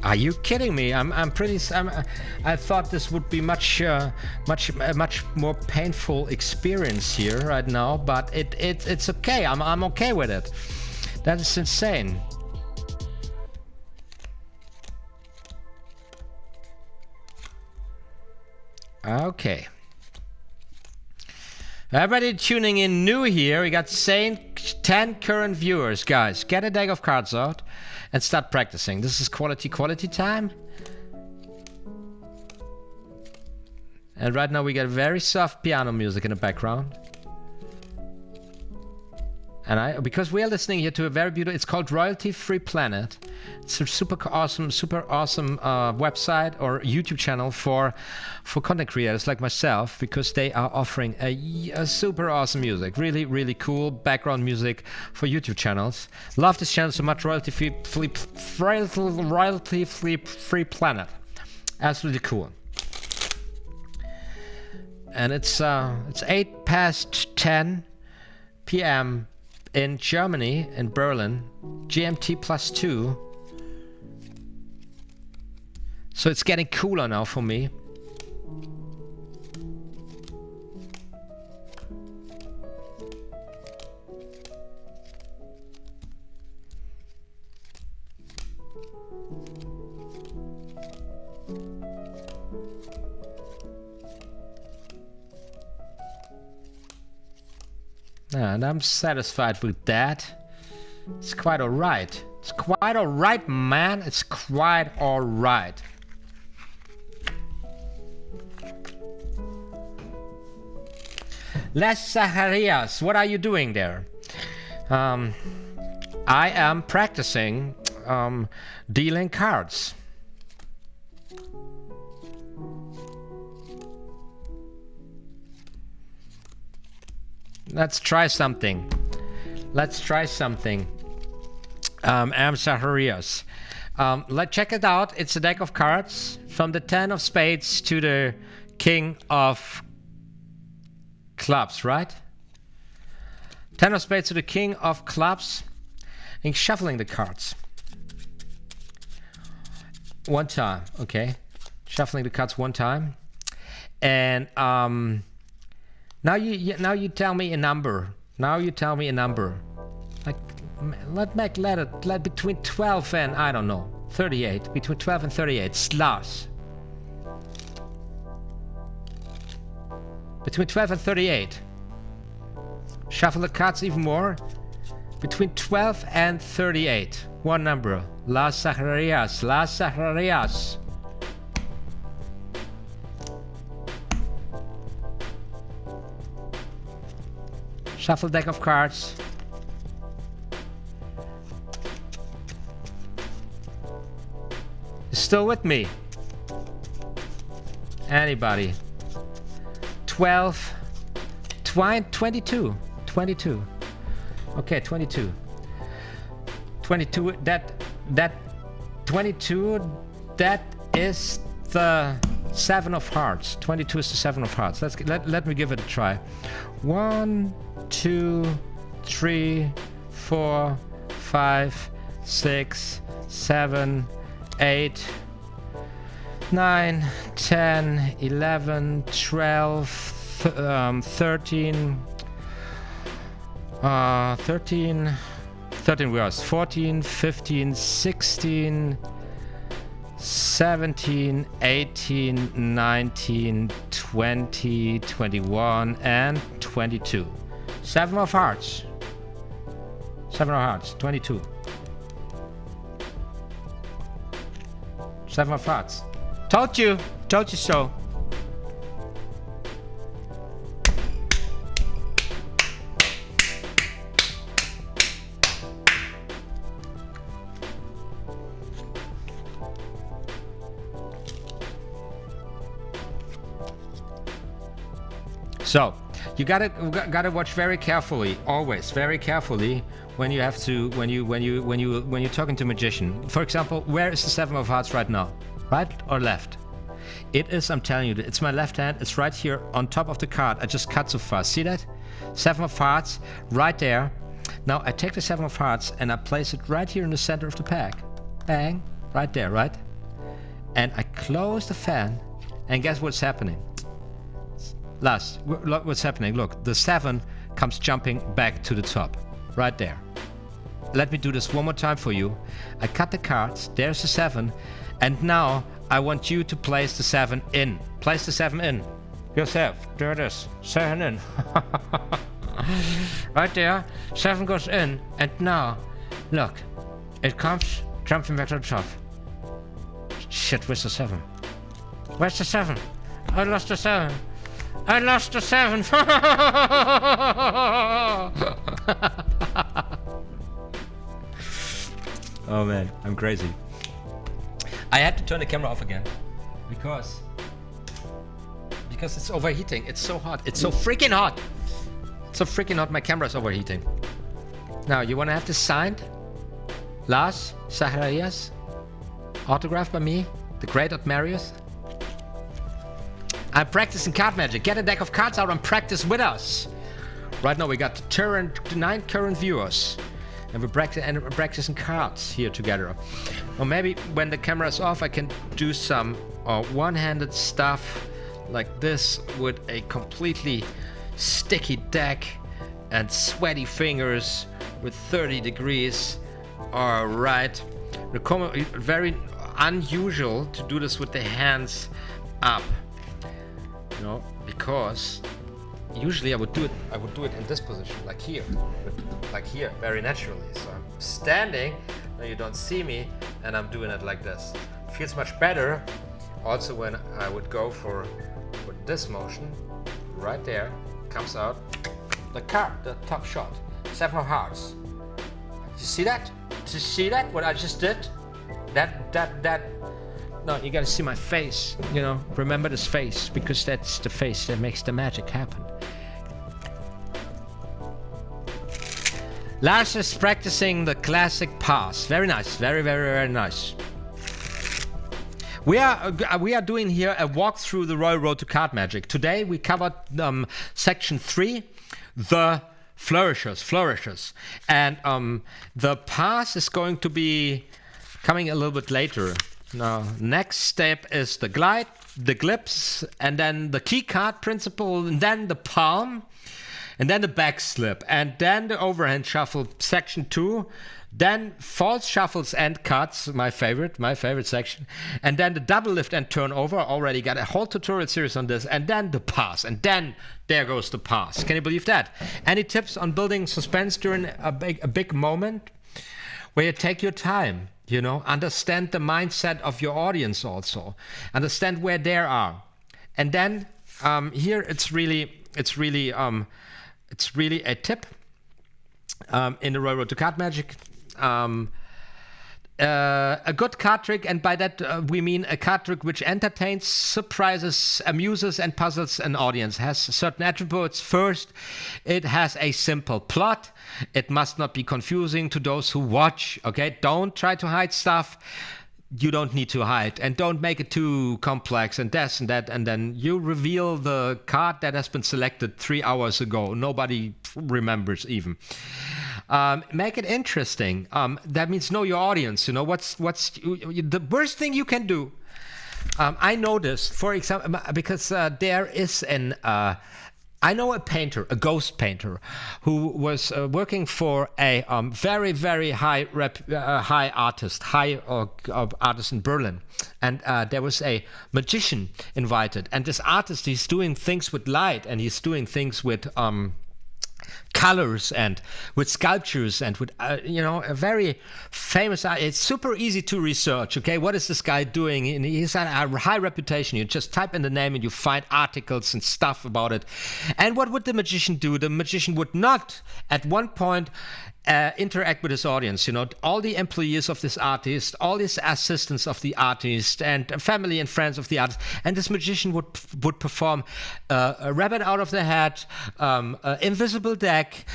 Are you kidding me? I thought this would be much more painful experience here right now, but it's okay. I'm okay with it. That is insane. Okay. Everybody tuning in new here, we got 10 current viewers. Guys, get a deck of cards out and start practicing. This is quality time. And right now we got very soft piano music in the background. And because we are listening here to a very beautiful, it's called Royalty Free Planet. It's a super awesome website or YouTube channel for content creators like myself, because they are offering a super awesome music, really cool background music for YouTube channels. Love this channel so much. Royalty Free Planet, absolutely cool. And it's 8 past 10 p.m. in Germany, in Berlin, GMT +2. So it's getting cooler now for me. And I'm satisfied with that. It's quite alright. It's quite alright, man. It's quite alright. Les Zacharias, what are you doing there? I am practicing dealing cards. Let's try something. Let's try something. I'm Zacharias. Let's check it out. It's a deck of cards from the 10 of spades to the king of clubs, right? 10 of spades to the king of clubs. And shuffling the cards. One time, okay. Shuffling the cards one time. And now you tell me a number. Now you tell me a number. Like let between 12 and I don't know 38. Between 12 and 38. Slash. Between 12 and 38. Shuffle the cards even more. Between 12 and 38. One number. Las Zacharias. Las Zacharias. Shuffle deck of cards. Still with me? Anybody? 12, 22. 22. Okay, 22. 22. That 22. That is the 7 of hearts. 22 is the 7 of hearts. Let me give it a try. 1, 2, 3, 4, 5, 6, 7, 8, 9, 10, 11, 12, 13, 13 words, 14, 15, 16, 17, 18, 19, 20, 21, and 22. 7 of hearts. 7 of hearts, 22. 7 of hearts. Told you so. So you gotta watch very carefully, always very carefully when you have to when you're talking to a magician. For example, where is the 7 of hearts right now? Right or left? It is, I'm telling you, it's my left hand. It's right here on top of the card. I just cut so fast. See that? 7 of hearts right there. Now I take the 7 of hearts and I place it right here in the center of the pack. Bang, right there, right? And I close the fan, and guess what's happening? Look what's happening. Look, the 7 comes jumping back to the top. Right there. Let me do this one more time for you. I cut the cards. There's the 7. And now I want you to place the 7 in. Place the 7 in. Yourself. There it is. 7 in. Right there. 7 goes in. And now, look. It comes jumping back to the top. Shit, where's the 7? Where's the 7? I lost the 7. I lost the 7. Oh man, I'm crazy. I had to turn the camera off again because it's overheating. It's so hot. It's so freaking hot. It's so freaking hot. My camera's overheating. Now, you want to have this signed? Las Zacharias, autographed by me, the great OTHMARIUS. I'm practicing card magic. Get a deck of cards out and practice with us. Right now we got 9 current viewers. And we're practicing cards here together. Or maybe when the camera is off, I can do some one-handed stuff like this with a completely sticky deck and sweaty fingers with 30 degrees. All right. Very unusual to do this with the hands up, you know, because usually I would do it in this position, like here, very naturally. So I'm standing, now you don't see me, and I'm doing it like this. Feels much better. Also, when I would go for this motion, right there, comes out the card, the top shot, 7 of hearts. You see that? Did you see that? What I just did? That. No, you gotta see my face. You know, remember this face, because that's the face that makes the magic happen. Lars is practicing the classic pass. Very nice. Very, very, very nice. We are doing here a walk through the Royal Road to Card Magic. Today we covered section 3, the flourishes. And the pass is going to be coming a little bit later. Now, next step is the glide, the glips, and then the key card principle, and then the palm, and then the back slip, and then the overhand shuffle, section 2, then false shuffles and cuts, my favorite section, and then the double lift and turnover. Already got a whole tutorial series on this, and then the pass, and then there goes the pass. Can you believe that? Any tips on building suspense during a big moment where you take your time? You know, understand the mindset of your audience also. Understand where they are. And then here it's really a tip in the Royal Road to Card Magic. A good card trick, and by that we mean a card trick which entertains, surprises, amuses, and puzzles an audience. Has certain attributes. First, it has a simple plot. It must not be confusing to those who watch. Okay, don't try to hide stuff you don't need to hide, and don't make it too complex and this and that, and then you reveal the card that has been selected 3 hours ago. Nobody remembers even. Make it interesting. That means know your audience. You know what's the worst thing you can do. I know this, for example, because there is an. I know a painter, a ghost painter, who was working for a very, very high artist in Berlin, and there was a magician invited, and this artist, he's doing things with light, and he's doing things with colors and with sculptures and with a very famous. It's super easy to research. Okay, what is this guy doing? And he's had a high reputation. You just type in the name and you find articles and stuff about it. And what would the magician do? The magician would not at one point interact with his audience. You know, all the employees of this artist, all his assistants of the artist, and family and friends of the artist, and this magician would perform a rabbit out of the hat, invisible deck,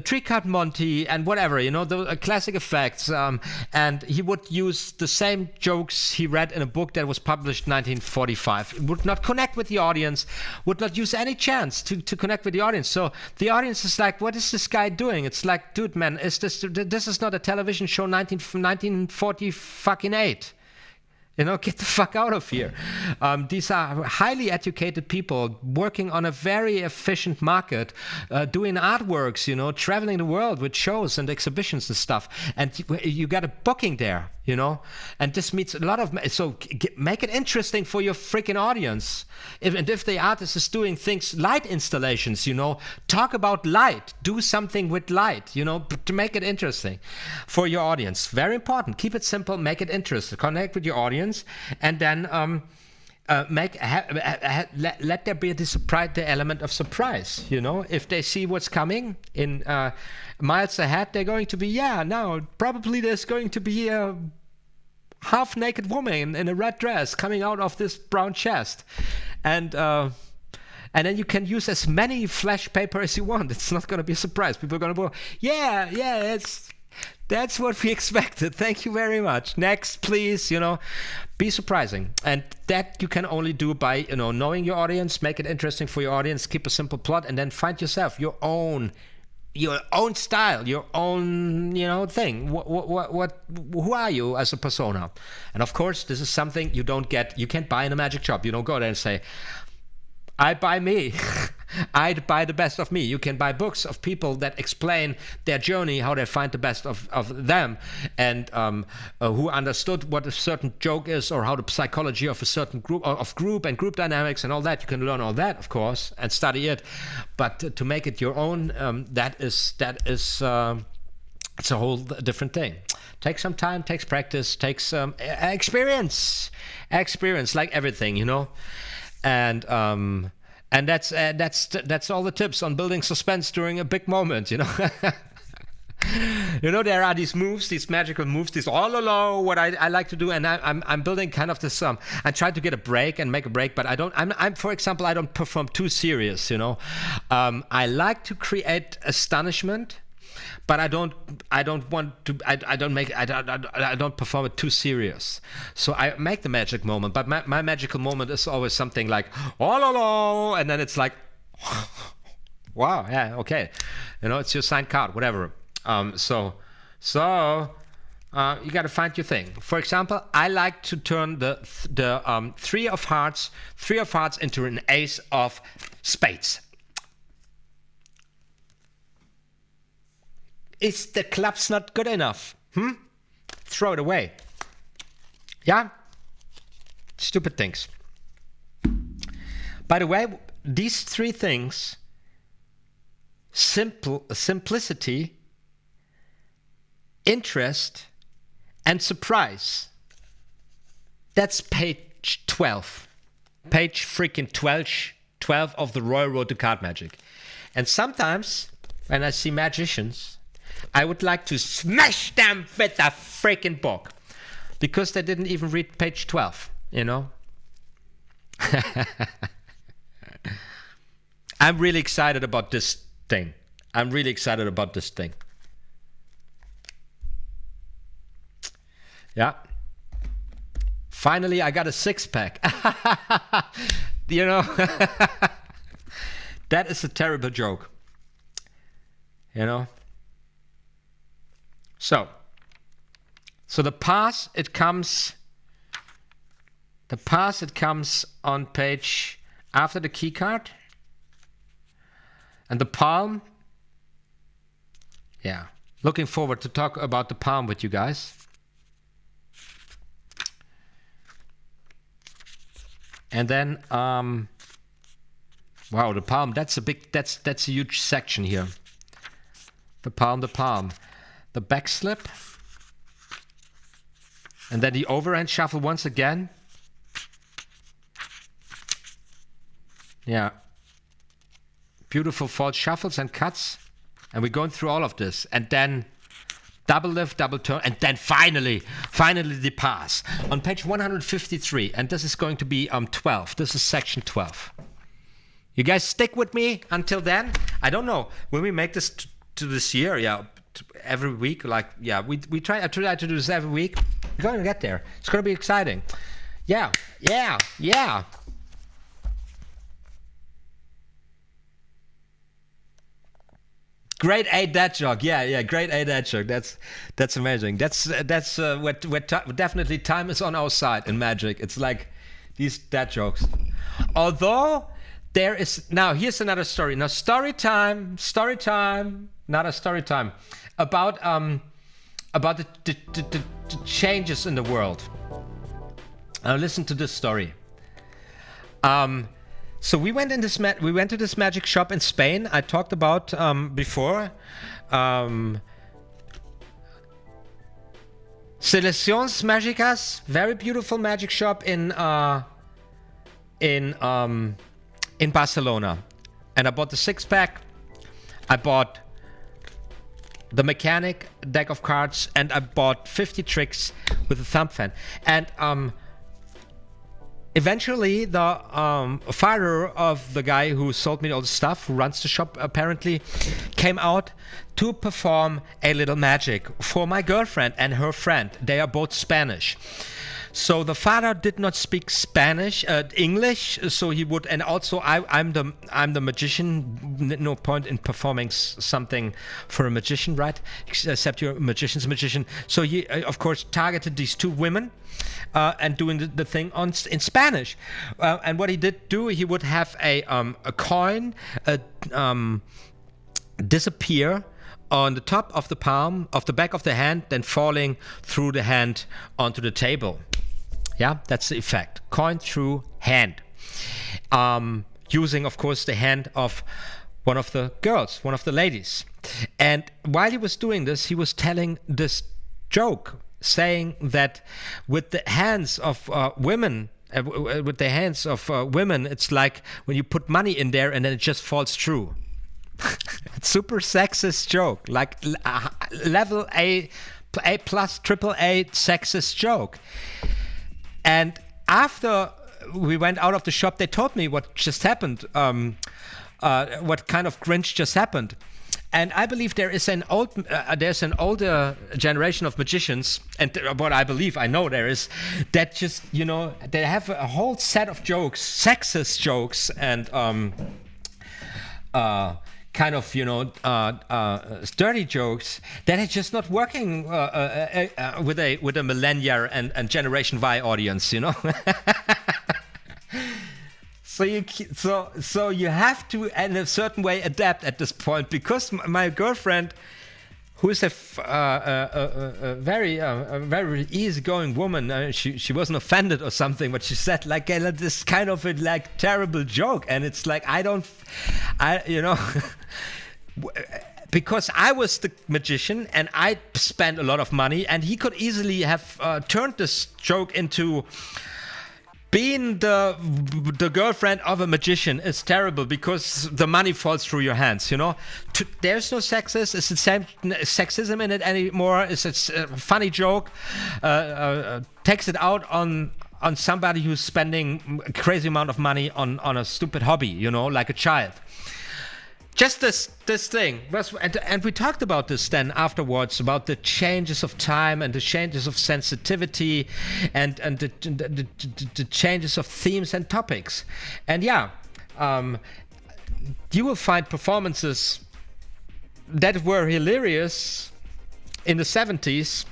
tree card Monty, and whatever, you know, the classic effects. And he would use the same jokes he read in a book that was published in 1945. Would not connect with the audience, would not use any chance to connect with the audience. So the audience is like, what is this guy doing? It's like, dude, man, this is not a television show 1948. You know, get the fuck out of here. These are highly educated people working on a very efficient market, doing artworks, you know, traveling the world with shows and exhibitions and stuff. And you got a booking there, you know, and this means a lot of. So make it interesting for your freaking audience. If the artist is doing things, light installations, you know, talk about light, do something with light, you know, to make it interesting for your audience. Very important. Keep it simple, make it interesting, connect with your audience. And then let there be the element of surprise. You know, if they see what's coming in miles ahead, they're going to be probably there's going to be a half-naked woman in a red dress coming out of this brown chest, and then you can use as many flash paper as you want. It's not going to be a surprise. People are going to go, yeah, it's. That's what we expected. Thank you very much. Next, please, be surprising. And that you can only do by, knowing your audience, make it interesting for your audience, keep a simple plot, and then find yourself your own style, your own, thing. Who are you as a persona? And of course, this is something you can't buy in a magic shop. You don't go there and say, I buy me. I buy the best of me. You can buy books of people that explain their journey, how they find the best of them, and who understood what a certain joke is, or how the psychology of a certain group and group dynamics and all that. You can learn all that, of course, and study it. But to make it your own, it's a whole different thing. Takes some time, takes practice, takes experience, like everything, And that's all the tips on building suspense during a big moment, There are these moves, these magical moves, these what I like to do, and I'm building kind of this. I try to get a break and make a break, but I don't. For example, I don't perform too serious, I like to create astonishment, but I don't perform it too serious. So I make the magic moment, but my magical moment is always something like and then it's like, wow, yeah, okay, it's your signed card, whatever. So you got to find your thing. For example, I like to turn the three of hearts into an ace of spades. Is the clubs not good enough? Throw it away. Yeah? Stupid things. By the way, these three things, simplicity, interest, and surprise, that's page 12. Page freaking 12 of the Royal Road to Card Magic. And sometimes, when I see magicians, I would like to smash them with a freaking book, because they didn't even read page 12, I'm really excited about this thing. Yeah. Finally, I got a six-pack. That is a terrible joke. So the pass, it comes on page after the key card, and the palm. Yeah, looking forward to talk about the palm with you guys. And then, wow, the palm. That's a huge section here. The palm. The back slip, and then the overhand shuffle once again. Yeah. Beautiful false shuffles and cuts, and we're going through all of this, and then double lift, double turn, and then finally the pass on page 153, and this is going to be 12. This is section 12. You guys stick with me until then. I don't know when we make this to this year. Yeah. Every week, I try to do this every week. We're going to get there. It's going to be exciting. Yeah. Grade 8 dad joke. Yeah. Grade 8 dad joke. That's amazing. That's definitely time is on our side in magic. It's like these dad jokes. Although there is now, here's another story. Now story time. Not a story time. About the changes in the world. Now listen to this story. So we went to this magic shop in Spain. I talked about before. Selecciones Mágicas, very beautiful magic shop in Barcelona, and I bought the six-pack. I bought the mechanic deck of cards, and I bought 50 tricks with a thumb fan. And eventually, the father of the guy who sold me all the stuff, who runs the shop apparently, came out to perform a little magic for my girlfriend and her friend. They are both Spanish. So the father did not speak English, so he would, and also I'm the magician. No point in performing something for a magician, right? Except you're a magician's magician. So he, of course, targeted these two women and doing the thing in Spanish. And what he did do, he would have a coin disappear on the top of the palm, of the back of the hand, then falling through the hand onto the table. Yeah, that's the effect. Coin through hand. Using, of course, the hand of one of the girls, one of the ladies. And while he was doing this, he was telling this joke, saying that with the hands of women, it's like when you put money in there and then it just falls through. Super sexist joke, like level A plus triple A sexist joke. And after we went out of the shop, they told me what just happened, what kind of Grinch just happened. And I believe there's an older generation of magicians, and what I know there is, that just, they have a whole set of jokes, sexist jokes, and kind of, dirty jokes that are just not working with a millennial and Generation Y audience, So you have to, in a certain way, adapt at this point, because my girlfriend, who is a very easygoing woman, she wasn't offended or something, but she said like this kind of a terrible joke, and it's like because I was the magician and I spent a lot of money, and he could easily have turned this joke into being the girlfriend of a magician is terrible because the money falls through your hands, There's no sexism. It's the same sexism in it anymore. It's a funny joke. Takes it out on somebody who's spending a crazy amount of money on a stupid hobby, like a child. Just this thing, and we talked about this then afterwards, about the changes of time and the changes of sensitivity and the changes of themes and topics. And you will find performances that were hilarious in the 70s,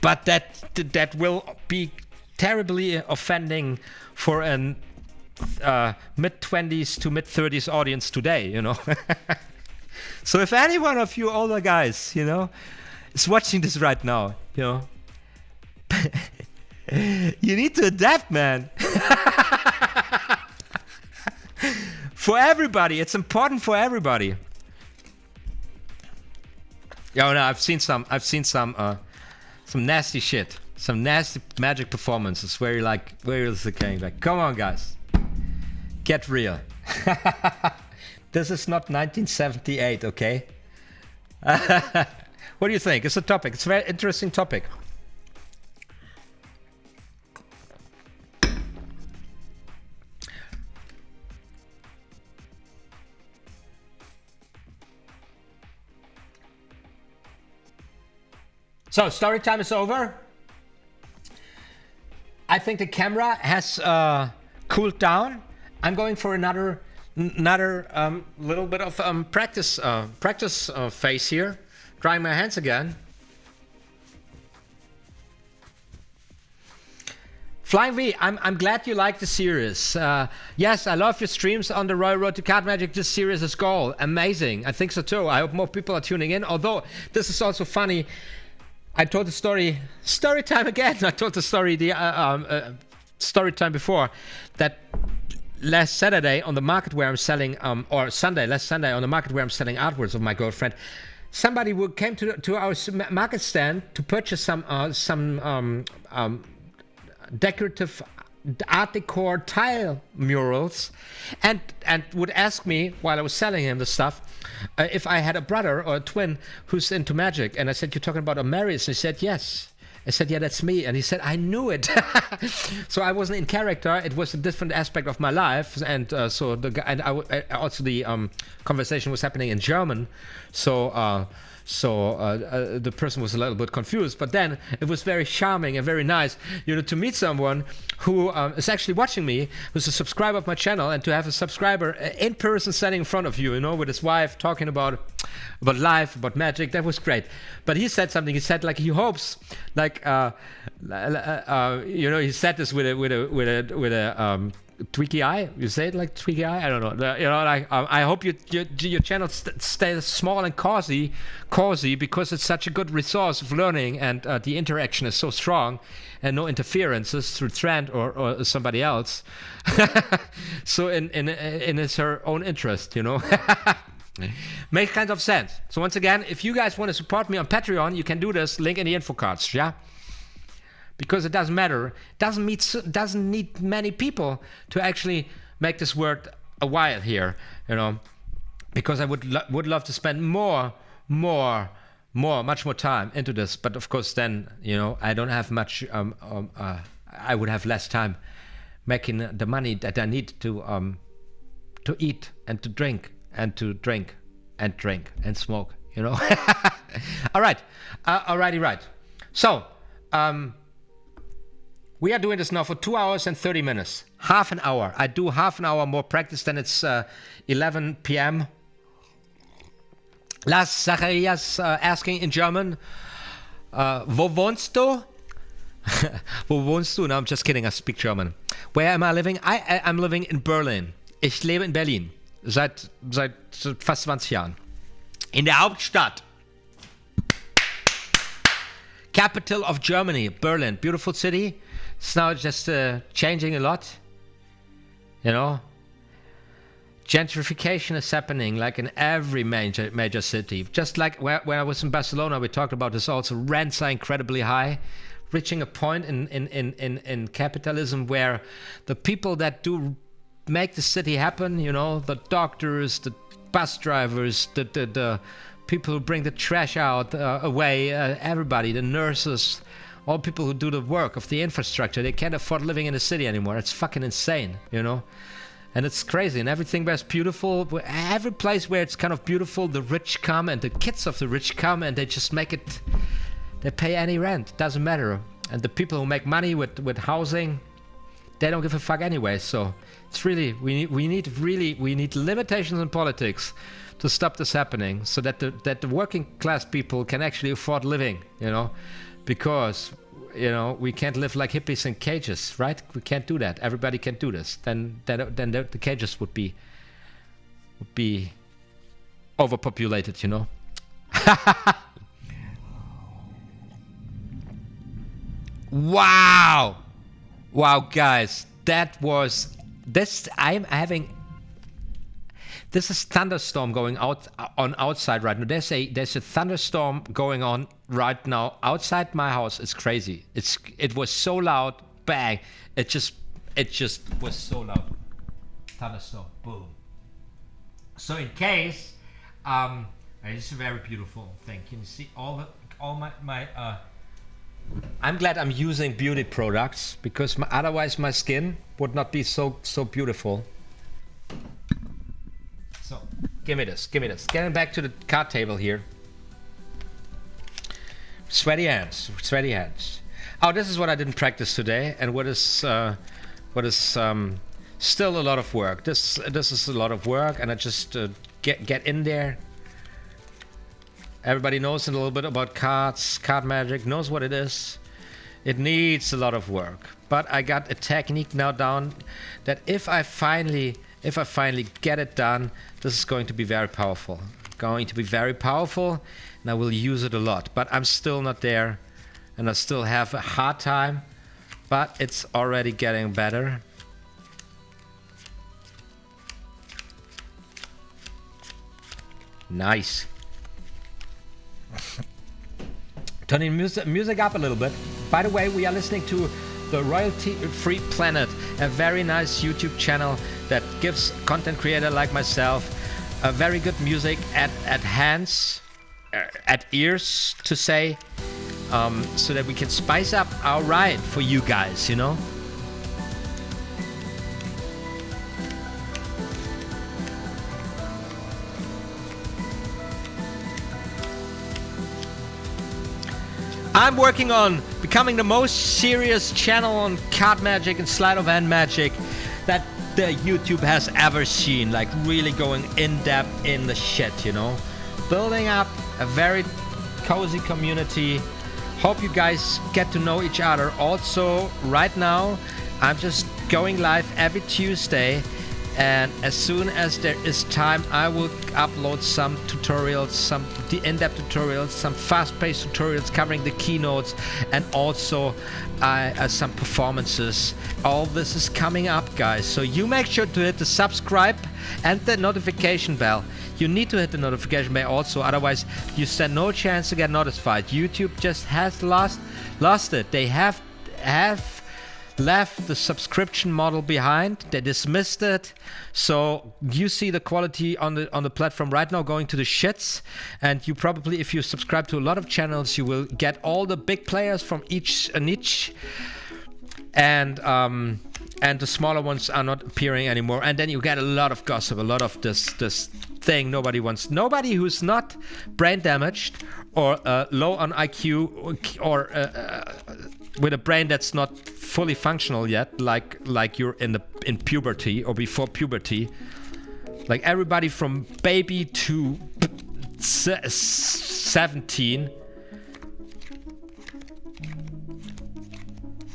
but that will be terribly offending for an mid-20s to mid-30s audience today, So if any one of you older guys, is watching this right now, you need to adapt, man. For everybody, it's important for everybody. No, I've seen some nasty shit, some nasty magic performances where you're like, where is the king? Like, come on, guys. Get real. This is not 1978, okay? What do you think? It's a topic. It's a very interesting topic. So, story time is over. I think the camera has cooled down. I'm going for another little bit of practice phase here. Drying my hands again. Flying V, I'm glad you like the series. Yes, I love your streams on the Royal Road to Card Magic. This series is gold. Amazing. I think so too. I hope more people are tuning in. Although this is also funny. I told the story time again. I told the story story time before that. Last Saturday on the market where I'm selling, last Sunday on the market where I'm selling artworks of my girlfriend, somebody came to our market stand to purchase some decorative art decor tile murals, and would ask me while I was selling him the stuff if I had a brother or a twin who's into magic. And I said, "You're talking about OTHMARIUS?" And he said, "Yes." I said, yeah, that's me. And he said, I knew it. So I wasn't in character. It was a different aspect of my life. And so the guy, and also the conversation was happening in German. So the person was a little bit confused, but then it was very charming and very nice, to meet someone who is actually watching me, who's a subscriber of my channel, and to have a subscriber in person standing in front of you, with his wife talking about life, about magic. That was great. But he said something. He said like he hopes, like he said this with a tweaky eye. You say it like tweaky eye? I don't know. I hope your channel stays small and cozy because it's such a good resource of learning, and the interaction is so strong, and no interferences through Trent or somebody else. So in it's her own interest, Makes kind of sense. So once again, if you guys want to support me on Patreon, you can do this. Link in the info cards. Yeah. Because it doesn't matter. It doesn't need many people to actually make this work a while here, Because I would love to spend much more time into this. But of course, then I don't have much. I would have less time making the money that I need to eat and to drink and to drink and smoke. All right, alrighty, right. So. We are doing this now for 2 hours and 30 minutes. Half an hour. I do half an hour more practice, then it's 11 p.m. Lars Zacharias asking in German, wo wohnst du? Wo wohnst du? No, I'm just kidding. I speak German. Where am I living? I'm living in Berlin. Ich lebe in Berlin. Seit fast 20 Jahren. In der Hauptstadt. Capital of Germany, Berlin. Beautiful city. It's now just changing a lot, Gentrification is happening like in every major city. Just like when I was in Barcelona, we talked about this also. Rents are incredibly high, reaching a point in capitalism where the people that do make the city happen, the doctors, the bus drivers, the people who bring the trash out away, everybody, the nurses, all people who do the work of the infrastructure, they can't afford living in the city anymore. It's fucking insane, And it's crazy. And everything where it's beautiful, every place where it's kind of beautiful, the rich come and the kids of the rich come and they just make it, they pay any rent. Doesn't matter. And the people who make money with housing, they don't give a fuck anyway. So it's really, we need limitations in politics to stop this happening, so that the working class people can actually afford living, because we can't live like hippies in cages, right? We can't do that. Everybody can do this. Then the cages would be overpopulated, Wow, guys, that was this. This is thunderstorm going outside right now. There's a thunderstorm going on right now outside my house. It's crazy. It was so loud. Bang! It just was so loud. Thunderstorm. Boom. So in case, it's a very beautiful thing. Can you see all my I'm glad I'm using beauty products, because otherwise my skin would not be so beautiful. So, give me this. Getting back to the card table here. Sweaty hands. Oh, this is what I didn't practice today, and what is still a lot of work. This is a lot of work, and I just get in there. Everybody knows a little bit about cards, card magic, knows what it is. It needs a lot of work, but I got a technique now down that if I finally get it done, this is going to be very powerful. And I will use it a lot. But I'm still not there, and I still have a hard time, but it's already getting better. Nice. Turning music up a little bit. By the way, we are listening to the Royalty Free Planet, a very nice YouTube channel that gives content creator like myself a very good music at hands, at ears to say, so that we can spice up our ride for you guys, you know? I'm working on becoming the most serious channel on card magic and sleight of hand magic that the YouTube has ever seen. Like really going in depth in the shit, you know? Building up a very cozy community. Hope you guys get to know each other. Also, right now, I'm just going live every Tuesday. And as soon as there is time, I will upload some tutorials, some in-depth tutorials, some fast-paced tutorials covering the keynotes, and also some performances. All this is coming up, guys. So you make sure to hit the subscribe and the notification bell. You need to hit the notification bell also, otherwise you stand no chance to get notified. YouTube just has lost it. They have left the subscription model behind. They dismissed it. So you see the quality on the platform right now going to the shits. And you probably, if you subscribe to a lot of channels, you will get all the big players from each niche. And the smaller ones are not appearing anymore. And then you get a lot of gossip, a lot of this thing nobody wants. Nobody who's not brain damaged or low on IQ or with a brain that's not fully functional yet, like you're in puberty or before puberty, like everybody from baby to 17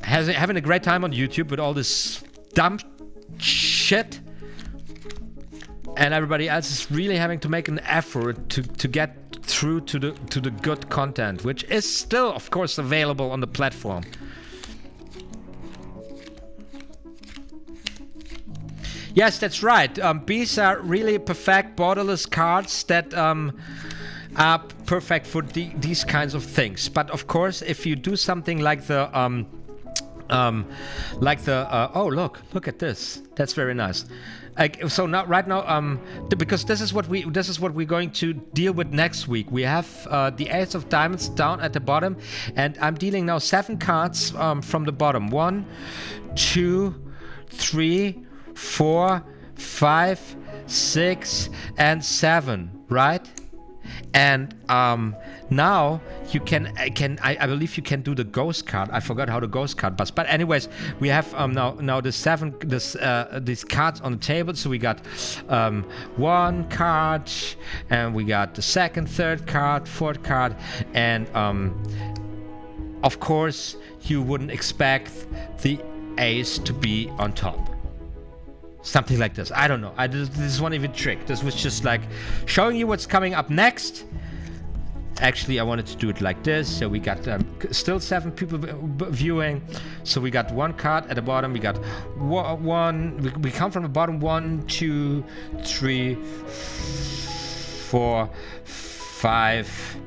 having a great time on YouTube with all this dumb shit, and everybody else is really having to make an effort to get through to the good content, which is still, of course, available on the platform. Yes, that's right. These are really perfect borderless cards that are perfect for these kinds of things. But of course, if you do something like the oh look at this, that's very nice. So now, right now, because this is what we're going to deal with next week. We have the Ace of Diamonds down at the bottom, and I'm dealing now 7 cards from the bottom. 1, 2, 3, 4, 5, 6, and 7. Right? And now you can I believe you can do the ghost card. I forgot how the ghost card was, but anyways, we have now the 7 these cards on the table. So we got 1 card, and we got the 2nd, 3rd card, 4th card, and of course you wouldn't expect the ace to be on top. Something like this. I don't know. This wasn't even a trick. This was just like showing you what's coming up next. Actually, I wanted to do it like this. So we got still 7 people viewing. So we got 1 card at the bottom. We got 1. We come from the bottom. 1, 2, 3, 4, 5,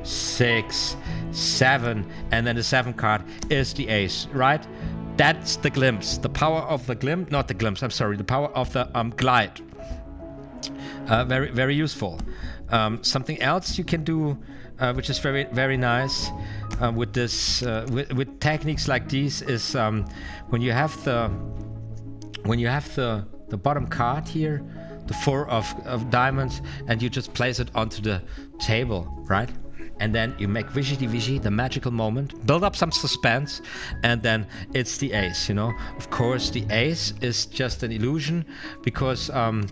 6, 7, and then the 7th card is the ace, right? That's the glimpse, the power of the glimpse, not the glimpse, I'm sorry, the power of the glide. Very, very useful. Something else you can do, which is very, very nice with this, with techniques like these, is when you have the bottom card here, the 4 of diamonds, and you just place it onto the table, right? And then you make Vigi, the magical moment, build up some suspense, and then it's the ace, you know. Of course, the ace is just an illusion because it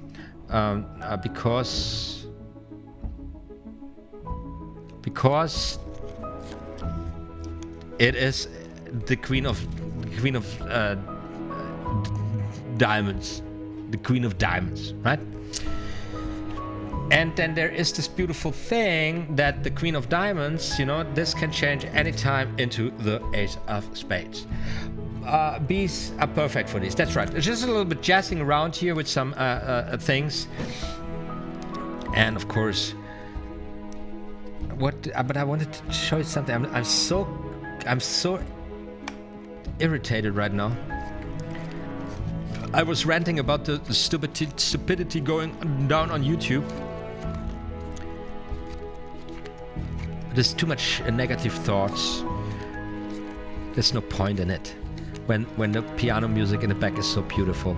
is the queen of diamonds, the queen of diamonds, right? And then there is this beautiful thing that the Queen of Diamonds, you know, this can change anytime into the Ace of Spades. Bees are perfect for this. That's right. It's just a little bit jazzing around here with some things. And of course, but I wanted to show you something. I'm so irritated right now. I was ranting about the stupidity going down on YouTube. There's too much negative thoughts. There's no point in it when the piano music in the back is so beautiful.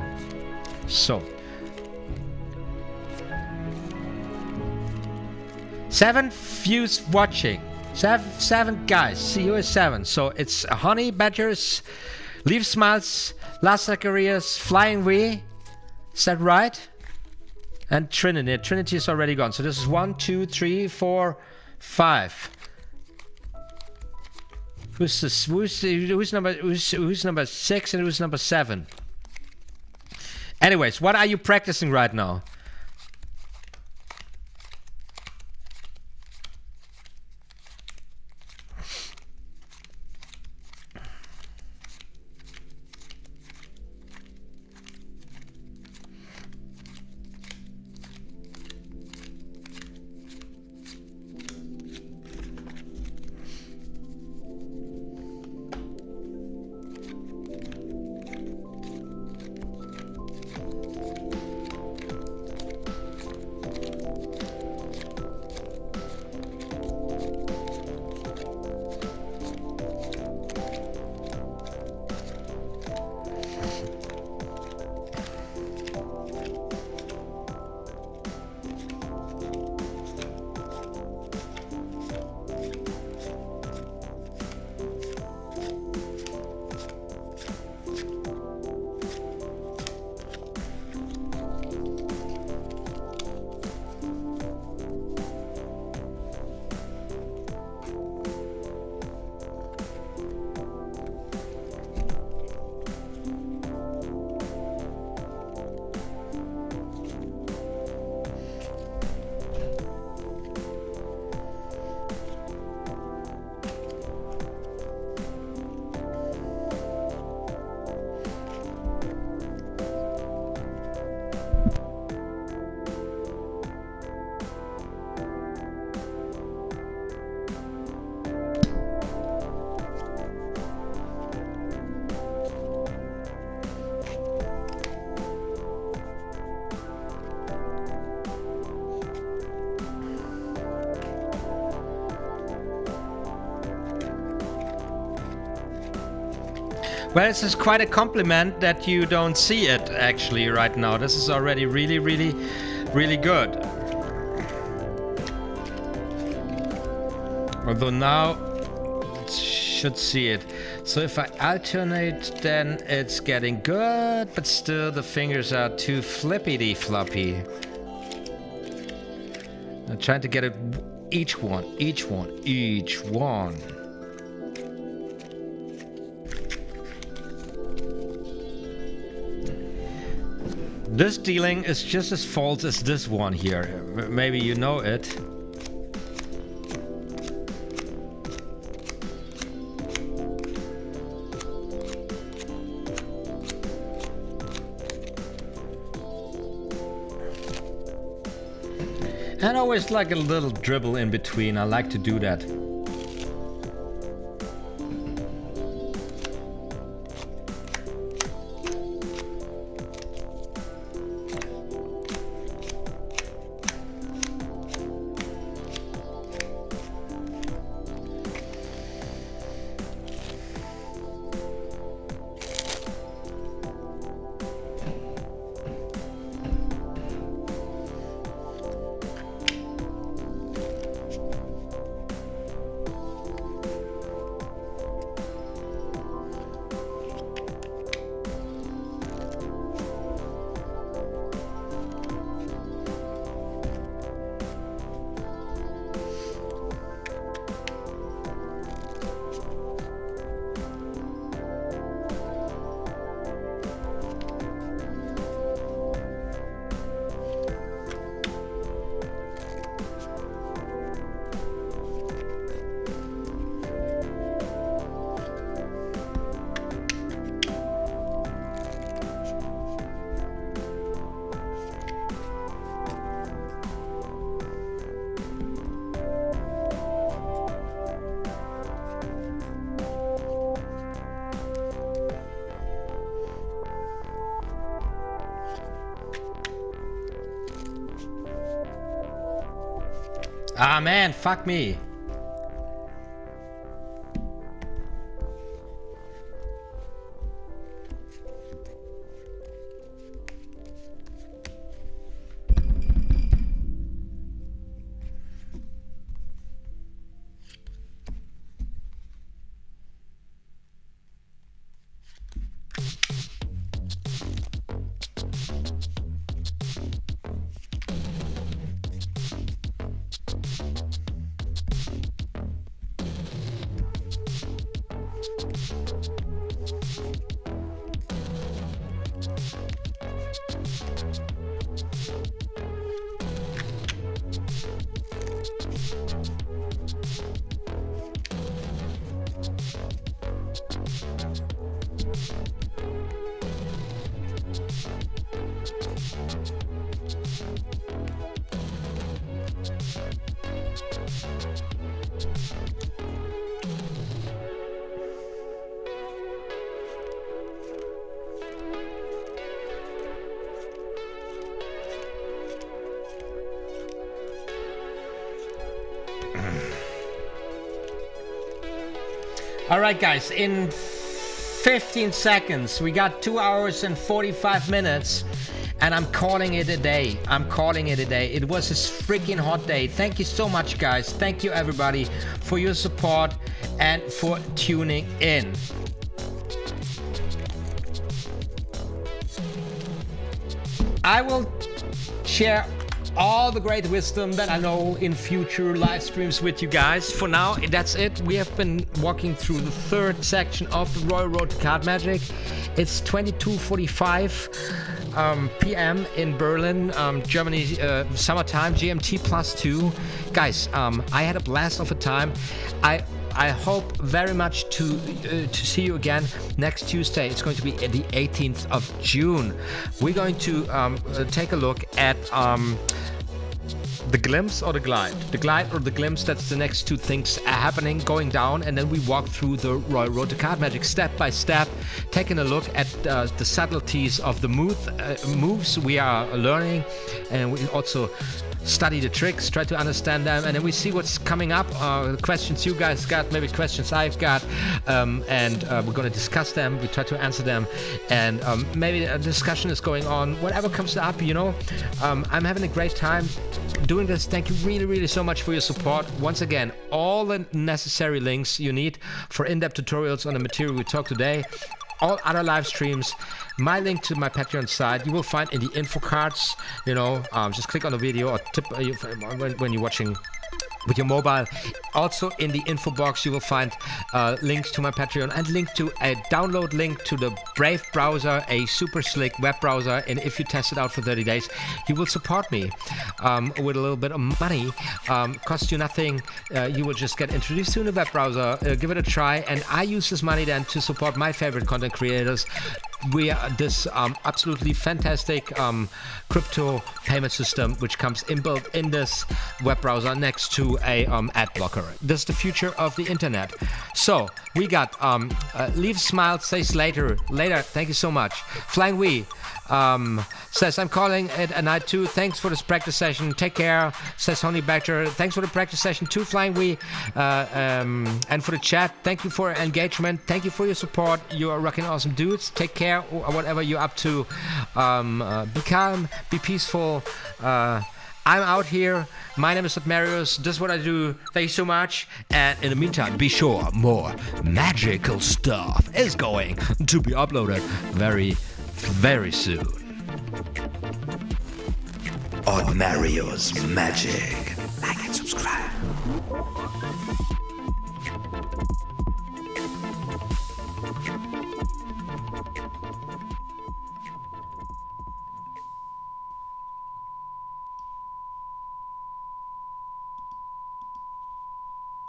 So 7 views watching. 7 guys. See you at 7. So it's Honey Badgers, Leaf Smiles, Last Zacharias, Flying V. Is that right? And Trinity. Trinity is already gone. So this is 1, 2, 3, 4, 5. Who's this? Who's number 6 and who's number 7? Anyways, what are you practicing right now? Well, this is quite a compliment that you don't see it actually right now. This is already really, really, really good. Although now it should see it. So if I alternate, then it's getting good, but still the fingers are too flippity floppy. I'm trying to get it each one. This dealing is just as false as this one here. Maybe you know it. And always like a little dribble in between. I like to do that. Ah man, fuck me. All right, guys, in 15 seconds, we got 2 hours and 45 minutes, and I'm calling it a day. I'm calling it a day. It was a freaking hot day. Thank you so much, guys. Thank you, everybody, for your support and for tuning in. I will share all the great wisdom that I know in future live streams with you guys. For now, that's it. We have been walking through the third section of the Royal Road to Card Magic. It's 22:45 p.m. in Berlin, Germany, summertime, GMT +2. Guys, I had a blast of a time. I hope very much to see you again next Tuesday. It's going to be the 18th of June. We're going to take a look at the glimpse or the glide. The glide or the glimpse, that's the next two things happening, going down, and then we walk through the Royal Road to Card Magic step by step, taking a look at the subtleties of the moves we are learning, and we also study the tricks, try to understand them, and then we see what's coming up, questions you guys got, maybe questions I've got, and we're going to discuss them, we try to answer them, and maybe a discussion is going on, whatever comes up, you know. I'm having a great time doing this. Thank you really so much for your support. Once again, all the necessary links you need for in-depth tutorials on the material we talked today, all other live streams, my link to my Patreon site, you will find in the info cards. You know, just click on the video or tip when you're watching with your mobile. Also in the info box you will find links to my Patreon and link to a download link to the Brave browser, a super slick web browser, and if you test it out for 30 days you will support me with a little bit of money. Costs you nothing. You will just get introduced to the web browser, give it a try, and I use this money then to support my favorite content creators. We are this absolutely fantastic crypto payment system which comes inbuilt in this web browser next to a ad blocker. This is the future of the internet. So we got leave smile, says later. Thank you so much. Flying Wee says, I'm calling it a night too. Thanks for this practice session. Take care. Says Honey Badger. Thanks for the practice session too, Flying Wee. And for the chat, thank you for your engagement. Thank you for your support. You are rocking awesome dudes. Take care, or whatever you're up to. Be calm, be peaceful. I'm out here. My name is OTHMARIUS. This is what I do. Thank you so much. And in the meantime, be sure more magical stuff is going to be uploaded very soon. OTHMARIUS Magic. Like and subscribe.